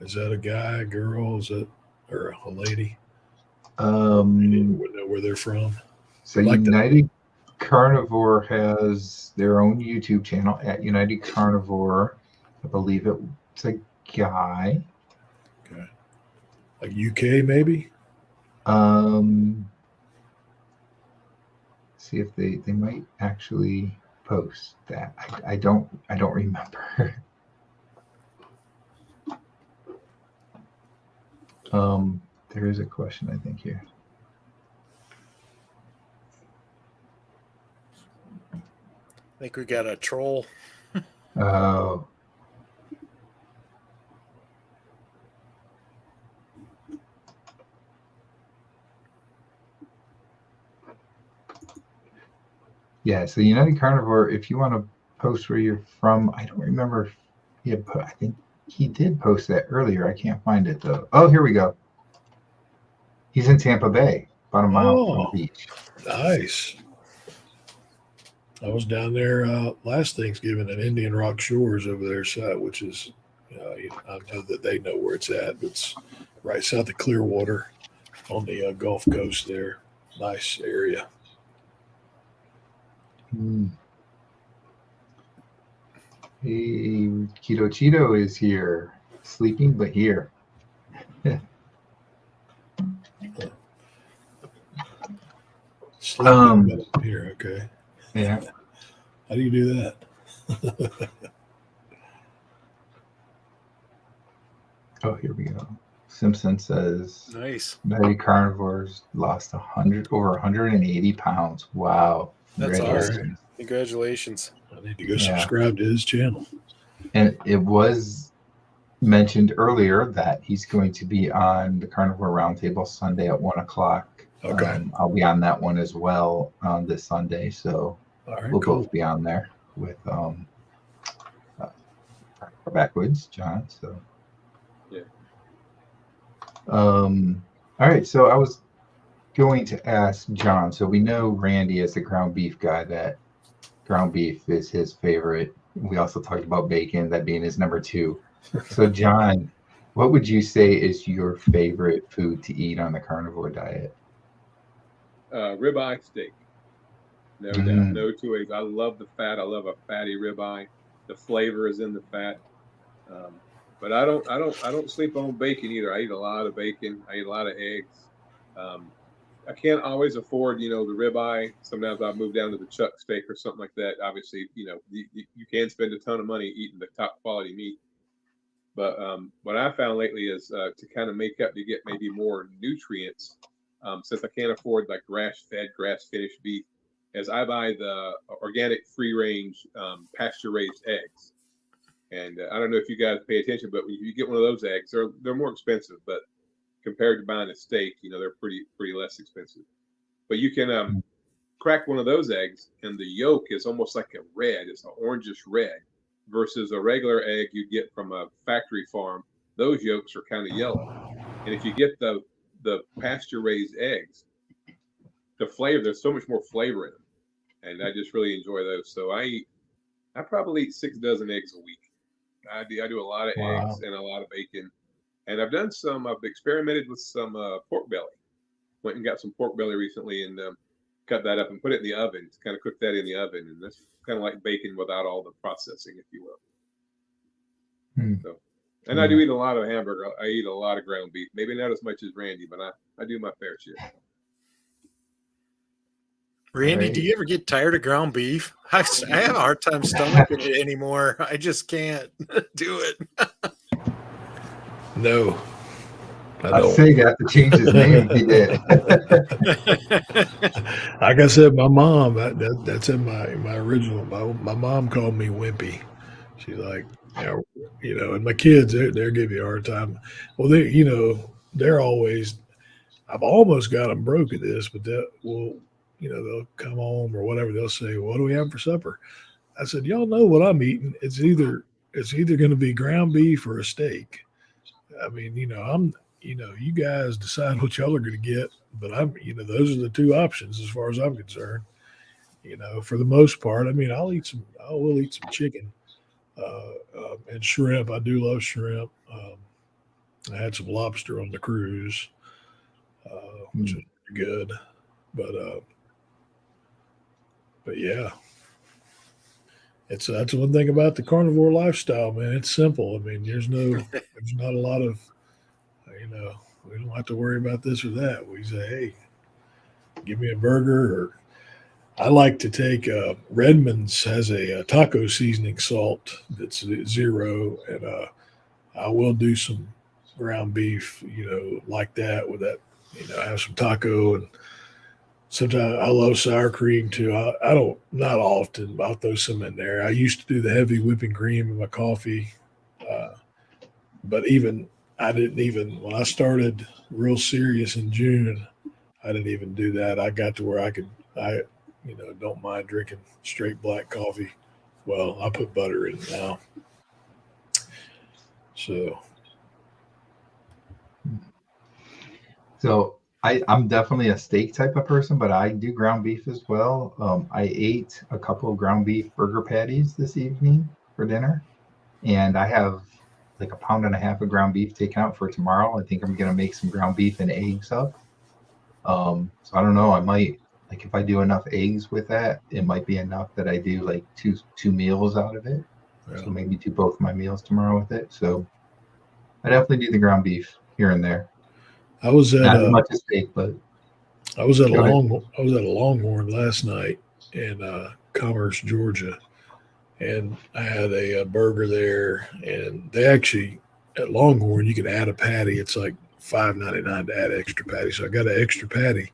Is that a guy, a girl? Is that, or a lady? I wouldn't know where they're from. So United Carnivore has their own YouTube channel at United Carnivore. I believe it's a guy. Okay. Like UK maybe? See if they might actually post that. I don't remember. There is a question, I think, here. I think we got a troll. Oh. Yeah, so United Carnivore, if you want to post where you're from, I don't remember if he had I think he did post that earlier. I can't find it though. Oh, here we go. He's in Tampa Bay, about a mile from the beach. Nice. I was down there last Thanksgiving at Indian Rock Shores over their side, which is, I know that they know where it's at. It's right south of Clearwater on the Gulf Coast there. Nice area. Hey, Keto Cheeto is here. Sleeping, but here. Sleeping, but here, okay. Yeah. How do you do that? Oh, here we go. Simpson says Nice. many carnivores lost over 180 pounds. Wow. That's Congratulations. awesome. Congratulations. I need to go Yeah. subscribe to his channel. And it was mentioned earlier that he's going to be on the Carnivore Roundtable Sunday at 1 o'clock. Okay. I'll be on that one as well on this Sunday. So All right, we'll cool. both be on there with backwoods, John. So Yeah. all right. So I was going to ask John. So we know Randy is the ground beef guy. That ground beef is his favorite. We also talked about bacon, that being his number 2. So John, what would you say is your favorite food to eat on the carnivore diet? Ribeye steak. No doubt, no two ways. I love the fat. I love a fatty ribeye. The flavor is in the fat. But I don't sleep on bacon either. I eat a lot of bacon. I eat a lot of eggs. I can't always afford, the ribeye. Sometimes I'll move down to the chuck steak or something like that. Obviously, you can spend a ton of money eating the top quality meat. But what I found lately is to kind of make up to get maybe more nutrients, since I can't afford like grass-fed, grass-finished beef, as I buy the organic free-range pasture-raised eggs. And I don't know if you guys pay attention, but when you get one of those eggs, they're more expensive, but compared to buying a steak, they're pretty less expensive. But you can crack one of those eggs, and the yolk is almost like a red. It's an orangish red, versus a regular egg you get from a factory farm. Those yolks are kind of yellow. And if you get the pasture-raised eggs, the flavor, there's so much more flavor in them, and I just really enjoy those. So I probably eat 6 dozen eggs a week. I do a lot of eggs and a lot of bacon. And I've experimented with some pork belly. Went and got some pork belly recently and cut that up and put it in the oven. Kind of cook that in the oven. And that's kind of like bacon without all the processing, if you will. So, and I do eat a lot of hamburger. I eat a lot of ground beef. Maybe not as much as Randy, but I do my fair share. Randy, do you ever get tired of ground beef? I have a hard time stomaching it anymore. I just can't do it. No. I'd say you have to change his name if he did. Like I said, my mom, that's in my original, my mom called me Wimpy. She's like, and my kids, they'll give you a hard time. Well, they're always, I've almost got them broke at this, but they'll come home or whatever. They'll say, what do we have for supper? I said, y'all know what I'm eating. It's either going to be ground beef or a steak. I mean, you guys decide what y'all are going to get, but those are the 2 options as far as I'm concerned. For the most part, I mean, I will eat some chicken and shrimp. I do love shrimp. I had some lobster on the cruise, which is good, but yeah, that's one thing about the carnivore lifestyle, man. It's simple. I mean, there's not a lot of, we don't have to worry about this or that. We say, hey, give me a burger. Or I like to take Redmond's has a taco seasoning salt that's 0, and I will do some ground beef, like that with that. I have some taco, and sometimes I love sour cream too. I don't, not often, but I'll throw some in there. I used to do the heavy whipping cream in my coffee, but I didn't even, when I started real serious in June, I didn't even do that. I got to where I don't mind drinking straight black coffee. Well, I put butter in it now. So I'm definitely a steak type of person, but I do ground beef as well. I ate a couple of ground beef burger patties this evening for dinner, and I have like 1.5 pounds of ground beef taken out for tomorrow. I think I'm gonna make some ground beef and eggs up. So I don't know. I might, like, if I do enough eggs with that, it might be enough that I do like two meals out of it. Yeah. So maybe do both my meals tomorrow with it. So I definitely do the ground beef here and there. I was at not as much as steak, but I was at a Longhorn last night in Commerce, Georgia, and I had a burger there, and they actually at Longhorn, you can add a patty. It's like $5.99 to add extra patty. So I got an extra patty.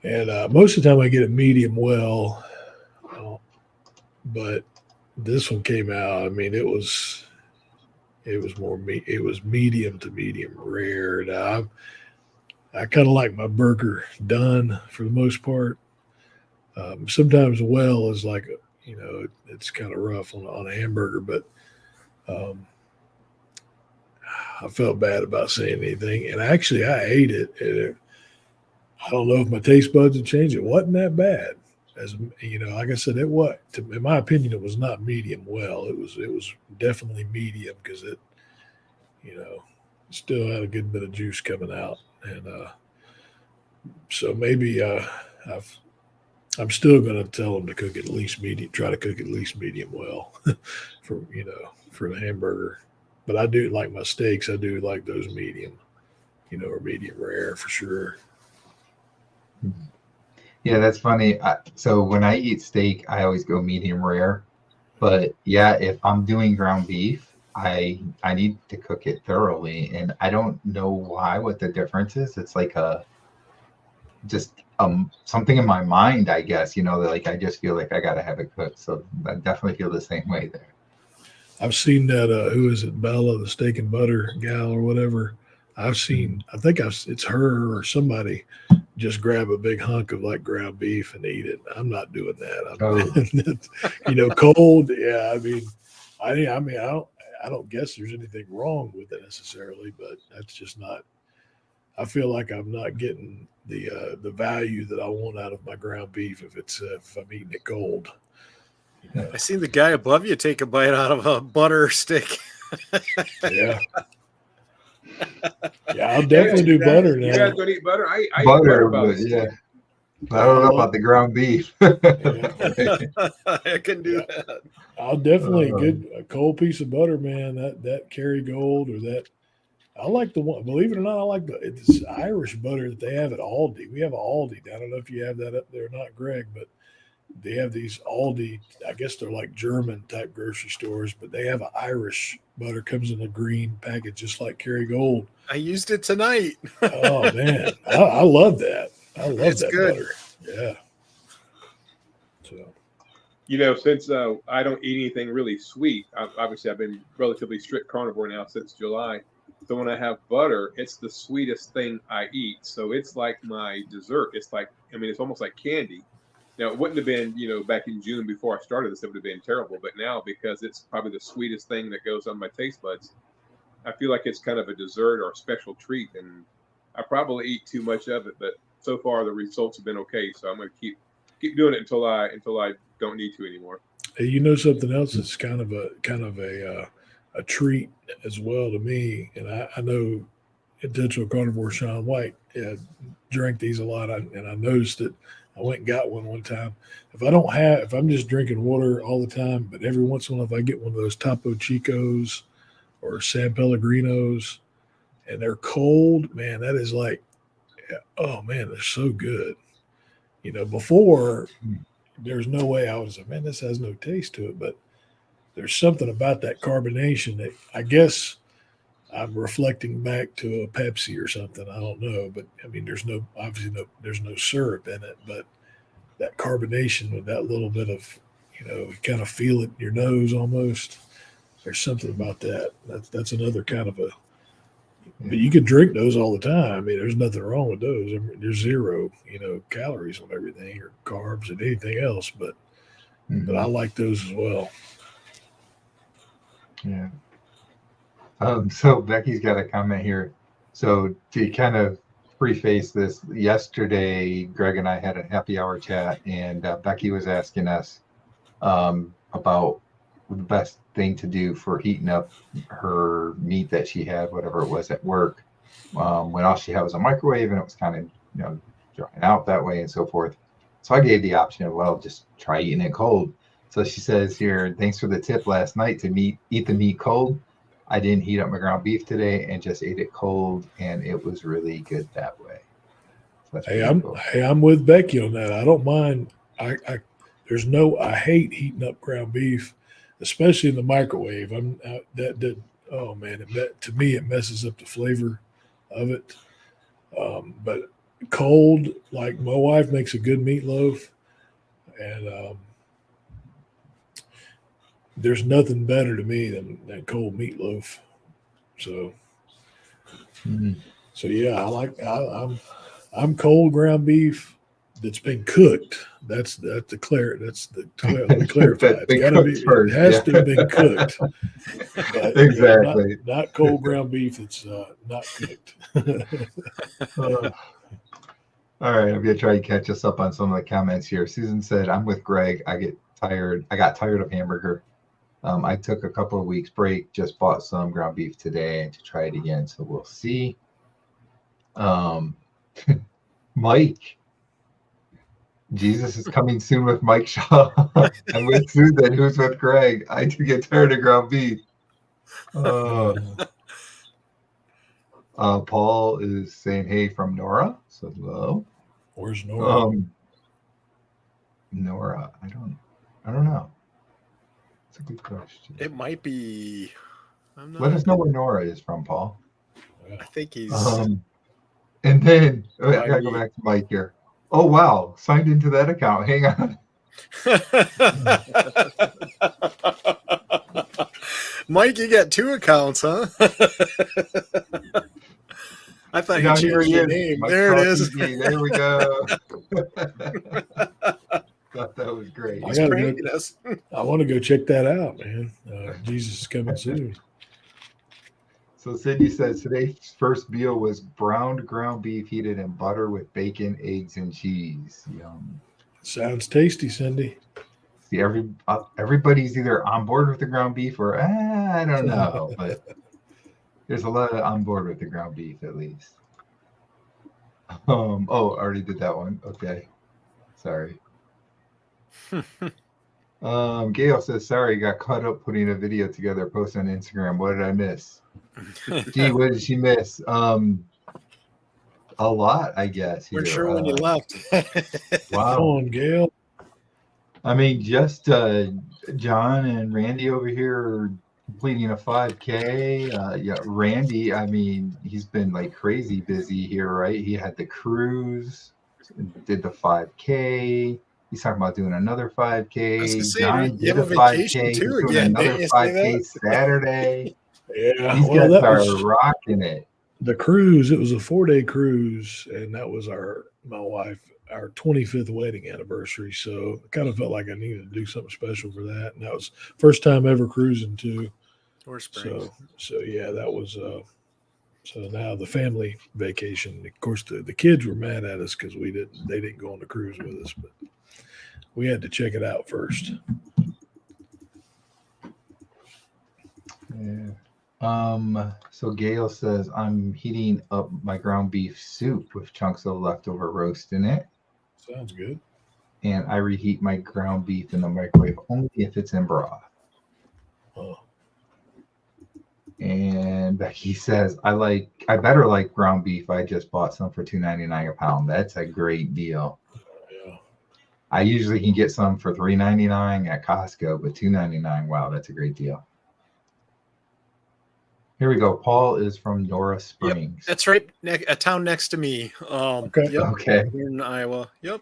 And most of the time I get it medium well. But this one came out. I mean, it was medium to medium rare. Now, I kind of like my burger done for the most part. Sometimes well is like, it's kind of rough on a hamburger, but I felt bad about saying anything. And actually, I ate it. I don't know if my taste buds had changed. It wasn't that bad. As like I said, in my opinion, it was not medium well. It was definitely medium because it, still had a good bit of juice coming out. And so maybe I'm still going to tell them to cook at least medium, try to cook at least medium well for the hamburger. But I do like my steaks. I do like those medium, or medium rare for sure. Yeah, that's funny. So when I eat steak, I always go medium rare. But yeah, if I'm doing ground beef, I need to cook it thoroughly, and I don't know what the difference is. It's like something in my mind, I guess. Like I just feel like I gotta have it cooked. So I definitely feel the same way there. I've seen that. Who is it? Bella, the steak and butter gal or whatever. I've seen. I think it's her or somebody just grab a big hunk of like ground beef and eat it. I'm not doing that. Cold. Yeah. I don't guess there's anything wrong with it necessarily, but that's just not. I feel like I'm not getting the value that I want out of my ground beef if I'm eating it cold. I seen the guy above you take a bite out of a butter stick. Yeah. Yeah, I'll definitely do butter now. You guys don't eat butter? I eat butter, but yeah. I don't know about the ground beef. I can do that. I'll definitely a cold piece of butter, man. That Kerrygold or that. I like the one. Believe it or not, I like it's Irish butter that they have at Aldi. We have an Aldi. I don't know if you have that up there or not, Greg, but they have these Aldi. I guess they're like German type grocery stores, but they have an Irish butter. Comes in a green package, just like Kerrygold. I used it tonight. Oh man, I love that. I love that good. butter. Yeah. So, since I don't eat anything really sweet, obviously I've been relatively strict carnivore now since July. So when I have butter, it's the sweetest thing I eat. So it's like my dessert. It's like, it's almost like candy. Now, it wouldn't have been, back in June before I started this, it would have been terrible. But now, because it's probably the sweetest thing that goes on my taste buds, I feel like it's kind of a dessert or a special treat. And I probably eat too much of it, but so far the results have been okay. So I'm going to keep doing it until I don't need to anymore. Hey, something else that's kind of a treat as well to me, and I know Intentional Carnivore Sean White drank these a lot, and I noticed that I went and got one time. If I'm just drinking water all the time, but every once in a while, if I get one of those Topo Chicos or San Pellegrinos and they're cold, man, that is like, oh man, they're so good. Before there's no way I was like, man, this has no taste to it, but there's something about that carbonation that I guess I'm reflecting back to a Pepsi or something. I don't know, but there's no syrup in it, but that carbonation with that little bit of, you kind of feel it in your nose almost. There's something about that. That's another kind of but you can drink those all the time. There's nothing wrong with those. There's zero, calories on everything or carbs and anything else, but I like those as well. Yeah. So Becky's got a comment here. So to kind of preface this, yesterday Greg and I had a happy hour chat, and Becky was asking us about the best thing to do for heating up her meat that she had, whatever it was at work, when all she had was a microwave and it was kind of drying out that way and so forth. So I gave the option of, well, just try eating it cold. So she says here, thanks for the tip last night to eat the meat cold. I didn't heat up my ground beef today and just ate it cold, and it was really good that way. So I'm with Becky on that. I don't mind. I hate heating up ground beef, especially in the microwave. oh man, to me it messes up the flavor of it. But cold, like my wife makes a good meatloaf, and there's nothing better to me than cold meatloaf. So, so yeah, I'm cold ground beef that's been cooked. Let me clarify. That's been cooked first, it has to have been cooked. But, exactly. Not cold ground beef that's not cooked. All right, I'm gonna try to catch us up on some of the comments here. Susan said, "I'm with Greg. I got tired of hamburger. I took a couple of weeks break. Just bought some ground beef today to try it again. So we'll see." Mike, Jesus is coming soon with Mike Shaw. I'm with Susan, who's with Greg. I do get tired of ground beef. Paul is saying, "Hey," from Nora. So hello. Where's Nora? Nora, I don't know. It's a good question. It might be. Let us know where Nora is from, Paul. I think he's. And then I gotta go back to Mike here. Oh wow, signed into that account. Hang on. Mike, you got 2 accounts, huh? I thought you changed your name. Mike there it is. TV. There we go. Thought that was great. I want to go check that out, man. Jesus is coming soon. So Cindy says today's first meal was browned ground beef heated in butter with bacon, eggs, and cheese. Yum. Sounds tasty, Cindy. See, everybody's either on board with the ground beef or I don't know, but there's a lot of on board with the ground beef at least. I already did that one. Okay, sorry. Gail says, "Sorry, got caught up putting a video together, post on Instagram. What did I miss?" Gee, what did she miss? A lot, I guess. We're sure when you left. Wow. Come on, Gail. I mean, just John and Randy over here are completing a 5K. Yeah, Randy, I mean, he's been like crazy busy here, right? He had the cruise, did the 5K. He's talking about doing another 5K. John did a 5K. He's doing another 5K Saturday. Yeah, these guys are rocking it. The cruise, it was a 4-day cruise, and that was my wife, our 25th wedding anniversary. So I kind of felt like I needed to do something special for that. And that was first time ever cruising too. So yeah, that was so now the family vacation. Of course, the kids were mad at us because they didn't go on the cruise with us, but we had to check it out first. Yeah. So Gail says, "I'm heating up my ground beef soup with chunks of leftover roast in it. Sounds good. And I reheat my ground beef in the microwave only if it's in broth." Oh. And Becky says, I better like ground beef. I just bought some for $2.99 a pound. That's a great deal. Yeah. I usually can get some for $3.99 at Costco, but $2.99, wow, that's a great deal. Here we go. Paul is from Nora Springs. Yep, that's right. A town next to me. Okay. Yep, okay. Here in Iowa. Yep.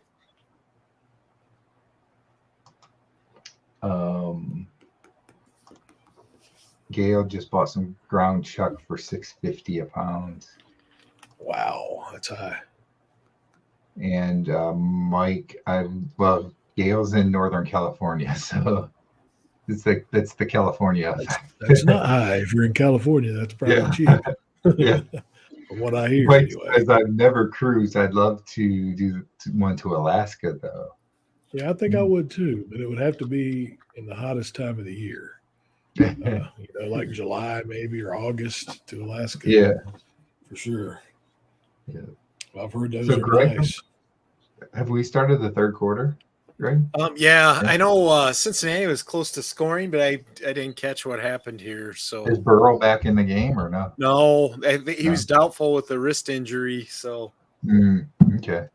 Gail just bought some ground chuck for $6.50 a pound. Wow, that's high. And Mike, Gail's in Northern California, so that's the California. That's not high. If you're in California, that's probably cheap. Yeah. From what I hear, Mike anyway. says, "I've never cruised. I'd love to do one to Alaska, though." Yeah, I think I would too, but it would have to be in the hottest time of the year. Like July maybe or August to Alaska. Yeah, for sure. Yeah, I've heard those so are Greg, nice. Have we started the third quarter, Greg? Yeah, I know Cincinnati was close to scoring, but I didn't catch what happened here. So is Burrow back in the game or no? No, he was doubtful with the wrist injury. So okay,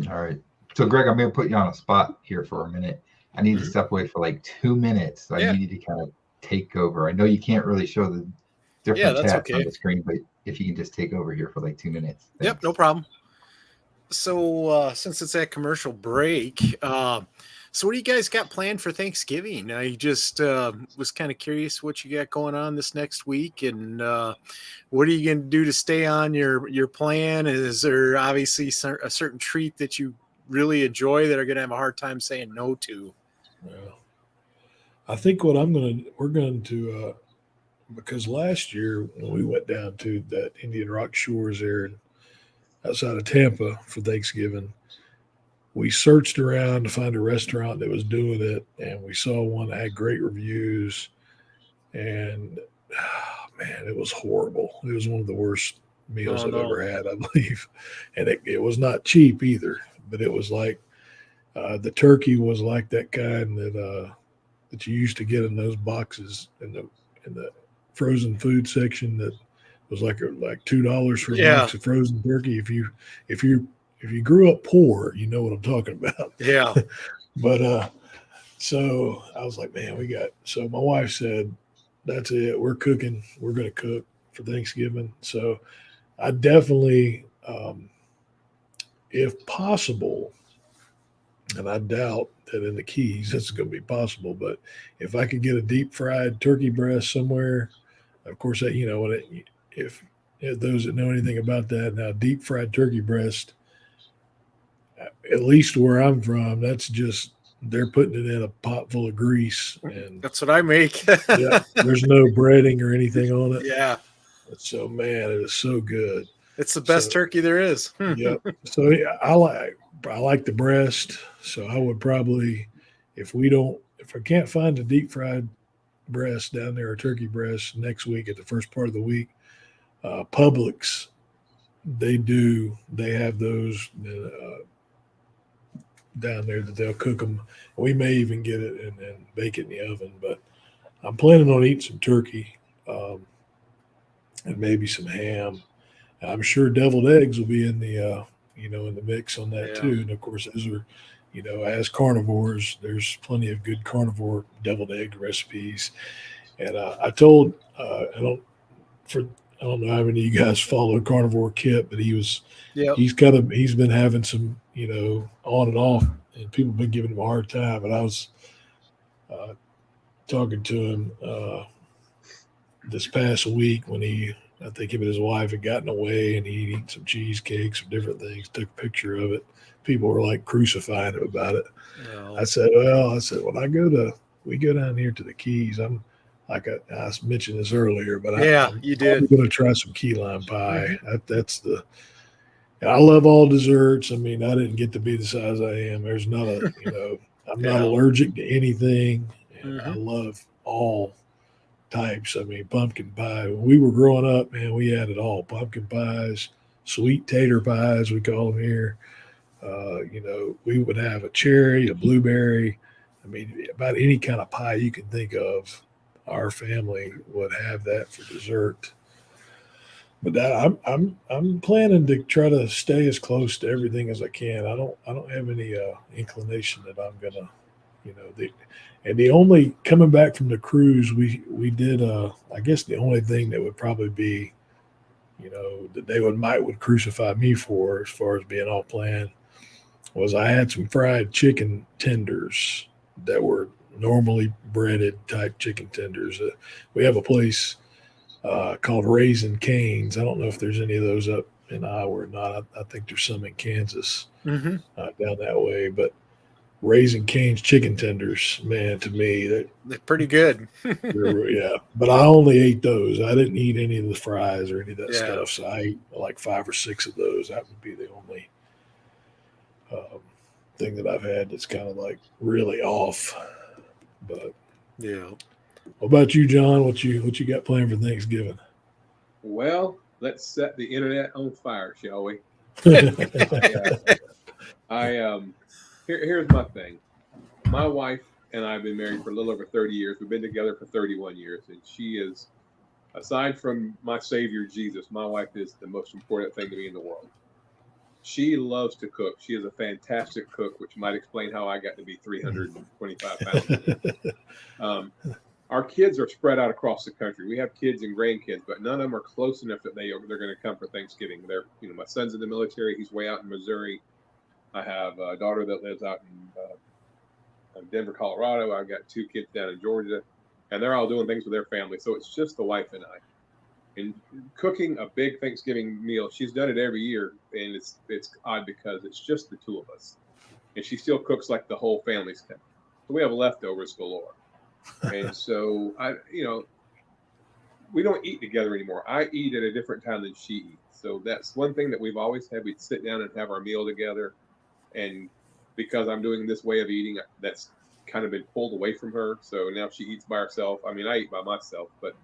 all right. So Greg, I'm going to put you on a spot here for a minute. I need to step away for like 2 minutes. So I need you to kind of take over. I know you can't really show different that's chats on okay. the screen, but if you can just take over here for like 2 minutes. Yep, Thanks. no problem. So since it's that commercial break, so what do you guys got planned for Thanksgiving? I just was kind of curious what you got going on this next week, and what are you going to do to stay on your plan? Is there obviously a certain treat that you really enjoy that are going to have a hard time saying no to? Well, I think what we're going to, because last year when we went down to that Indian Rock Shores there outside of Tampa for Thanksgiving, we searched around to find a restaurant that was doing it, and we saw one that had great reviews. And man, it was horrible. It was one of the worst meals I've ever had, I believe. And it was not cheap either, but it was like the turkey was like that kind that you used to get in those boxes in the frozen food section that was like $2 for a box of frozen turkey. If you grew up poor, you know what I'm talking about. Yeah. But so I was like, man, so my wife said, that's it. We're cooking. We're going to cook for Thanksgiving. So I definitely, if possible, and I doubt that in the Keys it's going to be possible, but if I could get a deep fried turkey breast somewhere, of course, that, if those that know anything about that, now deep fried turkey breast, at least where I'm from, that's just, they're putting it in a pot full of grease, and that's what I make. Yeah, there's no breading or anything on it. Yeah. So man, it is so good. It's the best turkey there is. Yep. So yeah, I like the breast. So I would probably, if I can't find a deep fried breast down there, or turkey breast next week at the first part of the week, Publix, they have those down there that they'll cook them. We may even get it and bake it in the oven, but I'm planning on eating some turkey and maybe some ham. I'm sure deviled eggs will be in the in the mix on that too. And of course, those are, as carnivores, there's plenty of good carnivore deviled egg recipes. And I told I don't know how many of you guys follow Carnivore Kit, but he's been having some on and off, and people have been giving him a hard time. And I was talking to him this past week when I think him and his wife had gotten away, and he'd eaten some cheesecakes or different things, took a picture of it. People were like crucifying him about it. No. I said, when we go down here to the Keys, I'm like I mentioned this earlier, but I'm going to try some key lime pie. Mm-hmm. I love all desserts. I mean, I didn't get to be the size I am. There's not I'm not allergic to anything, and I love all types. I mean, pumpkin pie. When we were growing up, man, we had it all. Pumpkin pies, sweet tater pies, we call them here. We would have a cherry, a blueberry. I mean, about any kind of pie you can think of, our family would have that for dessert. But I'm planning to try to stay as close to everything as I can. I don't have any inclination that I'm gonna, and the only coming back from the cruise, we did I guess the only thing that would probably be, that they would crucify me for, as far as being all planned, was I had some fried chicken tenders that were normally breaded type chicken tenders. We have a place called Raising Cane's. I don't know if there's any of those up in Iowa or not. I think there's some in Kansas down that way. But Raising Cane's chicken tenders, man, to me, they're pretty good. Yeah, but I only ate those. I didn't eat any of the fries or any of that stuff. So I ate like 5 or 6 of those. That would be the only thing that I've had that's kind of like really off. But yeah. What about you, John? What you got planned for Thanksgiving? Well, let's set the internet on fire, shall we? Here's my thing. My wife and I have been married for a little over 30 years. We've been together for 31 years, and she is, aside from my Savior Jesus, my wife is the most important thing to me in the world. She loves to cook. She is a fantastic cook, which might explain how I got to be 325 pounds. our kids are spread out across the country. We have kids and grandkids, but none of them are close enough that they're going to come for Thanksgiving. They're, my son's in the military. He's way out in Missouri. I have a daughter that lives out in Denver, Colorado. I've got 2 kids down in Georgia, and they're all doing things with their family. So it's just the wife and I. And cooking a big Thanksgiving meal, she's done it every year, and it's odd because it's just the 2 of us, and she still cooks like the whole family's coming. So we have leftovers galore, and so we don't eat together anymore. I eat at a different time than she eats, so that's one thing that we've always had. We'd sit down and have our meal together, and because I'm doing this way of eating, that's kind of been pulled away from her. So now she eats by herself. I mean, I eat by myself, but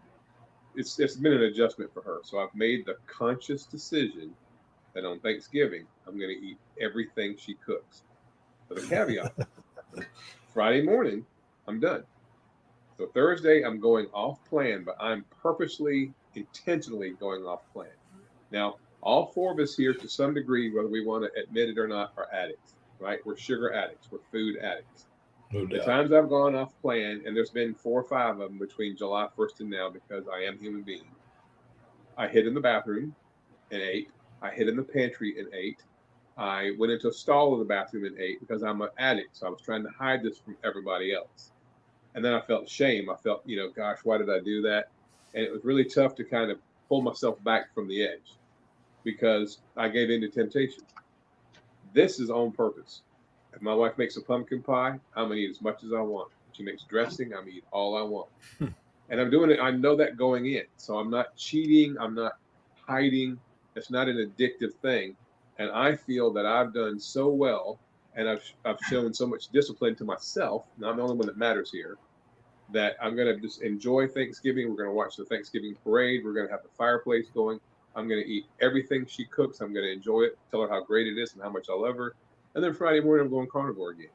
it's been an adjustment for her. So I've made the conscious decision that on Thanksgiving, I'm going to eat everything she cooks. With a caveat, Friday morning, I'm done. So Thursday, I'm going off plan, but I'm purposely, intentionally going off plan. Now, all 4 of us here, to some degree, whether we want to admit it or not, are addicts, right? We're sugar addicts. We're food addicts. No doubt. The times I've gone off plan, and there's been 4 or 5 of them between July 1st and now, because I am a human being. I hid in the bathroom and ate. I hid in the pantry and ate. I went into a stall in the bathroom and ate because I'm an addict. So I was trying to hide this from everybody else. And then I felt shame. I felt, gosh, why did I do that? And it was really tough to kind of pull myself back from the edge because I gave in to temptation. This is on purpose. If my wife makes a pumpkin pie, I'm going to eat as much as I want. If she makes dressing, I'm going to eat all I want. And I'm doing it. I know that going in. So I'm not cheating. I'm not hiding. It's not an addictive thing. And I feel that I've done so well, and I've shown so much discipline to myself, and I'm the only one that matters here, that I'm going to just enjoy Thanksgiving. We're going to watch the Thanksgiving parade. We're going to have the fireplace going. I'm going to eat everything she cooks. I'm going to enjoy it, tell her how great it is and how much I love her. And then Friday morning, I'm going carnivore again.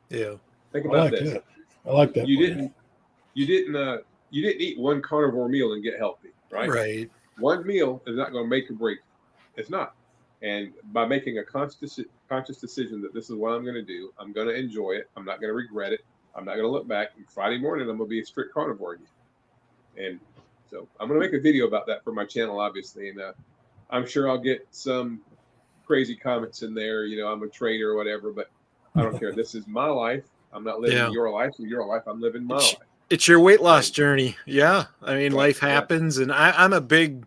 Yeah. Think about this. That. I like that. You didn't eat one carnivore meal and get healthy, right? Right. One meal is not going to make or break. It's not. And by making a conscious decision that this is what I'm going to do, I'm going to enjoy it. I'm not going to regret it. I'm not going to look back. And Friday morning, I'm going to be a strict carnivore again. And so I'm going to make a video about that for my channel, obviously. And I'm sure I'll get some crazy comments in there. I'm a traitor or whatever, but I don't care. This is my life. I'm not living your life. It's your life. I'm living my life. It's your weight loss journey. Yeah. I mean, life happens. And I'm a big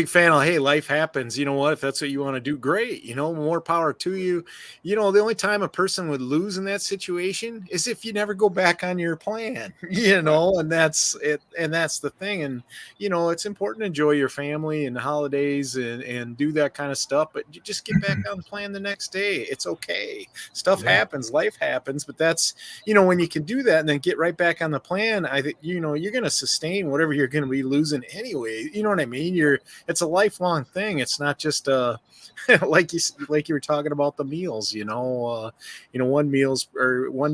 fan of, hey, life happens. You know what? If that's what you want to do, great. More power to you. The only time a person would lose in that situation is if you never go back on your plan, and that's it. And that's the thing. And, it's important to enjoy your family and the holidays and do that kind of stuff. But you just get back on the plan the next day. It's okay. Stuff happens. Life happens. But that's, when you can do that and then get right back on the plan, I think, you're going to sustain whatever you're going to be losing anyway. You know what I mean? It's a lifelong thing. It's not just like you were talking about the meals. One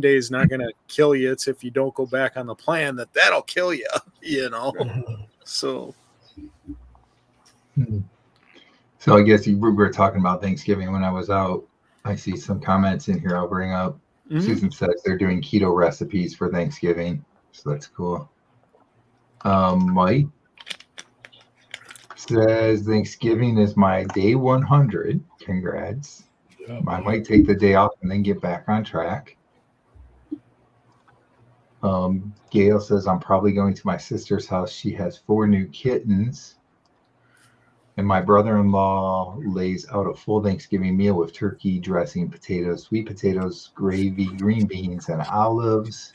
day is not going to kill you. It's if you don't go back on the plan that'll kill you. So. So I guess we were talking about Thanksgiving when I was out. I see some comments in here I'll bring up. Mm-hmm. Susan says they're doing keto recipes for Thanksgiving, so that's cool. Mike says Thanksgiving is my day 100. Congrats. Yeah, I might take the day off and then get back on track. Gail says I'm probably going to my sister's house. She has 4 new kittens. And my brother-in-law lays out a full Thanksgiving meal with turkey, dressing, potatoes, sweet potatoes, gravy, green beans, and olives.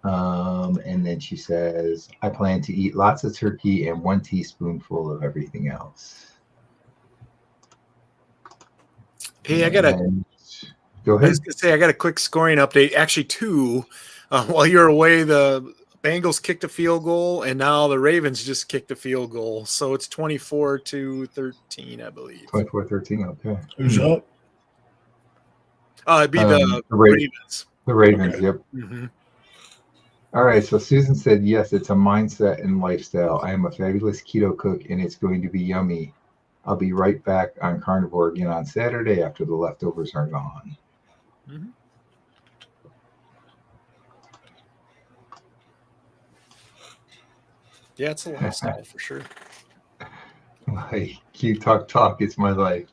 And then she says, I plan to eat lots of turkey and 1 teaspoonful of everything else. Hey, go ahead. I was going to say, I got a quick scoring update. Actually, 2. While you're away, the Bengals kicked a field goal, and now the Ravens just kicked a field goal. So it's 24-13, I believe. 24-13, okay. Who's up? It'd be the Ravens. The Ravens, yep. Mm-hmm. All right, so Susan said, yes, it's a mindset and lifestyle. I am a fabulous keto cook, and it's going to be yummy. I'll be right back on Carnivore again on Saturday after the leftovers are gone. Mm-hmm. Yeah, it's a lifestyle for sure. Like, you talk, it's my life.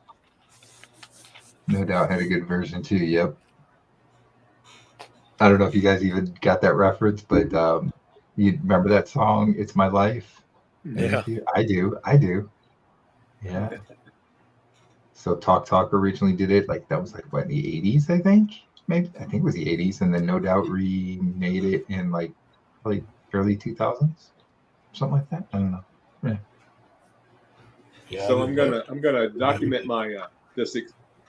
No doubt had a good version too. Yep. I don't know if you guys even got that reference, but you remember that song, It's My Life? Any Yeah. of you? I do. Yeah. So Talk originally did it, like that was like what, in the 80s, I think? Maybe I think it was the 80s, and then No Doubt remade it in like probably early 2000s, something like that. I don't know. Yeah. Yeah, So I'm gonna document my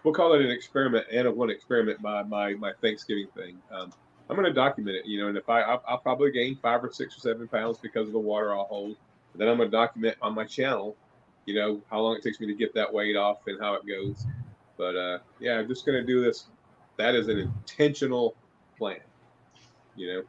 we'll call it an experiment, and of one experiment, my Thanksgiving thing. I'm gonna document it, and if I'll probably gain 5 or 6 or 7 pounds because of the water I'll hold. And then I'm gonna document on my channel, how long it takes me to get that weight off and how it goes. But yeah, I'm just gonna do this. That is an intentional plan, you know.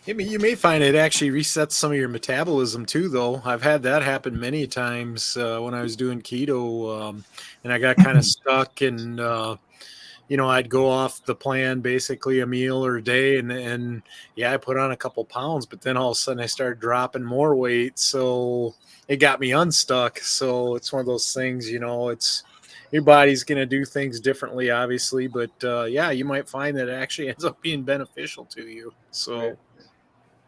I mean, you may find it actually resets some of your metabolism too, though. I've had that happen many times when I was doing keto, and I got kind of stuck, and I'd go off the plan, basically a meal or a day, and yeah, I put on a couple pounds, but then all of a sudden I started dropping more weight, so it got me unstuck. So it's one of those things, it's your body's going to do things differently, obviously, but yeah, you might find that it actually ends up being beneficial to you. So.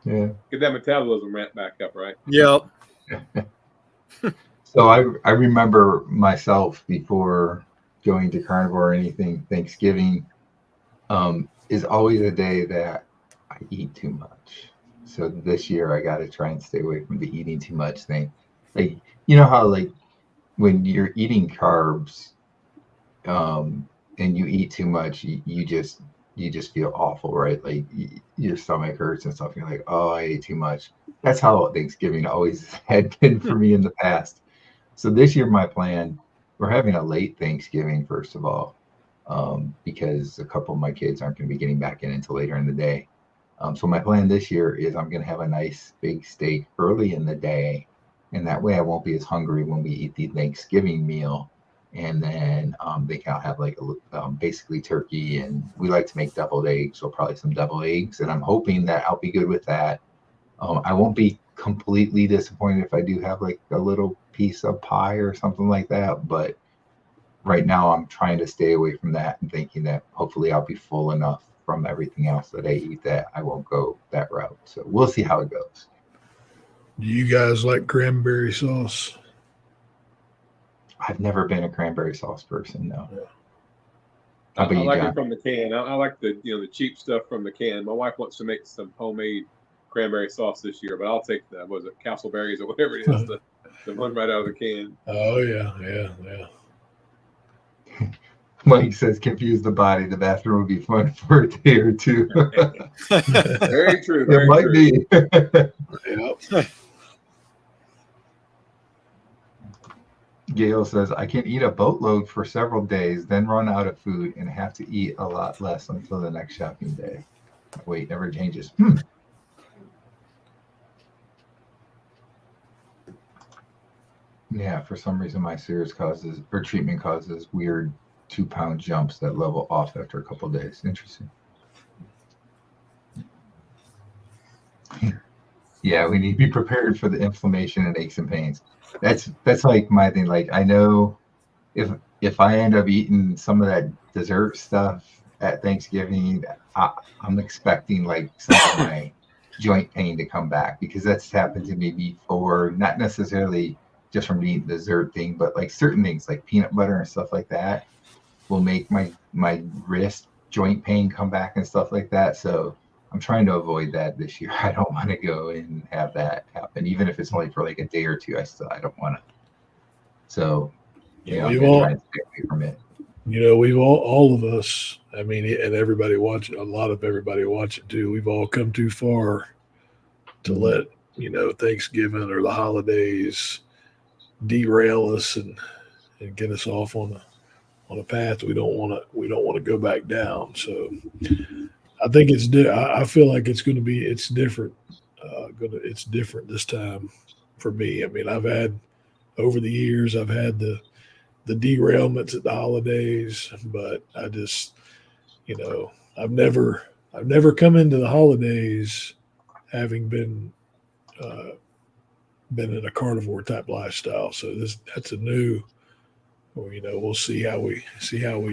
Yeah. Get that metabolism ramp back up, right? Yep. So I remember myself before going to Carnivore or anything, Thanksgiving is always a day that I eat too much. So this year I got to try and stay away from the eating too much thing. Like, you know how like when you're eating carbs, and you eat too much, you just feel awful, right? Like your stomach hurts and stuff. You're like, oh, I ate too much. That's how Thanksgiving always had been for me in the past. So this year, my plan, we're having a late Thanksgiving, first of all, because a couple of my kids aren't going to be getting back in until later in the day. So my plan this year is I'm going to have a nice big steak early in the day, and that way I won't be as hungry when we eat the Thanksgiving meal. And then they can have like basically turkey, and we like to make deviled eggs, so probably some deviled eggs. And I'm hoping that I'll be good with that. I won't be completely disappointed if I do have like a little piece of pie or something like that. But right now, I'm trying to stay away from that and thinking that hopefully I'll be full enough from everything else that I eat that I won't go that route. So we'll see how it goes. Do you guys like cranberry sauce? I've never been a cranberry sauce person, no. Yeah. How about I you, like John? it from the can. I like the the cheap stuff from the can. My wife wants to make some homemade cranberry sauce this year, but I'll take the was it Castleberries or whatever it is, the one right out of the can. Oh yeah. Mike says, confuse the body. The bathroom would be fun for a day or two. Very true. It Very might true. be. Yep. Gail says, I can eat a boatload for several days, then run out of food and have to eat a lot less until the next shopping day. Weight never changes. Yeah, for some reason my series treatment causes weird 2-pound jumps that level off after a couple of days. Interesting. Yeah, we need to be prepared for the inflammation and aches and pains. That's like my thing. Like I know if I end up eating some of that dessert stuff at Thanksgiving, I'm expecting like some of my joint pain to come back, because that's happened to me before. Not necessarily just from eating the dessert thing, but like certain things like peanut butter and stuff like that will make my wrist joint pain come back and stuff like that. So I'm trying to avoid that this year. I don't want to go and have that happen, even if it's only for like a day or two. I don't want to. So Yeah, I'm gonna try and stay away from it. We've all of us, I mean, and everybody watching, a lot of everybody watching too, we've all come too far to let, Thanksgiving or the holidays derail us and get us off on a path we don't want to go back down. So I think I feel like it's different. It's different this time for me. I mean, over the years, I've had the derailments at the holidays, but I just, I've never come into the holidays having been in a carnivore type lifestyle. So that's a new. Well, we'll see how we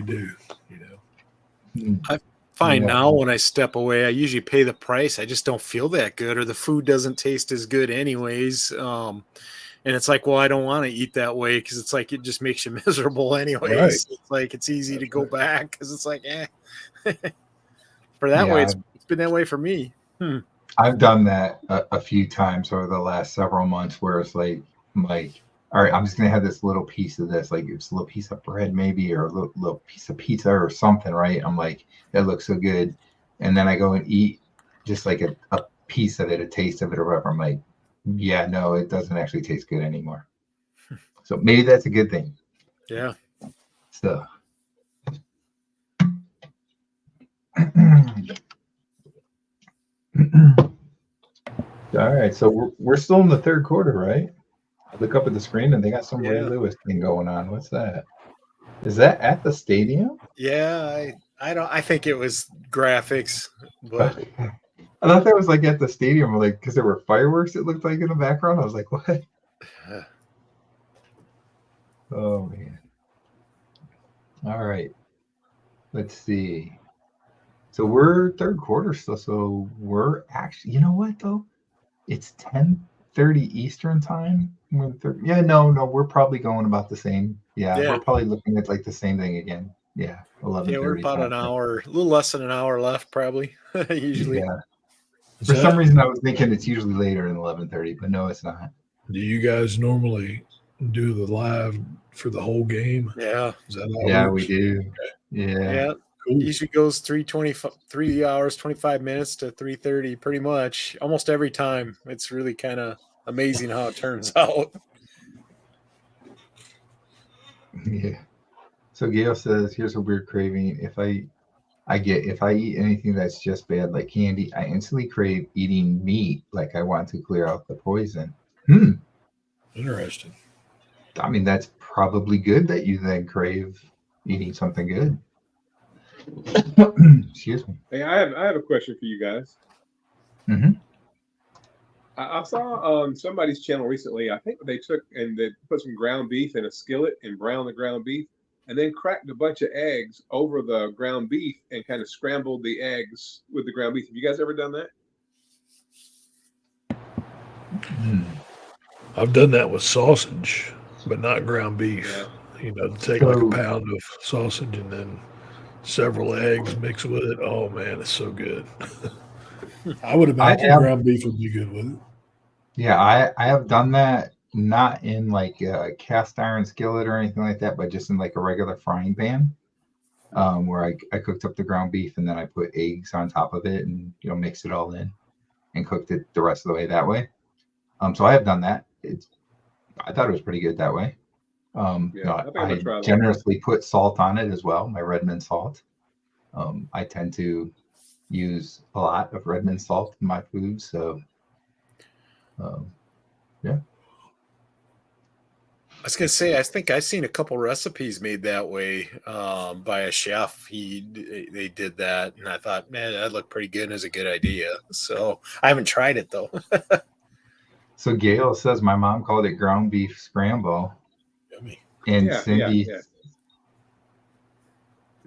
do. I find Yeah. now when I step away, I usually pay the price. I just don't feel that good, or the food doesn't taste as good, anyways. And it's like, well, I don't want to eat that way because it's like it just makes you miserable, anyways. Right. It's like it's easy to go right. back because it's like, for that Yeah, way, it's been that way for me. I've done that a few times over the last several months where it's like, all right, I'm just going to have this little piece of this, like it's a little piece of bread maybe, or a little piece of pizza or something, right? I'm like, that looks so good. And then I go and eat just like a piece of it, a taste of it or whatever. I'm like, yeah, no, it doesn't actually taste good anymore. So maybe that's a good thing. Yeah. So. All right, so we're still in the third quarter, right? I look up at the screen and they got some Ray Yeah. Lewis thing going on. What's that? Is that at the stadium? Yeah, I think it was graphics, but I thought that was like at the stadium, like because there were fireworks. It looked like in the background. I was like, what? Oh man! All right, let's see. So we're third quarter still. So we're actually, you know what though? It's 10:30 Eastern time. Yeah, no, we're probably going about the same. Yeah, yeah, we're probably looking at like the same thing again. Yeah, we're 11:30 about time. an hour, a little less than an hour left, probably. Usually, Yeah. Is For that- some reason, I was thinking it's usually later than 11:30, but no, it's not. Do you guys normally do the live for the whole game? yeah, Is that how it Yeah, works? we do. Yeah. yeah. Cool. Usually goes 3 hours, 25 minutes to 3:30, pretty much almost every time. It's really kind of amazing how it turns out. Yeah. So Gail says, here's a weird craving. If I eat anything that's just bad, like candy, I instantly crave eating meat. Like I want to clear out the poison. Interesting. I mean, that's probably good that you then crave eating something good. Excuse me. Hey, I have a question for you guys. Mhm. I saw on somebody's channel recently. I think they took and they put some ground beef in a skillet and browned the ground beef, and then cracked a bunch of eggs over the ground beef and kind of scrambled the eggs with the ground beef. Have you guys ever done that? I've done that with sausage, but not ground beef. Yeah. Take like a pound of sausage and then several eggs mixed with it. Oh man, it's so good. I would imagine ground beef would be good with it. Yeah, I have done that, not in like a cast iron skillet or anything like that, but just in like a regular frying pan, where I cooked up the ground beef and then I put eggs on top of it and mixed it all in and cooked it the rest of the way that way. So I have done that. I thought it was pretty good that way. I think I'm gonna try I that. generously put salt on it as well, my Redmond salt. I tend to use a lot of Redmond salt in my food, so yeah. I was gonna say, I think I've seen a couple recipes made that way by a chef. They did that, and I thought, man, that looked pretty good and is a good idea. So I haven't tried it though. So Gail says my mom called it ground beef scramble, Yummy. and Yeah,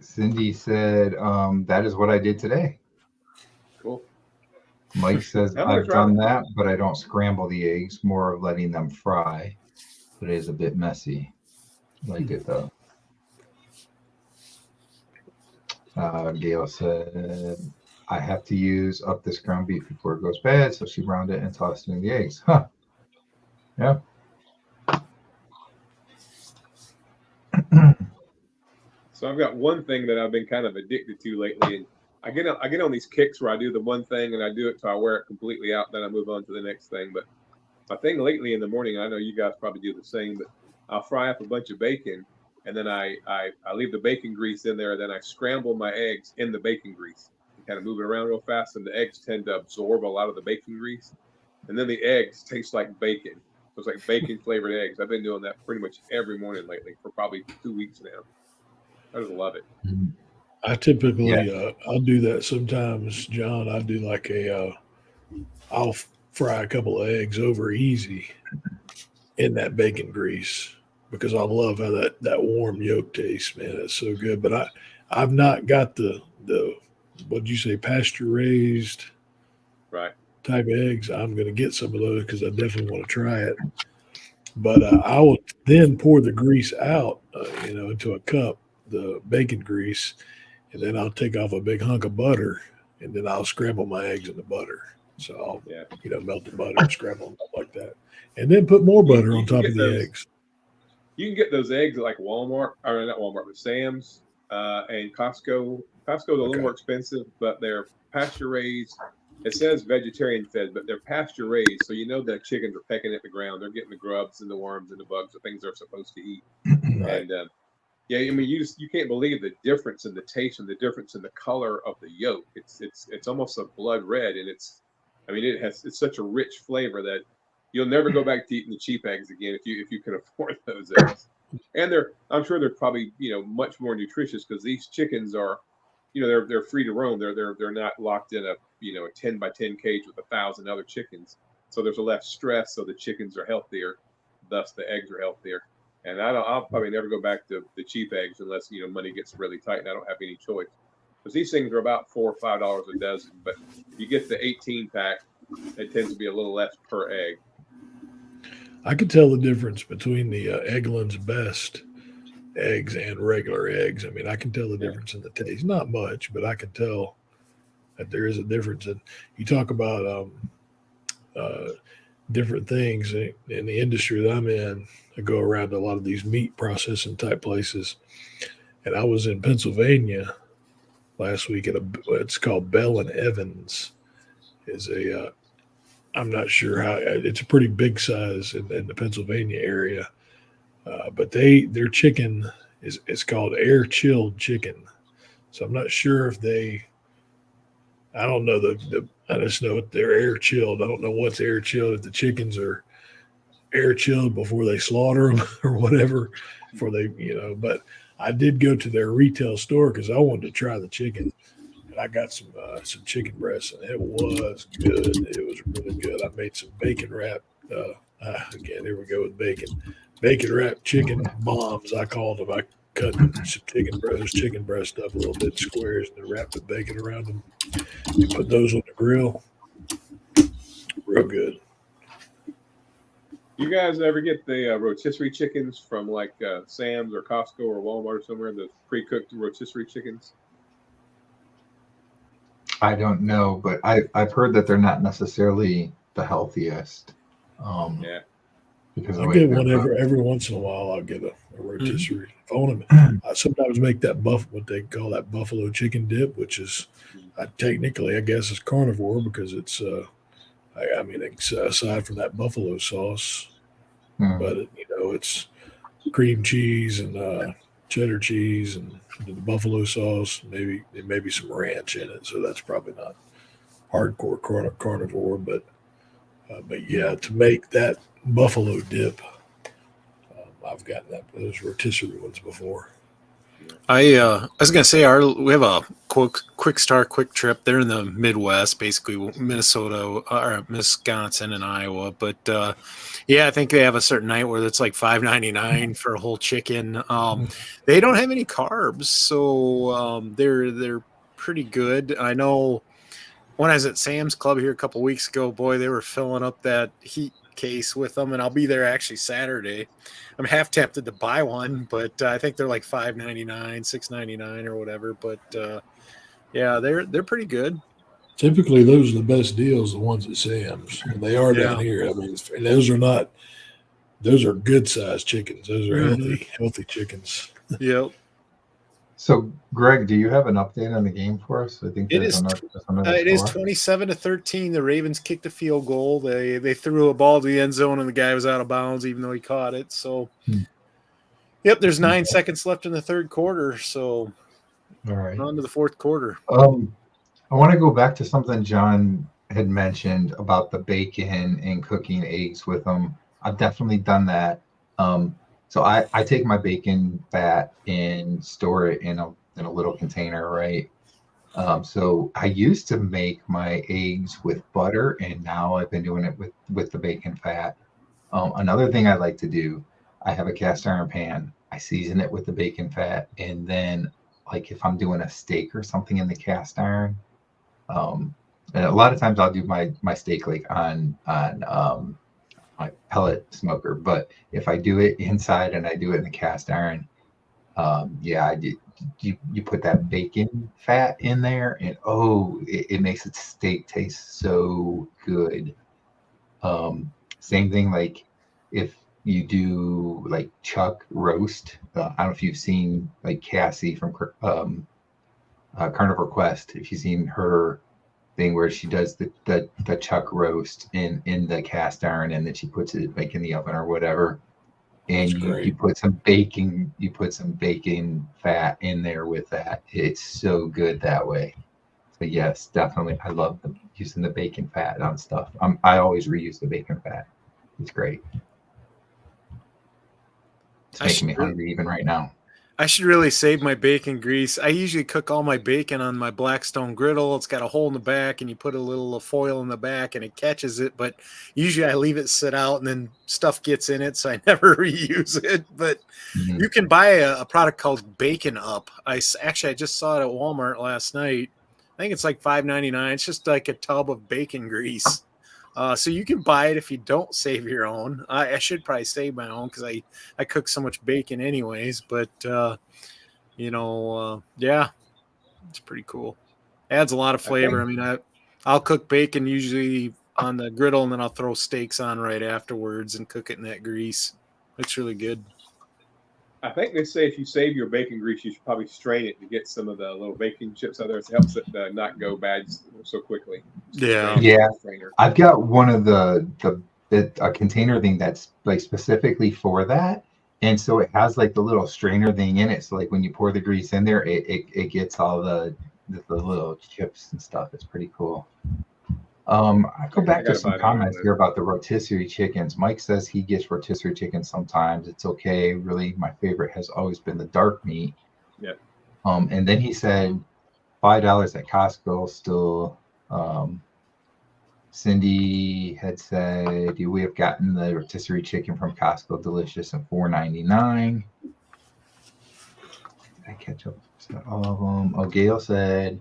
Cindy said that is what I did today. Cool. Mike says I'm gonna I've try done that. that, but I don't scramble the eggs, more of letting them fry. But it is a bit messy. Like it though. Gail said I have to use up this ground beef before it goes bad, so she browned it and tossed it in the eggs. Huh. Yeah. So I've got one thing that I've been kind of addicted to lately, and I get on these kicks where I do the one thing and I do it till I wear it completely out, then I move on to the next thing. But my thing lately in the morning, I know you guys probably do the same, but I'll fry up a bunch of bacon, and then I leave the bacon grease in there, and then I scramble my eggs in the bacon grease and kind of move it around real fast, and the eggs tend to absorb a lot of the bacon grease, and then the eggs taste like bacon. So it's like bacon flavored eggs. I've been doing that pretty much every morning lately for probably 2 weeks now. I just love it. I typically I'll do that sometimes, John. I do like a I'll fry a couple of eggs over easy in that bacon grease because I love how that warm yolk tastes, man. It's so good. But I've not got the what'd you say, pasture raised Right. type eggs. I'm gonna get some of those because I definitely want to try it. But I will then pour the grease out, into a cup, the bacon grease, and then I'll take off a big hunk of butter, and then I'll scramble my eggs in the butter. So I'll, melt the butter and scramble them up like that, and then put more butter on top of the eggs. You can get those eggs at like Walmart, or not Walmart, but Sam's and Costco. Costco's a little more expensive, but they're pasture raised. It says vegetarian fed, but they're pasture raised, so you know the chickens are pecking at the ground. They're getting the grubs and the worms and the bugs, the things they're supposed to eat. Right. And I mean, you can't believe the difference in the taste and the difference in the color of the yolk. It's almost a blood red, and it's such a rich flavor that you'll never go back to eating the cheap eggs again if you can afford those eggs. And I'm sure they're probably much more nutritious because these chickens are, they're free to roam. They're not locked in a 10 by 10 cage with 1,000 other chickens. So there's less stress. So the chickens are healthier, thus the eggs are healthier. And I'll probably never go back to the cheap eggs unless money gets really tight and I don't have any choice. Because these things are about $4 or $5 a dozen, but you get the 18 pack, it tends to be a little less per egg. I can tell the difference between the Eggland's Best eggs and regular eggs. I mean, I can tell the difference in the taste. Not much, but I can tell that there is a difference. And you talk about different things in the industry that I'm in. I go around to a lot of these meat processing type places. And I was in Pennsylvania last week at it's called Bell and Evans. I'm not sure how, it's a pretty big size in the Pennsylvania area. But their chicken is called air chilled chicken. So I'm not sure if I don't know I just know they're air chilled. I don't know what's air chilled, if the chickens are air chilled before they slaughter them or whatever, but I did go to their retail store because I wanted to try the chicken. And I got some chicken breasts, and it was good. It was really good. I made some bacon wrap. Again, here we go with bacon. Bacon wrap chicken bombs, I called them. I cut some chicken breast up a little bit in squares, and then wrapped the bacon around them. And put those on the grill. Real good. You guys ever get the rotisserie chickens from like Sam's or Costco or Walmart or somewhere? The pre-cooked rotisserie chickens. I don't know, but I've heard that they're not necessarily the healthiest. Because I get one every once in a while. I'll get a rotisserie. If I want to, I sometimes make that what they call that buffalo chicken dip, which is technically, I guess, is carnivore because it's. It's aside from that buffalo sauce, but it's cream cheese and cheddar cheese and the buffalo sauce. Maybe some ranch in it, so that's probably not hardcore carnivore. But yeah, to make that buffalo dip, I've gotten those rotisserie ones before. I was gonna say we have a quick start, quick trip. They're in the Midwest, basically Minnesota or Wisconsin and Iowa. But I think they have a certain night where it's like $5.99 for a whole chicken. They don't have any carbs, so they're pretty good. I know when I was at Sam's Club here a couple weeks ago, boy, they were filling up that heat case with them, and I'll be there actually Saturday. I'm half tempted to buy one, but I think they're like $5.99, $6.99 or whatever. But they're pretty good. Typically, those are the best deals, the ones at Sam's, and they are down here. I mean, those are good sized chickens. Those are healthy chickens. Yep. So, Greg, do you have an update on the game for us? I think it is 27-13. The Ravens kicked a field goal. They threw a ball to the end zone, and the guy was out of bounds, even though he caught it. So, there's 9 seconds left in the third quarter. So, all right, on to the fourth quarter. I want to go back to something John had mentioned about the bacon and cooking eggs with them. I've definitely done that. So I take my bacon fat and store it in a little container, right? So I used to make my eggs with butter, and now I've been doing it with the bacon fat. Another thing I like to do, I have a cast iron pan. I season it with the bacon fat, and then like if I'm doing a steak or something in the cast iron, and a lot of times I'll do my steak like on my pellet smoker. But if I do it inside and I do it in the cast iron, yeah, I do. You put that bacon fat in there, and oh, it makes the steak taste so good. Same thing like if you do like chuck roast. I don't know if you've seen like Cassie from Carnivore Quest. If you've seen her thing where she does the chuck roast in the cast iron, and then she puts it like in the oven or whatever, That's and you great. put some bacon fat in there with that. It's so good that way. So yes, definitely, I love using the bacon fat on stuff. I always reuse the bacon fat. It's great. It's I making should me hungry even right now. I should really save my bacon grease. I usually cook all my bacon on my Blackstone griddle. It's got a hole in the back, and you put a little foil in the back, and it catches it. But usually I leave it sit out, and then stuff gets in it, so I never reuse it. But Mhm. you can buy a product called Bacon Up. I just saw it at Walmart last night. I think it's like $5.99. It's just like a tub of bacon grease. So you can buy it if you don't save your own. I should probably save my own because I cook so much bacon anyways. But yeah, it's pretty cool. Adds a lot of I think flavor. I mean, I'll cook bacon usually on the griddle, and then I'll throw steaks on right afterwards and cook it in that grease. It's really good. I think they say if you save your bacon grease, you should probably strain it to get some of the little bacon chips out there. It helps it not go bad so quickly. Yeah. Strain it Yeah, with a strainer. I've got one of a container thing that's like specifically for that. And so it has like the little strainer thing in it. So like when you pour the grease in there, it gets all the little chips and stuff. It's pretty cool. I go I back to got to some buy that one. comments here about the rotisserie chickens. Mike says he gets rotisserie chicken sometimes. It's okay. Really, my favorite has always been the dark meat. Yeah. And then he said $5 at Costco still. Cindy had said, we have gotten the rotisserie chicken from Costco, delicious, and $4.99. Did I catch up to all of them? Oh, Gail said,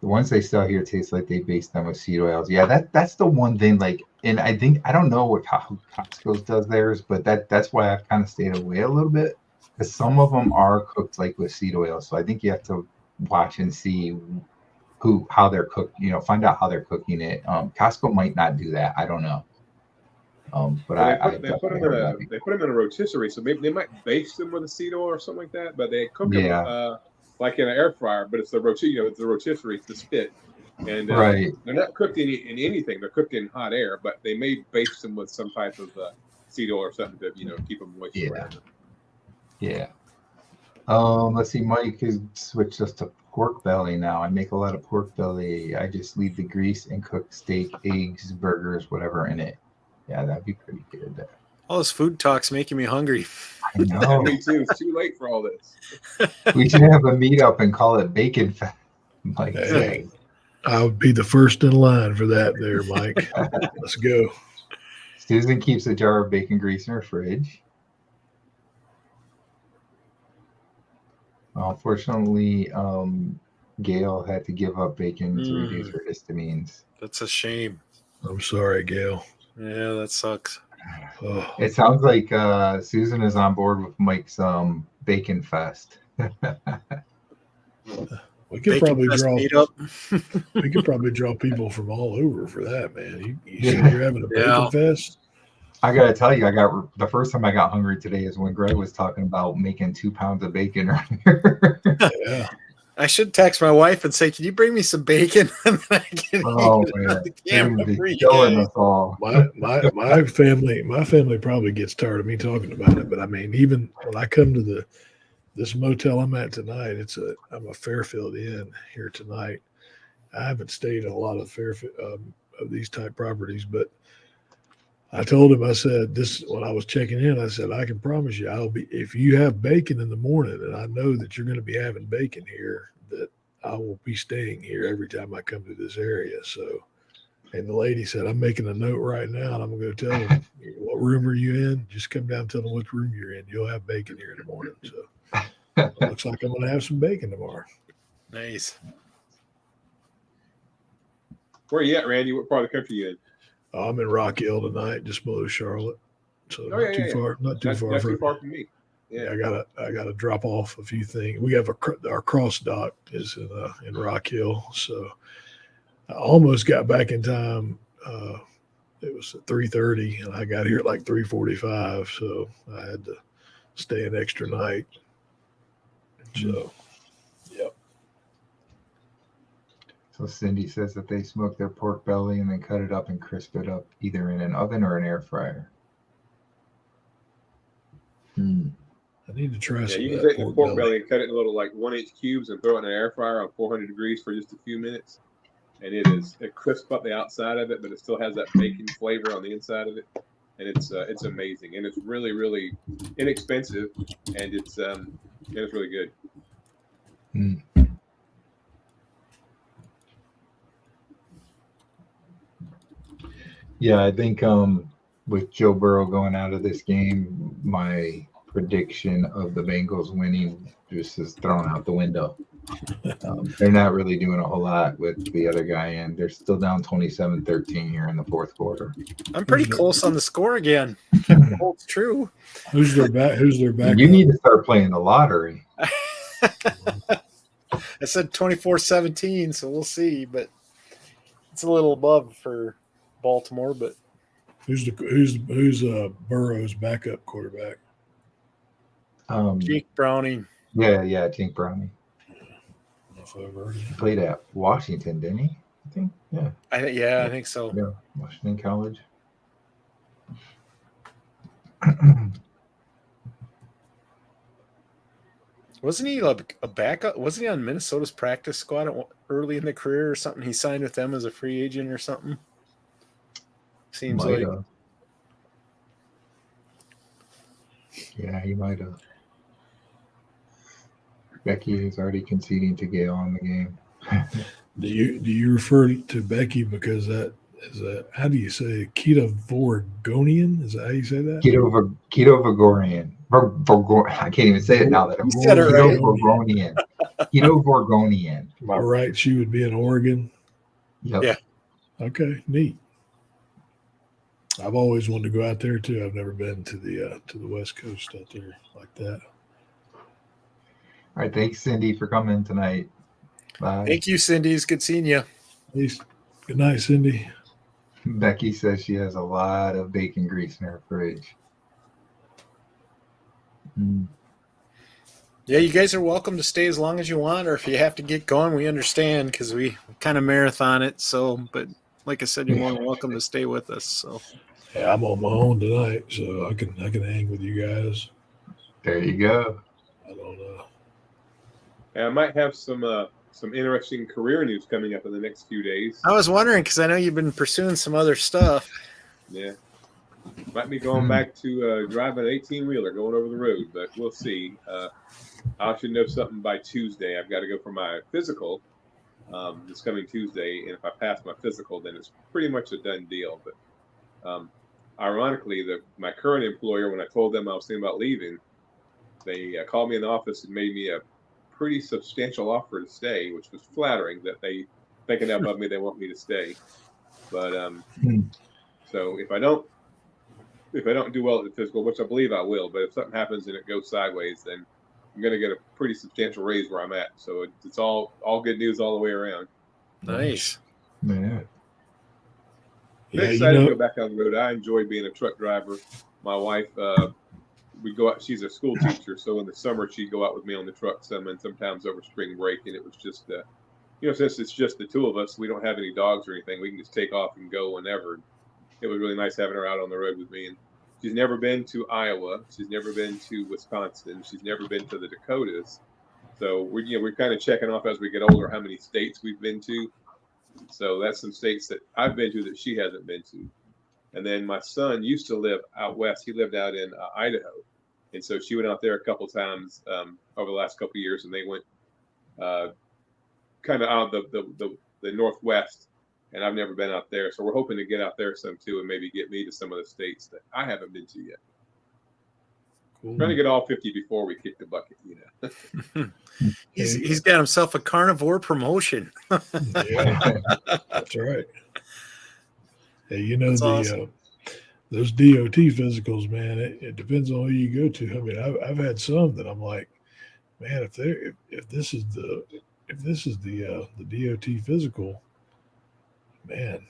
the ones they sell here taste like they based them with seed oils. Yeah, that's the one thing. Like, and I think I don't know how Costco's does theirs, but that's why I've kind of stayed away a little bit, because some of them are cooked like with seed oil. So I think you have to watch and see how they're cooked, find out how they're cooking it. Costco might not do that. I don't know. But Well, I they put definitely them heard that. they put them in a rotisserie, so maybe they might baste them with a seed oil or something like that. But they cook them Yeah, like in an air fryer. But it's the it's the rotisserie, it's the spit, and right. they're not cooked in anything. They're cooked in hot air, but they may baste them with some type of seed oil or something to keep them moist. Yeah, Or whatever. yeah. Let's see. Mike has switched us to pork belly now. I make a lot of pork belly. I just leave the grease and cook steak, eggs, burgers, whatever in it. Yeah, that'd be pretty good. All this food talk's making me hungry. I know. Me too. It's too late for all this. We should have a meetup and call it bacon fat. Mike Hey, says. I would be the first in line for that there, Mike. Let's go. Susan keeps a jar of bacon grease in her fridge. Unfortunately, Gail had to give up bacon to reduce her histamines. That's a shame. I'm sorry, Gail. Yeah, that sucks. Oh, It sounds like Susan is on board with Mike's bacon fest. we could Bacon probably fest draw. meetup. We could probably draw people from all over for that, man. You said you're having a bacon fest. I gotta tell you, the first time I got hungry today is when Greg was talking about making 2 pounds of bacon earlier. Yeah. I should text my wife and say, "Can you bring me some bacon?" And then I can Oh eat it on man, the they're camera gonna for be you killing guys. us all. My family probably gets tired of me talking about it, but I mean, even when I come to this motel I'm at tonight, I'm a Fairfield Inn here tonight. I haven't stayed in a lot of Fairfield of these type properties, but I told him, I said, when I was checking in, I said, I can promise you, if you have bacon in the morning, and I know that you're going to be having bacon here, that I will be staying here every time I come to this area. So, and the lady said, I'm making a note right now, and I'm going to go tell them, what room are you in? Just come down and tell them which room you're in. You'll have bacon here in the morning. So it looks like I'm going to have some bacon tomorrow. Nice. Where are you at, Randy? What part of the country you in? I'm in Rock Hill tonight, just below Charlotte. So Oh, not too far from me. Yeah, I gotta drop off a few things. We have our cross dock is in Rock Hill, so I almost got back in time. It was at 3:30, and I got here at like 3:45, so I had to stay an extra night. So, yep. So Cindy says that they smoke their pork belly and then cut it up and crisp it up either in an oven or an air fryer. I need to try some. You of can that take the pork pork belly belly and cut it in little 1-inch cubes and throw it in an air fryer on 400 degrees for just a few minutes. And it crisps up the outside of it, but it still has that bacon flavor on the inside of it. And it's amazing. And it's really, really inexpensive. And it's really good. Yeah, I think with Joe Burrow going out of this game, my prediction of the Bengals winning just is thrown out the window. They're not really doing a whole lot with the other guy in. They're still down 27-13 here in the fourth quarter. I'm pretty close on the score again. If it holds true. Who's their back? You need to start playing the lottery. I said 24-17, so we'll see, but it's a little above for Baltimore. But who's Burrow's backup quarterback? Jake Browning. Yeah, Jake Browning. He played at Washington, didn't he? I think. Yeah. I think so. Yeah, Washington College. Wasn't he a backup? Wasn't he on Minnesota's practice squad early in the career or something? He signed with them as a free agent or something. Seems might like. have. Yeah, he might have. Becky is already conceding to Gail on the game. Do you refer to Becky because that is how do you say Ketovore? Is that how you say that? Ketovore. I can't even say it now that I'm Ketovore. Ketovore. Am I right? She would be in Oregon. Yep. Yeah. Okay, neat. I've always wanted to go out there too. I've never been to the West Coast out there like that. All right, thanks, Cindy, for coming tonight. Bye. Thank you, Cindy. It's good seeing you. Peace. Good night, Cindy. Becky says she has a lot of bacon grease in her fridge. Yeah, you guys are welcome to stay as long as you want, or if you have to get going, we understand because we kind of marathon it. So, but like I said, you're more than welcome to stay with us. So, yeah, I'm on my own tonight, so I can hang with you guys. There you go. I don't know. I might have some interesting career news coming up in the next few days. I was wondering because I know you've been pursuing some other stuff. Yeah, might be going back to driving an 18-wheeler, going over the road, but we'll see. I should know something by Tuesday. I've got to go for my physical this coming Tuesday, and if I pass my physical, then it's pretty much a done deal. But ironically, my current employer, when I told them I was thinking about leaving, they called me in the office and made me a pretty substantial offer to stay, which was flattering that they thinking of me, they want me to stay. But so if I don't do well at the physical, which I believe I will, but if something happens and it goes sideways, then I'm going to get a pretty substantial raise where I'm at. So it's all good news all the way around. Nice. Yeah. I'm excited to go back on the road. I enjoy being a truck driver. My wife, we go out. She's a school teacher, so in the summer she'd go out with me on the truck some, and sometimes over spring break. And it was just, since it's just the two of us, we don't have any dogs or anything. We can just take off and go whenever. It was really nice having her out on the road with me. And she's never been to Iowa. She's never been to Wisconsin. She's never been to the Dakotas. So we're kind of checking off as we get older how many states we've been to. So that's some states that I've been to that she hasn't been to. And then my son used to live out west. He lived out in Idaho. And so she went out there a couple times over the last couple of years, and they went kind of out of the Northwest, and I've never been out there. So we're hoping to get out there some too, and maybe get me to some of the states that I haven't been to yet. Cool. Trying to get all 50 before we kick the bucket, He's got himself a carnivore promotion. Yeah, that's right. Hey, you know, That's awesome. Those DOT physicals, man, it depends on who you go to. I mean, I've had some that I'm like, man, if this is the DOT physical, man,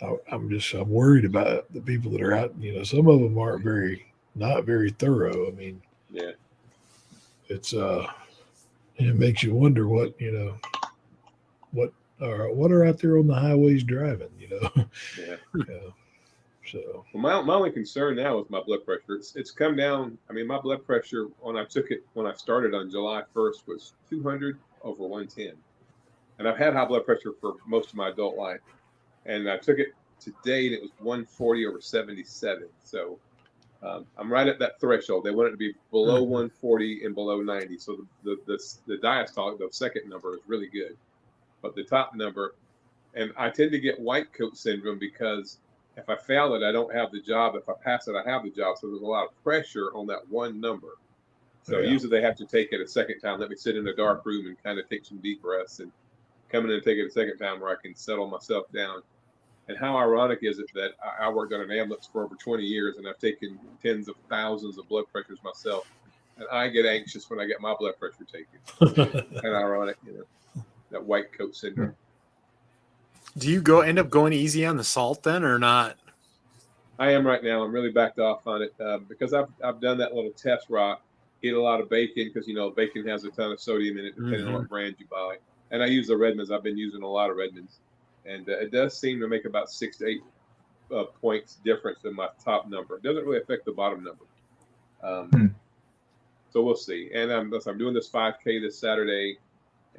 I'm worried about the people that are out. You know, some of them aren't not very thorough. I mean, yeah, it's it makes you wonder what are out there on the highways driving. yeah. So Well, my only concern now is my blood pressure. It's come down. I mean, my blood pressure when I started on July 1st was 200/110, and I've had high blood pressure for most of my adult life. And I took it today, and it was 140/77. So I'm right at that threshold. They want it to be below 140 and below 90. So the diastolic, the second number, is really good, but the top number, and I tend to get white coat syndrome because if I fail it, I don't have the job. If I pass it, I have the job. So there's a lot of pressure on that one number. So usually they have to take it a second time. Let me sit in a dark room and kind of take some deep breaths and come in and take it a second time where I can settle myself down. And how ironic is it that I worked on an ambulance for over 20 years and I've taken tens of thousands of blood pressures myself. And I get anxious when I get my blood pressure taken. Kind of ironic, that white coat syndrome. Do you end up going easy on the salt then, or not? I am right now. I'm really backed off on it because I've done that little test where I eat a lot of bacon because bacon has a ton of sodium in it depending on what brand you buy. And I use the Redmonds. I've been using a lot of Redmonds, and it does seem to make about 6 to 8 points difference in my top number. It doesn't really affect the bottom number. So we'll see. And I'm doing this 5K this Saturday,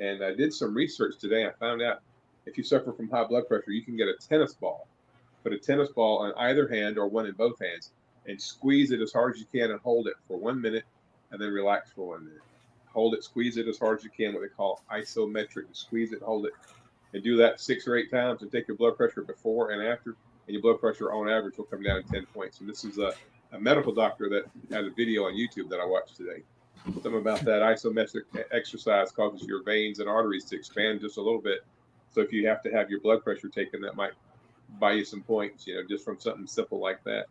and I did some research today. I found out if you suffer from high blood pressure, you can get a tennis ball. Put a tennis ball on either hand or one in both hands and squeeze it as hard as you can and hold it for 1 minute and then relax for 1 minute. Hold it, squeeze it as hard as you can, what they call isometric. Squeeze it, hold it, and do that 6 or 8 times and take your blood pressure before and after, and your blood pressure on average will come down 10 points. And this is a medical doctor that has a video on YouTube that I watched today. Something about that isometric exercise causes your veins and arteries to expand just a little bit. So if you have to have your blood pressure taken, that might buy you some points, just from something simple like that.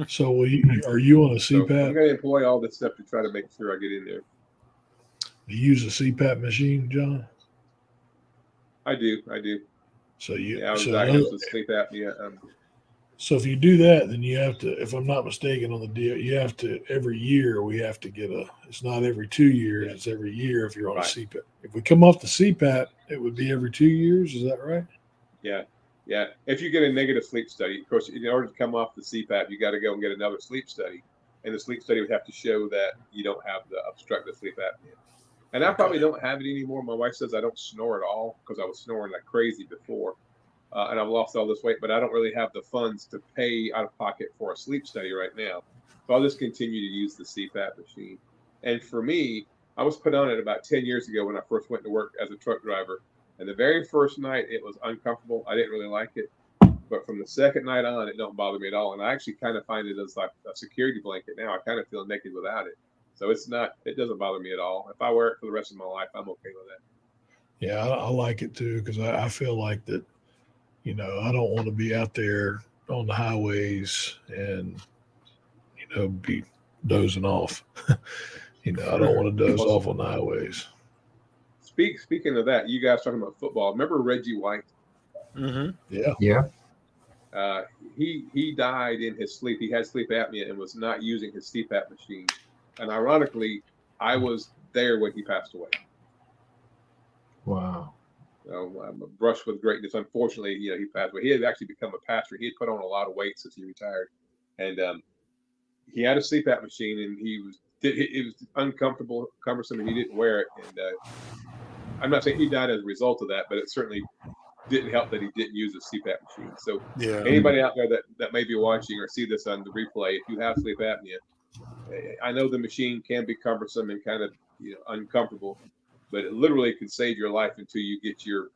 So are you on a CPAP? So I'm going to employ all this stuff to try to make sure I get in there. Do you use a CPAP machine, John? I do. So I was diagnosed with sleep apnea. So if you do that, then you have to, if I'm not mistaken on the deal, you have to, every year we have to get it's not every 2 years, it's every year if you're on a CPAP. If we come off the CPAP, it would be every 2 years. Is that right? Yeah. If you get a negative sleep study, of course, in order to come off the CPAP, you got to go and get another sleep study. And the sleep study would have to show that you don't have the obstructive sleep apnea. And I probably don't have it anymore. My wife says I don't snore at all because I was snoring like crazy before. And I've lost all this weight, but I don't really have the funds to pay out of pocket for a sleep study right now. So I'll just continue to use the CPAP machine. And for me, I was put on it about 10 years ago when I first went to work as a truck driver. And the very first night, it was uncomfortable. I didn't really like it. But from the second night on, it don't bother me at all. And I actually kind of find it as like a security blanket now. I kind of feel naked without it. So it doesn't bother me at all. If I wear it for the rest of my life, I'm okay with that. Yeah, I like it too because I feel like that, I don't want to be out there on the highways and, be dozing off. I don't want to doze off on the highways. Speaking of that, you guys talking about football. Remember Reggie White? Mm-hmm. Yeah. He died in his sleep. He had sleep apnea and was not using his CPAP machine. And ironically, I was there when he passed away. Wow. I'm a brush with greatness. Unfortunately, he passed away. He had actually become a pastor. He had put on a lot of weight since he retired, and he had a CPAP machine, and it was uncomfortable, cumbersome, and he didn't wear it. And I'm not saying he died as a result of that, but it certainly didn't help that he didn't use a CPAP machine. So anybody out there that may be watching or see this on the replay, if you have sleep apnea, I know the machine can be cumbersome and kind of uncomfortable. but it literally could save your life until you get your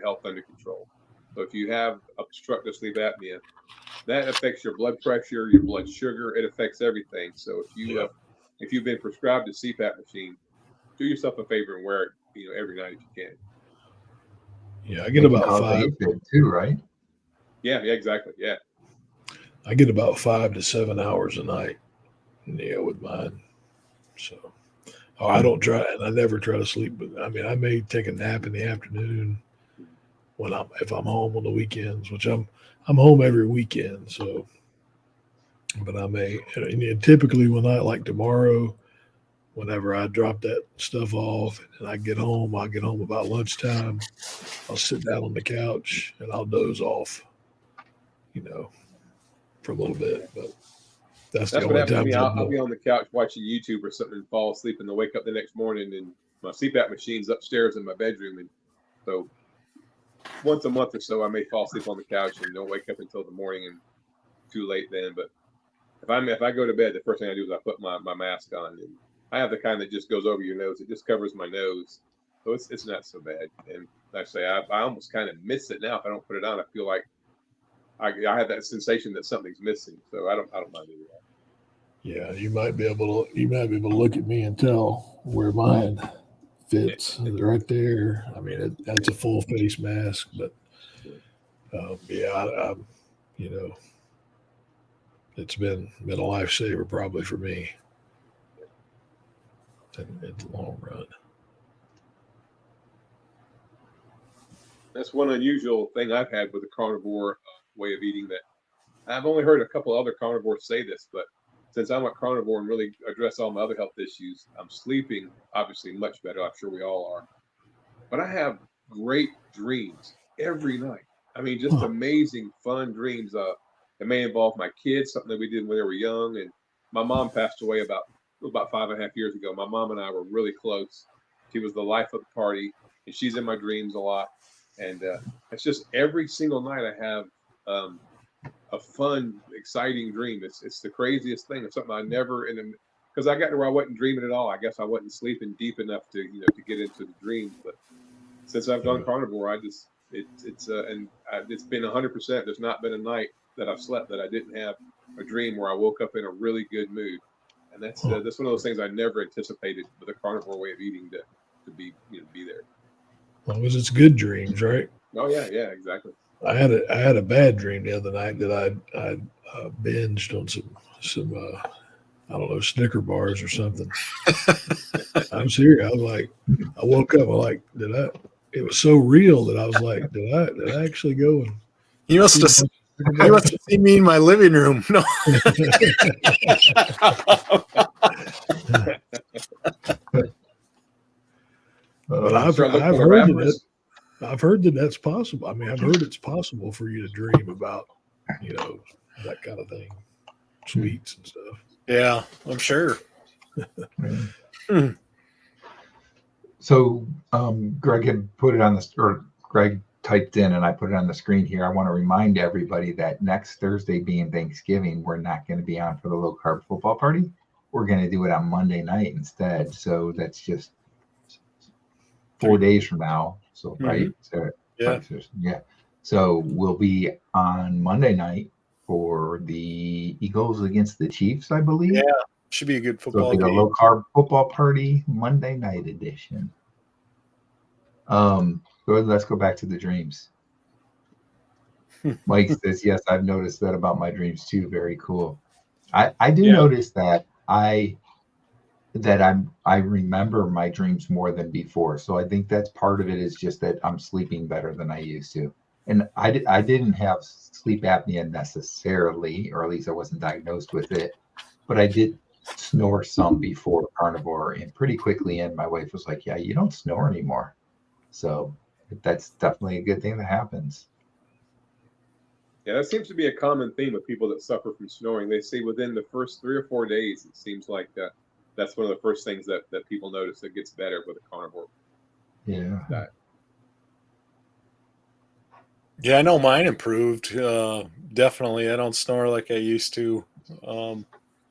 health under control. So if you have obstructive sleep apnea, that affects your blood pressure, your blood sugar. It affects everything. So if you've been prescribed a CPAP machine, do yourself a favor and wear it, every night if you can. Yeah, I get about cause 5. AFib too, right? Yeah, exactly. Yeah. I get about 5 to 7 hours a night. Yeah, with mine. So, I don't try, and I never try to sleep. But I mean, I may take a nap in the afternoon if I'm home on the weekends, which I'm home every weekend. So, but I may, and typically when I like tomorrow, whenever I drop that stuff off and I'll get home about lunchtime. I'll sit down on the couch and I'll doze off, for a little bit. But that's the That's what only happens to time. me. I'll be on the couch watching YouTube or something and fall asleep, and then wake up the next morning, and my CPAP machine's upstairs in my bedroom. And so once a month or so, I may fall asleep on the couch and don't wake up until the morning, and too late then. But if I go to bed, the first thing I do is I put my mask on, and I have the kind that just goes over your nose. It just covers my nose, so it's not so bad. And actually, I almost kind of miss it now. If I don't put it on, I feel like I have that sensation that something's missing. So I don't mind doing that. Yeah, you might be able to look at me and tell where mine fits right there. I mean, that's a full face mask, but it's been a lifesaver probably for me in the long run. That's one unusual thing I've had with the carnivore way of eating, that I've only heard a couple other carnivores say this, but since I'm a carnivore and really address all my other health issues, I'm sleeping obviously much better. I'm sure we all are. But I have great dreams every night. I mean, just amazing, fun dreams. It may involve my kids, something that we did when they were young. And my mom passed away about 5.5 years ago. My mom and I were really close. She was the life of the party, and she's in my dreams a lot. And it's just every single night I have a fun, exciting dream. It's the craziest thing. It's something I never because I got to where I wasn't dreaming at all. I guess I wasn't sleeping deep enough to to get into the dreams. But since I've done carnivore, it's been 100%. There's not been a night that I've slept that I didn't have a dream where I woke up in a really good mood. And that's one of those things I never anticipated with a carnivore way of eating to be there. As long as it's good dreams, right? Oh yeah, exactly. I had a bad dream the other night that I binged on some I don't know, Snicker bars or something. I'm serious. I was like, I woke up. It was so real that I was like, did I actually go and? You must have seen me in my living room. No. But I've heard that that's possible. I mean, I've heard it's possible for you to dream about, that kind of thing, sweets and stuff. Yeah, I'm sure. So Greg had put it on Greg typed in and I put it on the screen here. I want to remind everybody that next Thursday being Thanksgiving, we're not going to be on for the low carb football party. We're going to do it on Monday night instead. So that's just 4 days from now. So, right? So, yeah. So we'll be on Monday night for the Eagles against the Chiefs, I believe. Yeah, should be a good football game. So game. the low carb football party Monday night edition. Let's go back to the dreams. Mike says, yes, I've noticed that about my dreams too. Very cool. I do notice that I remember my dreams more than before. So I think that's part of it, is just that I'm sleeping better than I used to. And I didn't have sleep apnea necessarily, or at least I wasn't diagnosed with it, but I did snore some before carnivore, and pretty quickly in, my wife was like, yeah, you don't snore anymore. So that's definitely a good thing that happens. Yeah, that seems to be a common theme of people that suffer from snoring. They say within the first 3 or 4 days, it seems like that's one of the first things that people notice that gets better with a carnivore diet. Yeah, I know mine improved. Definitely. I don't snore like I used to.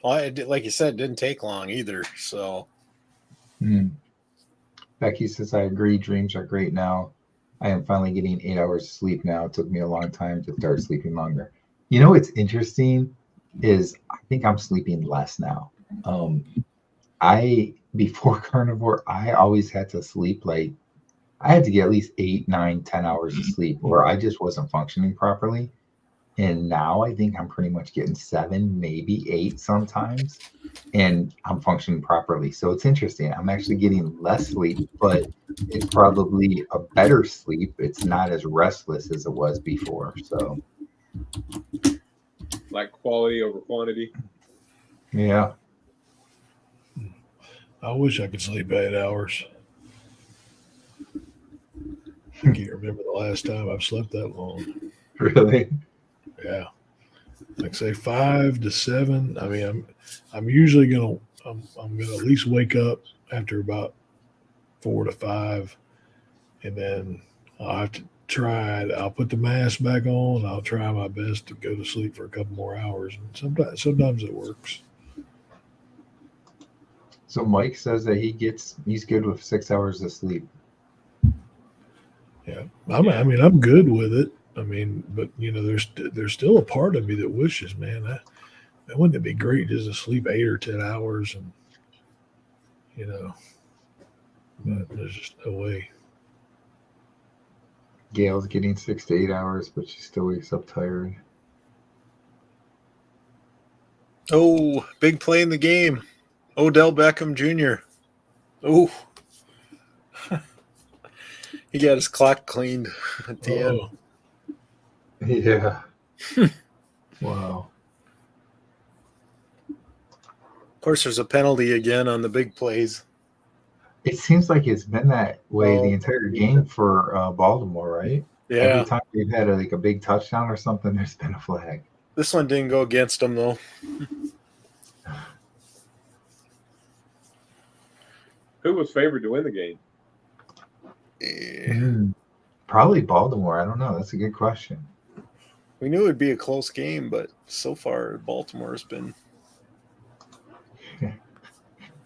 Like you said, it didn't take long either. So. Becky says, I agree. Dreams are great now. I am finally getting 8 hours of sleep now. It took me a long time to start sleeping longer. You know what's interesting is I think I'm sleeping less now. Before carnivore, I always had to sleep like I had to get at least 8, 9, 10 hours of sleep, or I just wasn't functioning properly. And now I think I'm pretty much getting 7, maybe 8 sometimes, and I'm functioning properly. So it's interesting. I'm actually getting less sleep, but it's probably a better sleep. It's not as restless as it was before. So Like quality over quantity. yeah, I wish I could sleep 8 hours. I can't remember the last time I've slept that long. really. Yeah, like say 5 to 7. I mean, I'm usually I'm gonna at least wake up after about 4 to 5, and then I'll have to try it. I'll put the mask back on. I'll try my best to go to sleep for a couple more hours, and sometimes it works. So Mike says that he's good with 6 hours of sleep. Yeah, I mean, I'm good with it. I mean, but there's still a part of me that wishes, man, wouldn't it be great just to sleep 8 or 10 hours, and but there's just no way. Gail's getting 6 to 8 hours, but she still wakes up tired. Oh, big play in the game. Odell Beckham Jr. Oh, he got his clock cleaned at the end. Yeah. Wow. Of course, there's a penalty again on the big plays. It seems like it's been that way the entire game for Baltimore, right? Yeah. Every time they've had a big touchdown or something, there's been a flag. This one didn't go against them, though. Who was favored to win the game? Probably Baltimore. I don't know. That's a good question. We knew it would be a close game, but so far Baltimore's been.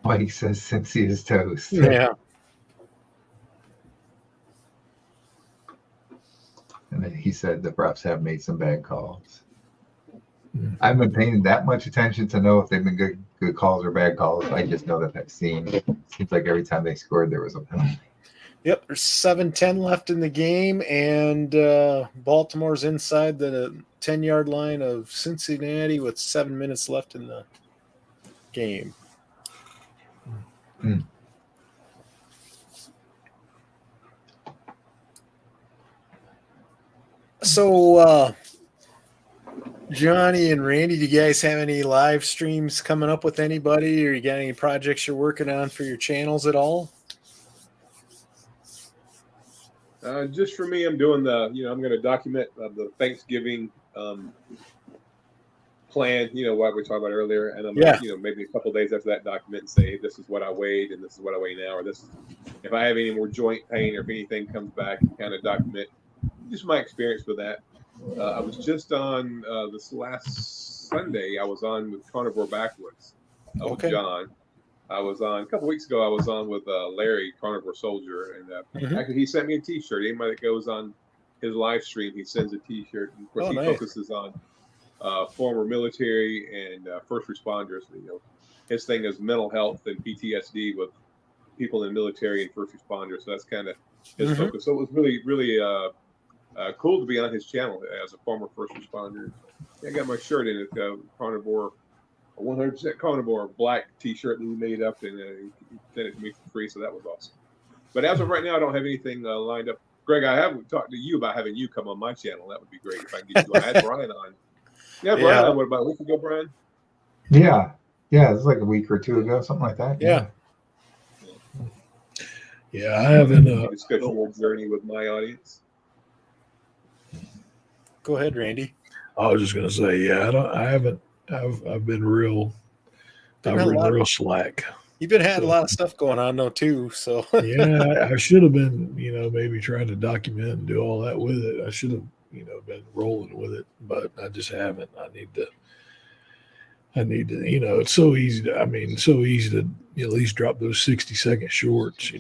Mike says Cincy is toast. Yeah. And then he said the refs have made some bad calls. I haven't been paying that much attention to know if they've been good calls or bad calls. I just know that I've seen. It seems like every time they scored, there was a penalty. Yep, there's 7:10 left in the game, and Baltimore's inside the 10-yard line of Cincinnati with 7 minutes left in the game. So, Johnny and Randy, do you guys have any live streams coming up with anybody, or you got any projects you're working on for your channels at all? Just for me, I'm doing I'm going to document the Thanksgiving plan, what we talked about earlier. And I'm going to, maybe a couple of days after that, document and say, hey, this is what I weighed and this is what I weigh now, or this, if I have any more joint pain or if anything comes back, kind of document just my experience with that. I was just on this last Sunday, I was on with Carnivore Backwoods with John. I was on a couple weeks ago. I was on with Larry, Carnivore Soldier, and actually he sent me a T-shirt. Anybody that goes on his live stream, he sends a T-shirt. And of course, he focuses on former military and first responders. His thing is mental health and PTSD with people in the military and first responders. So that's kind of his focus. So it was really, really cool to be on his channel as a former first responder. I got my shirt in it, Carnivore. A 100% Carnivore black T-shirt that we made up, and he sent it to me for free, so that was awesome. But as of right now, I don't have anything lined up. Greg, I haven't talked to you about having you come on my channel. That would be great if I can get you on. I had Brian on. Yeah, Brian on. What about a week ago, Brian? Yeah, it was like a week or two ago, something like that. Yeah, I haven't. Discuss your journey with my audience. Go ahead, Randy. I was just gonna say, I haven't. I've been real slack. You've been had a lot of stuff going on though too. So I should have been, maybe trying to document and do all that with it. I should have, been rolling with it, but I just haven't. I need to. It's so easy. So easy to at least drop those 60-second shorts.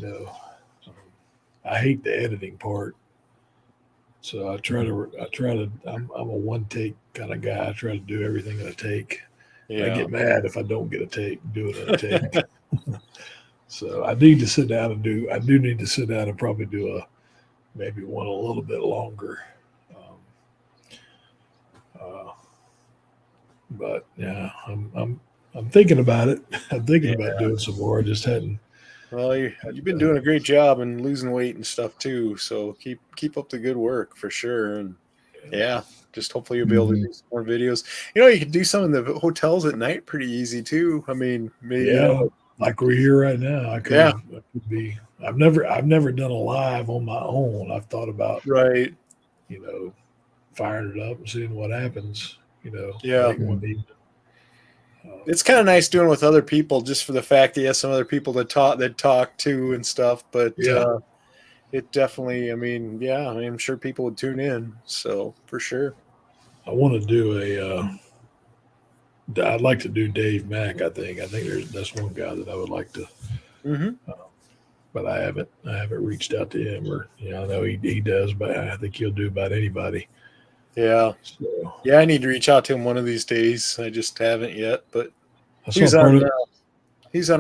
I hate the editing part. So I'm a one take kind of guy. I try to do everything in a take. Yeah. I get mad if I don't get a take, do it in a take. So I need to sit down and I do need to sit down and probably do maybe one a little bit longer. But yeah, I'm thinking about it. I'm thinking about doing some more. I just hadn't. Well, you've been doing a great job and losing weight and stuff too. So keep up the good work for sure. And yeah, just hopefully you'll be able to do some more videos. You can do some in the hotels at night pretty easy too. I mean, maybe like we're here right now. I could be. I've never done a live on my own. I've thought about firing it up and seeing what happens. Late one evening. It's kind of nice doing it with other people, just for the fact that you have some other people that talk to and stuff. But it definitely, I'm sure people would tune in. So for sure, I want to do I'd like to do Dave Mack. I think that's one guy that I would like to. But I haven't reached out to him, or I know he does, but I think he'll do about anybody. Yeah. So, I need to reach out to him one of these days. I just haven't yet, but he's on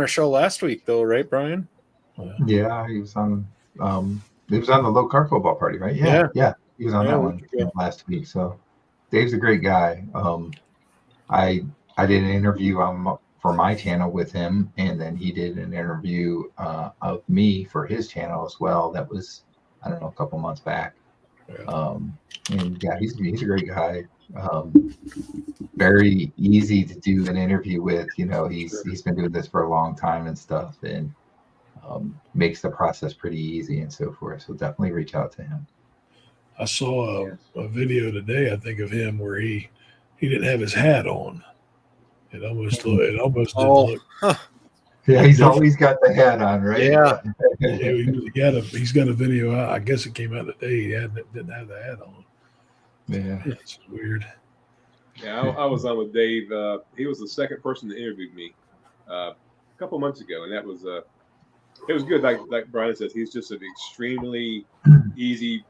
our show last week though, right, Brian? Yeah, he was on the low carb football party, right? Yeah. He was on that one last week. So Dave's a great guy. I did an interview for my channel with him, and then he did an interview of me for his channel as well. That was, I don't know, a couple months back. And yeah, he's a great guy. Very easy to do an interview with. He's been doing this for a long time and stuff, and makes the process pretty easy and so forth. So definitely reach out to him. I saw a video today, I think, of him where he didn't have his hat on. It almost didn't look. Yeah, he's always got the hat on, right? Yeah. He's got a video out. I guess it came out today. He didn't have the hat on. Yeah, it's weird. Yeah, I was on with Dave. He was the second person that interviewed me a couple months ago, and that was it was good. Like Brian says, he's just an extremely easy.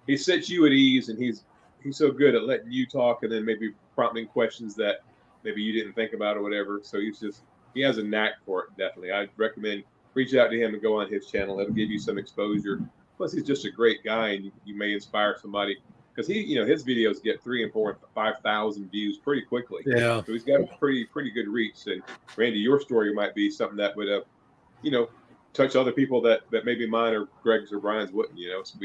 He sets you at ease, and he's so good at letting you talk, and then maybe prompting questions that maybe you didn't think about or whatever. So he has a knack for it. Definitely, I'd recommend reach out to him and go on his channel. It'll give you some exposure. Plus, he's just a great guy, and you may inspire somebody. Because his videos get 3,000 and 4,000 and 5,000 views pretty quickly. Yeah. So he's got a pretty good reach. And Randy, your story might be something that would touch other people that maybe mine or Greg's or Brian's wouldn't. So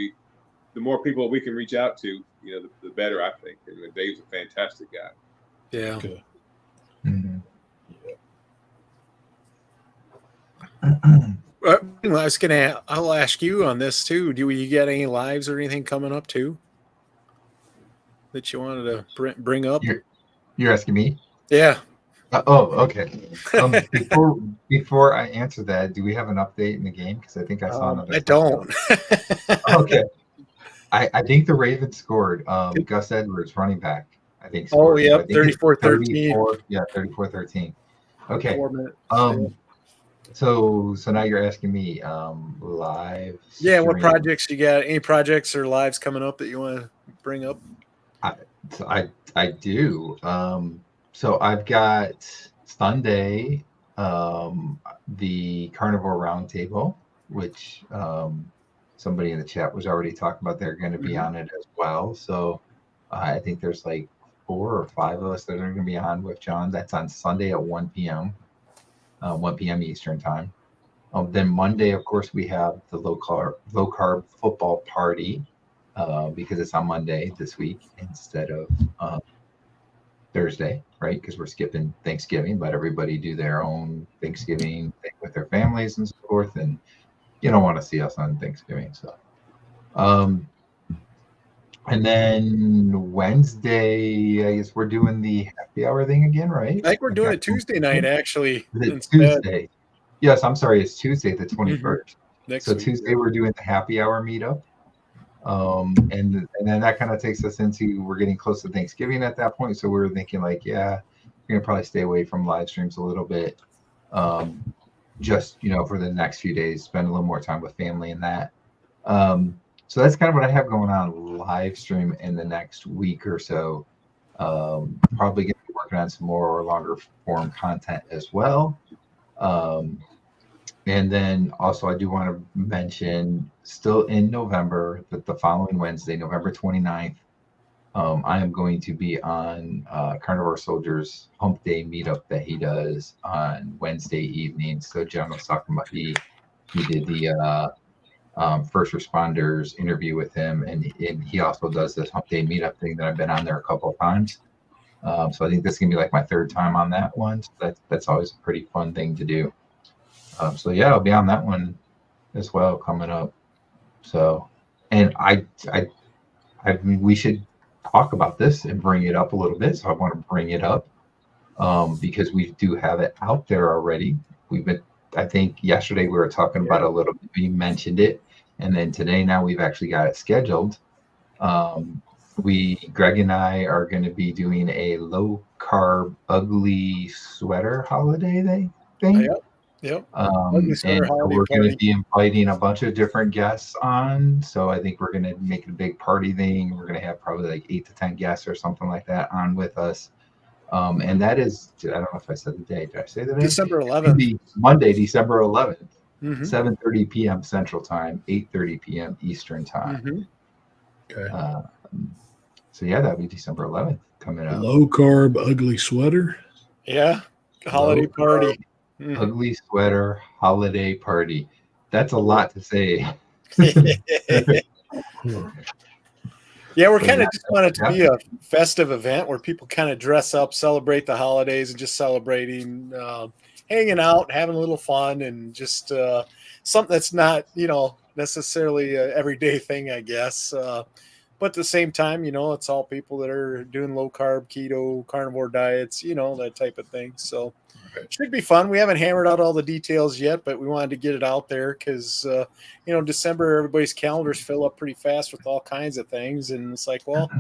the more people we can reach out to, the better, I think. And Dave's a fantastic guy. Yeah. Okay. I'll ask you on this too. Do you get any lives or anything coming up too that you wanted to bring up? You're asking me? Yeah. Okay. Before I answer that, do we have an update in the game? Because I think I saw another. I don't. Okay. I think the Ravens scored. Gus Edwards, running back, I think scored. Oh yeah, 34-13. Yeah, 34-13. Okay. 4 minutes. So now you're asking me live. Yeah, what projects you got? Any projects or lives coming up that you want to bring up? I do. So I've got Sunday, the Carnivore Roundtable, which somebody in the chat was already talking about. They're going to be on it as well. So I think there's like 4 or 5 of us that are going to be on with John. That's on Sunday at 1 p.m. 1 p.m. Eastern time. Then Monday, of course, we have the low carb football party because it's on Monday this week instead of Thursday, right? Because we're skipping Thanksgiving. Let everybody do their own Thanksgiving thing with their families and so forth. And you don't want to see us on Thanksgiving. So, and then Wednesday, I guess we're doing the happy hour thing again, right? I think we're doing it Tuesday night, actually. Tuesday. Yes, I'm sorry. It's Tuesday, the 21st. Next week, Tuesday, we're doing the happy hour meetup. And then that kind of takes us into, we're getting close to Thanksgiving at that point. So we were thinking like, yeah, we're going to probably stay away from live streams a little bit. Just, for the next few days, spend a little more time with family and that. So that's kind of what I have going on live stream in the next week or so. Probably going to be working on some more longer form content as well. And then also I do want to mention still in November that the following Wednesday, November 29th, I am going to be on Carnivore Soldier's Hump Day meetup that he does on Wednesday evening. So John was talking about he did the first responders interview with him, and he also does this Hump Day meetup thing that I've been on there a couple of times. So I think this is gonna be like my third time on that one. So that's always a pretty fun thing to do. So yeah, I'll be on that one as well coming up. So, and I mean, we should talk about this and bring it up a little bit. So I want to bring it up because we do have it out there already. I think yesterday we were talking about it a little bit. We mentioned it, and then today now we've actually got it scheduled. Greg and I are going to be doing a low carb ugly sweater holiday thing. Yep. And we're going to be inviting a bunch of different guests on. So I think we're going to make it a big party thing. We're going to have probably like 8 to 10 guests or something like that on with us. And that is, I don't know if I said the day. Did I say the day? December 11th. Monday, December 11th, mm-hmm. 7:30 p.m. Central Time, 8:30 p.m. Eastern Time. Mm-hmm. Okay. So yeah, that'll be December 11th coming up. Low carb ugly sweater. Yeah. Holiday party. Ugly sweater holiday party. That's a lot to say. Yeah, we're kind of just want it to be a festive event where people kind of dress up, celebrate the holidays, and just celebrating, hanging out, having a little fun, and just something that's not, necessarily an everyday thing, I guess. But at the same time, it's all people that are doing low carb, keto, carnivore diets, that type of thing. So it should be fun. We haven't hammered out all the details yet, but we wanted to get it out there because, December, everybody's calendars fill up pretty fast with all kinds of things. And it's like, well,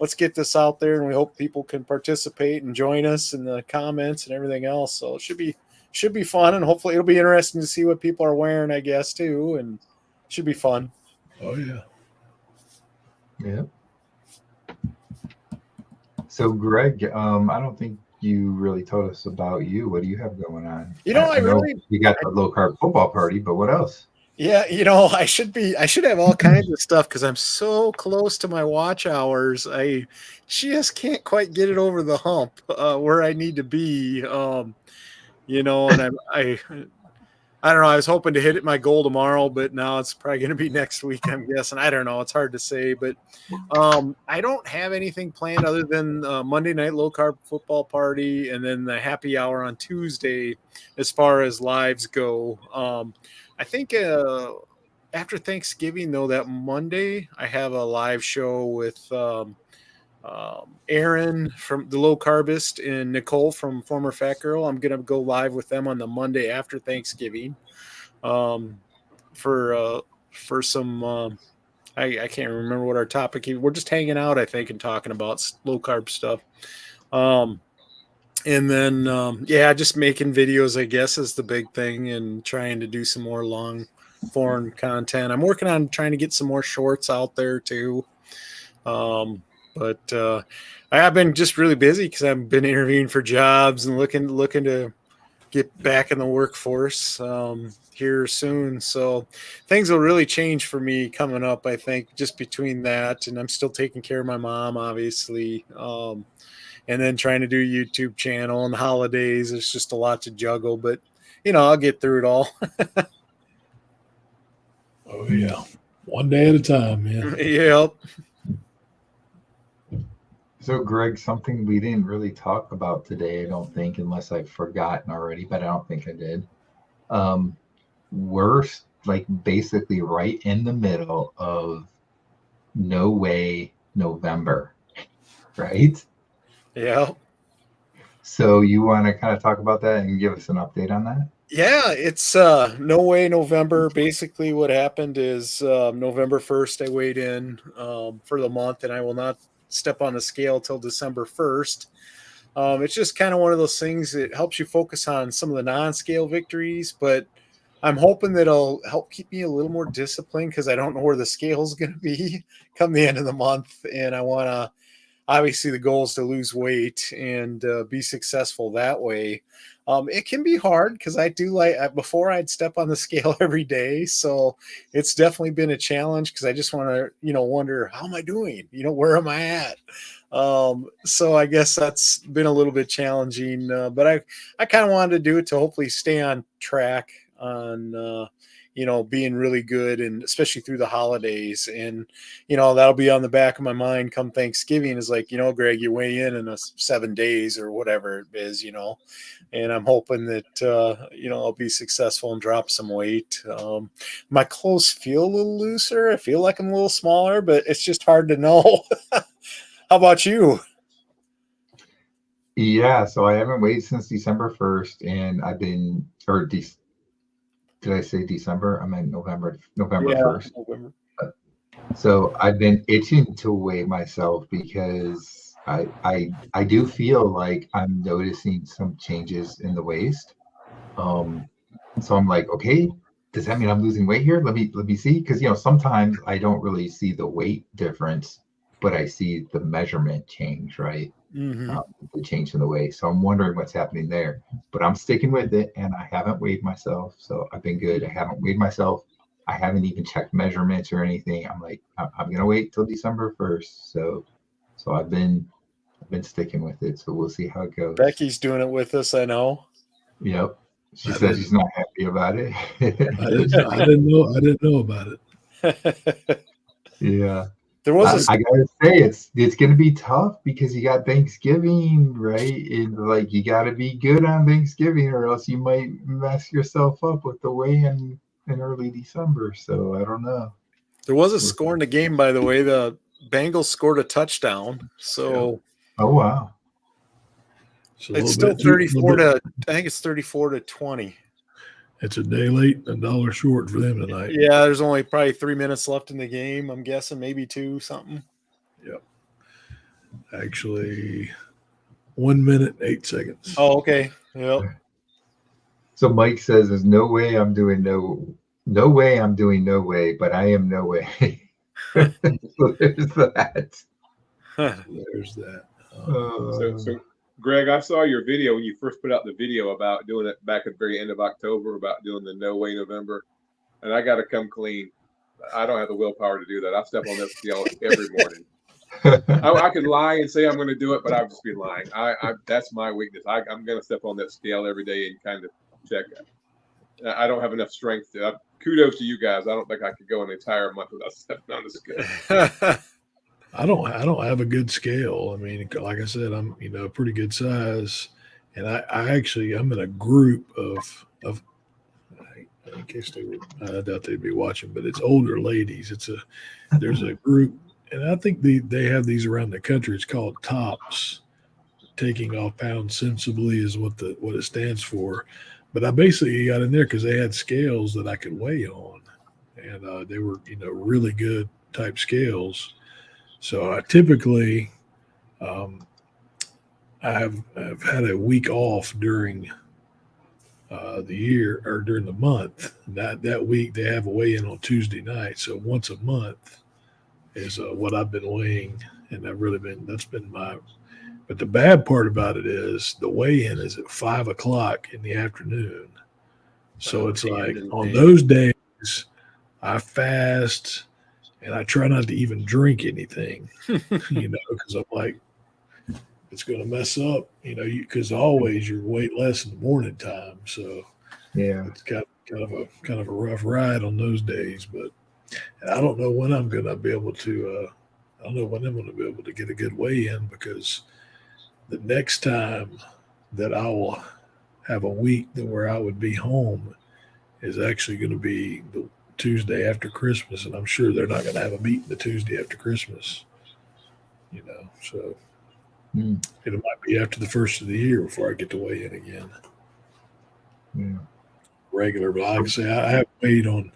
let's get this out there, and we hope people can participate and join us in the comments and everything else. So it should be fun, and hopefully it'll be interesting to see what people are wearing, I guess, too. And it should be fun. Oh, yeah. Yeah. So, Greg, I don't think you really told us about you. What do you have going on? You got the low carb football party, but what else? Yeah, I should have all kinds of stuff because I'm so close to my watch hours. I just can't quite get it over the hump where I need to be. And I don't know. I was hoping to hit my goal tomorrow, but now it's probably going to be next week, I'm guessing. I don't know. It's hard to say, but I don't have anything planned other than Monday night low carb football party and then the happy hour on Tuesday as far as lives go. I think after Thanksgiving, though, that Monday, I have a live show with Aaron from the Low Carbist and Nicole from Former Fat Girl. I'm going to go live with them on the Monday after Thanksgiving for some I can't remember what our topic is. We're just hanging out, I think, and talking about low carb stuff. And then, just making videos, I guess, is the big thing, and trying to do some more long form content. I'm working on trying to get some more shorts out there too. But I have been just really busy because I've been interviewing for jobs and looking to get back in the workforce here soon. So things will really change for me coming up, I think, just between that. And I'm still taking care of my mom, obviously. And then trying to do a YouTube channel and the holidays. There's just a lot to juggle, but I'll get through it all. Oh yeah. One day at a time, man. Yep. So, Greg, something we didn't really talk about today, I don't think, unless I've forgotten already, but I don't think I did. We're like basically right in the middle of No Way November, right? Yeah. So you want to kind of talk about that and give us an update on that? Yeah, it's No Way November. Basically what happened is November 1st I weighed in for the month, and I will not step on the scale till December 1st. It's just kind of one of those things that helps you focus on some of the non-scale victories, but I'm hoping that it'll help keep me a little more disciplined because I don't know where the scale's going to be come the end of the month. And I want to, obviously, the goal is to lose weight and be successful that way. It can be hard because I do before I'd step on the scale every day. So it's definitely been a challenge because I just want to, wonder, how am I doing? Where am I at? So I guess that's been a little bit challenging, but I kind of wanted to do it to hopefully stay on track on, being really good, and especially through the holidays. And, that'll be on the back of my mind come Thanksgiving is like, Greg, you weigh in 7 days or whatever it is, and I'm hoping that, I'll be successful and drop some weight. My clothes feel a little looser. I feel like I'm a little smaller, but it's just hard to know. How about you? Yeah, so I haven't weighed since December 1st, and I've been, did I say December? I meant November 1st. November. So I've been itching to weigh myself because I do feel like I'm noticing some changes in the waist. So I'm like, okay, does that mean I'm losing weight here? Let me see, because sometimes I don't really see the weight difference, but I see the measurement change, right? Mm-hmm. The change in the waist. So I'm wondering what's happening there, but I'm sticking with it, and I haven't weighed myself, so I've been good. I haven't weighed myself. I haven't even checked measurements or anything. I'm like, I'm gonna wait till December 1st. So I've been sticking with it. So we'll see how it goes. Becky's doing it with us, I know. Yep. She says she's not happy about it. I didn't know about it. Yeah. There was I gotta say it's gonna be tough because you got Thanksgiving, right? And like you gotta be good on Thanksgiving, or else you might mess yourself up with the weigh-in in early December. So I don't know. There was a score in the game, by the way. The Bengals scored a touchdown. So oh wow. It's still 34 to, I think it's 34-20. It's a day late, $1 short for them tonight. Yeah, there's only probably 3 minutes left in the game. I'm guessing maybe 2 something. Yep. Actually, 1 minute, 8 seconds. Oh, okay. Yep. So Mike says there's no way I'm doing no way I'm doing no way, but I am no way. So there's that. There's that. So Greg, I saw your video when you first put out the video about doing it back at the very end of October about doing the No Way November, and I got to come clean. I don't have the willpower to do that. I step on that scale every morning. I could lie and say I'm going to do it, but I've just been lying. That's my weakness. I'm going to step on that scale every day and kind of check it. I don't have enough strength. Kudos to you guys. I don't think I could go an entire month without stepping on the scale. I don't have a good scale. I mean, like I said, I'm pretty good size, and I'm in a group of in case I doubt they'd be watching, but it's older ladies. There's a group, and I think they have these around the country. It's called TOPS, taking off pounds sensibly is what it stands for. But I basically got in there because they had scales that I could weigh on, and they were really good type scales. So I typically, I've had a week off during the year or during the month. That week they have a weigh-in on Tuesday night. So once a month is what I've been weighing, and that's been my. But the bad part about it is the weigh-in is at 5 o'clock in the afternoon. So it's like on those days I fast. And I try not to even drink anything, because I'm like, it's going to mess up, because always you're weight less in the morning time. So yeah, it's kind of a rough ride on those days. But I don't know when I'm going to be able to. I don't know when I'm going to be able to get a good weigh in, because the next time that I will have a week where I would be home is actually going to be the Tuesday after Christmas, and I'm sure they're not going to have a meeting the Tuesday after Christmas, so it might be after the first of the year before I get to weigh in again. Yeah. Regular, but like I say, I have weighed on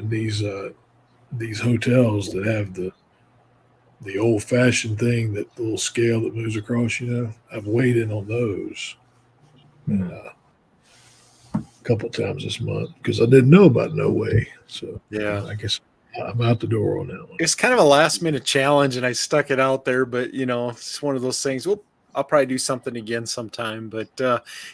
these hotels that have the old fashioned thing, that little scale that moves across. I've weighed in on those. And, couple times this month because I didn't know about No Way. So Yeah. I guess I'm out the door on that one. It's kind of a last minute challenge, and I stuck it out there. But it's one of those things. Well, I'll probably do something again sometime. But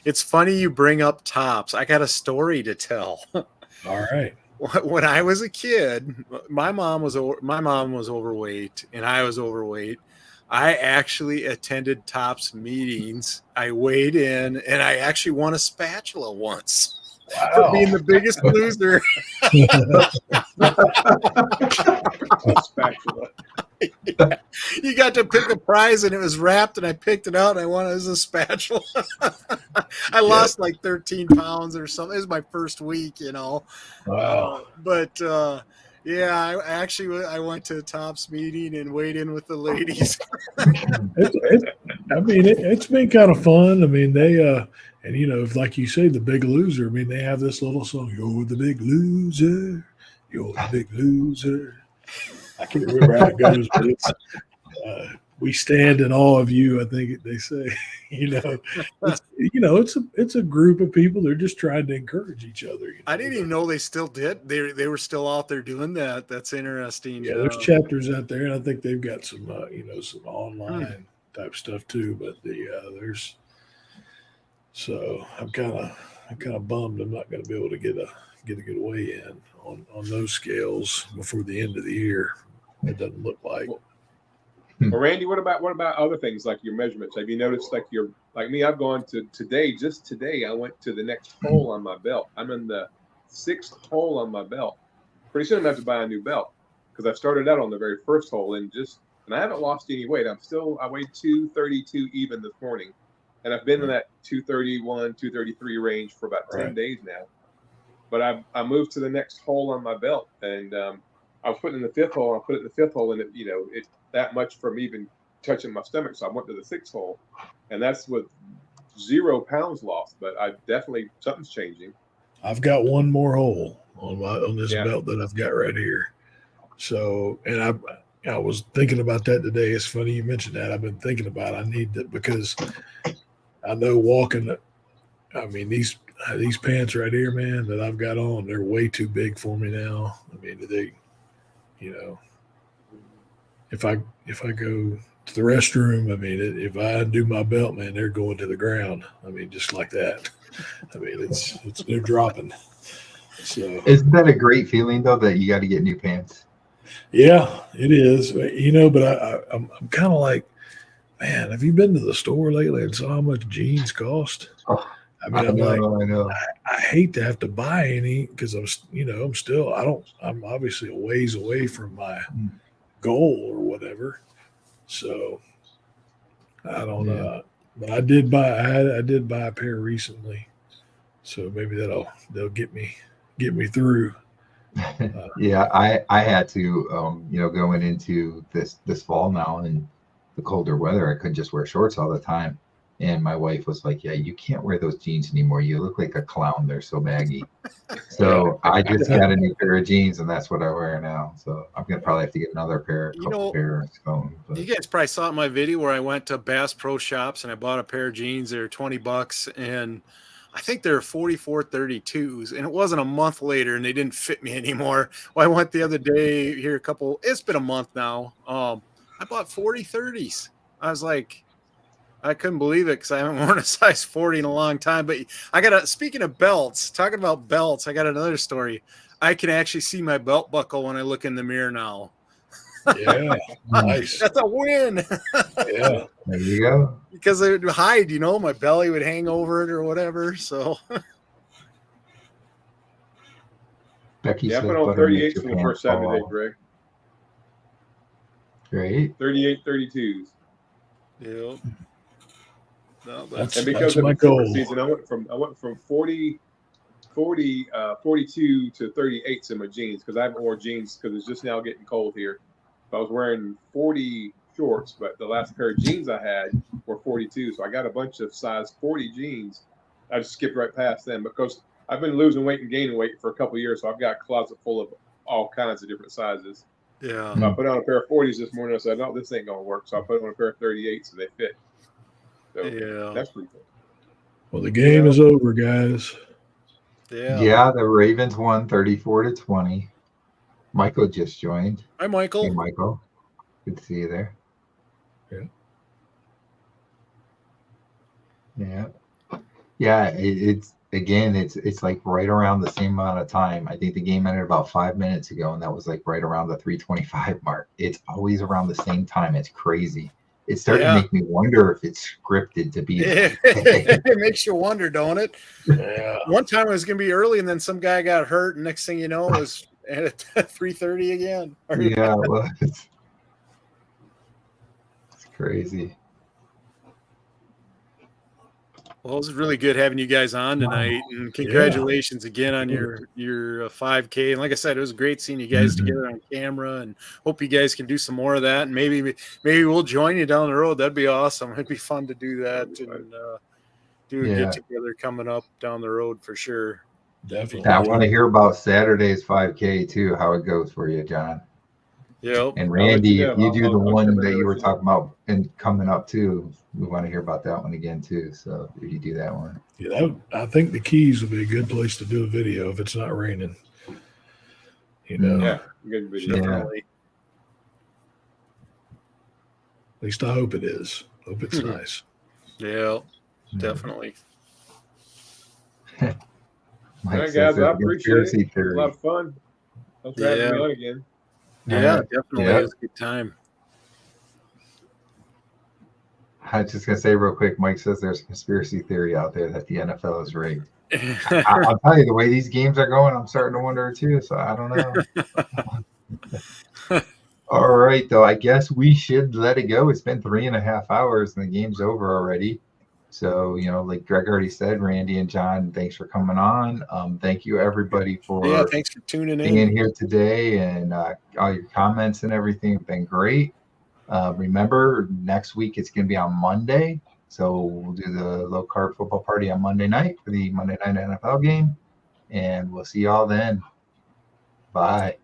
it's funny you bring up tops. I got a story to tell. All right. When I was a kid, my mom was overweight, and I was overweight. I actually attended Tops meetings. I weighed in, and I actually won a spatula once for being the biggest loser. Spatula. Yeah. You got to pick a prize, and it was wrapped, and I picked it out, and I won it as a spatula. I lost like 13 pounds or something. It was my first week, Wow. Yeah, I went to a Tops meeting and weighed in with the ladies. It's been kind of fun. I mean, they and like you say, the big loser. I mean, they have this little song, "You're the big loser, you're the big loser." I can't remember how it goes, but it's we stand in awe of you. I think they say, it's a group of people. They're just trying to encourage each other. I didn't even know they still did. They were still out there doing that. That's interesting. Yeah, there's chapters out there, and I think they've got some, some online type stuff too. But there's. So I'm kind of bummed I'm not going to be able to get a good weigh in on those scales before the end of the year. It doesn't look like. Well, Randy, what about other things like your measurements? Have you noticed like me? I've gone to just today. I went to the next hole on my belt. I'm in the 6th hole on my belt. Pretty soon I'm gonna have to buy a new belt because I started out on the very first hole and I haven't lost any weight. I weighed 232 even this morning, and I've been in that 231, 233 range for about 10 days now. But I moved to the next hole on my belt, and I was putting in the 5th hole. I put it in the 5th hole, and it that much from even touching my stomach. So I went to the 6th hole, and that's with 0 pounds lost. But something's changing. I've got one more hole on this belt that I've got right here. So, and I was thinking about that today. It's funny you mentioned that. I've been thinking about I need that because I know walking. I mean these pants right here, man, that I've got on, they're way too big for me now. I mean they. If I go to the restroom, I mean, if I undo my belt, man, they're going to the ground. I mean, just like that. I mean, they're dropping. So isn't that a great feeling though that you got to get new pants? Yeah, it is. But I'm kind of like, man, have you been to the store lately and saw how much jeans cost? Oh, I mean, I know. I hate to have to buy any because I'm obviously a ways away from my goal or whatever. So I don't know. But I did buy a pair recently. So maybe they'll get me through. Yeah, I had to going into this fall now and the colder weather, I couldn't just wear shorts all the time. And my wife was like, "Yeah, you can't wear those jeans anymore. You look like a clown. They're so baggy." So I just got a new pair of jeans, and that's what I wear now. So I'm gonna probably have to get another pair, pairs going. You guys probably saw in my video where I went to Bass Pro Shops and I bought a pair of jeans. They're $20, and I think they're 44 32s. And it wasn't a month later, and they didn't fit me anymore. Well, I went the other day here it's been a month now. I bought 40 30s. I was like, I couldn't believe it because I haven't worn a size 40 in a long time. But speaking of belts, talking about belts, I got another story. I can actually see my belt buckle when I look in the mirror now. Yeah, nice. That's a win. Yeah, there you go. Because it would hide, my belly would hang over it or whatever. So Becky, I put on 38s for the first Saturday, Greg. Great. 38 32s. Yeah. No, and because of the different season, I went from 42 to 38s in my jeans because I haven't worn jeans because it's just now getting cold here. I was wearing 40 shorts, but the last pair of jeans I had were 42. So I got a bunch of size 40 jeans. I just skipped right past them because I've been losing weight and gaining weight for a couple of years. So I've got a closet full of all kinds of different sizes. Yeah. So I put on a pair of 40s this morning. I said, no, this ain't going to work. So I put on a pair of 38s so they fit. So that's pretty cool. Well, the game is over, guys. Yeah, the Ravens won 34-20. Michael just joined. Hi, Michael. Hey, Michael. Good to see you there. Yeah. Yeah, it's like right around the same amount of time. I think the game ended about 5 minutes ago, and that was like right around the 3:25 mark. It's always around the same time. It's crazy. It's starting to make me wonder if it's scripted to be that way. It makes you wonder, don't it? Yeah. One time it was going to be early, and then some guy got hurt, and next thing you know, it was at 3:30 again. Yeah, well, it's crazy. Well, it was really good having you guys on tonight, and congratulations again on your 5K. And like I said, it was great seeing you guys together on camera, and hope you guys can do some more of that. And maybe we'll join you down the road. That'd be awesome. It'd be fun to do that and do a get together coming up down the road for sure. Definitely. I want to hear about Saturday's 5K too, how it goes for you, John. Yep. And Randy, if you do the one that you were notes. talking about and coming up too, we want to hear about that one again too. So if you do that one. Yeah, I think the Keys would be a good place to do a video if it's not raining. You know. Yeah, good video. Definitely. At least I hope it is. Hope it's nice. Yeah, definitely. Mike All right, says guys, there's I a appreciate it. conspiracy It was theory. a lot of fun. Thanks for having me on again. Yeah, definitely. It was a good time. I was just gonna say real quick, Mike says there's a conspiracy theory out there that the NFL is rigged. I'll tell you, the way these games are going, I'm starting to wonder too. So I don't know. All right, though, I guess we should let it go. It's been 3.5 hours and the game's over already. So, like Greg already said, Randy and John, thanks for coming on. Thank you, everybody, for thanks for tuning being in here today, and all your comments and everything have been great. Remember, next week it's going to be on Monday. So we'll do the low carb football party on Monday night for the Monday night NFL game. And we'll see y'all then. Bye.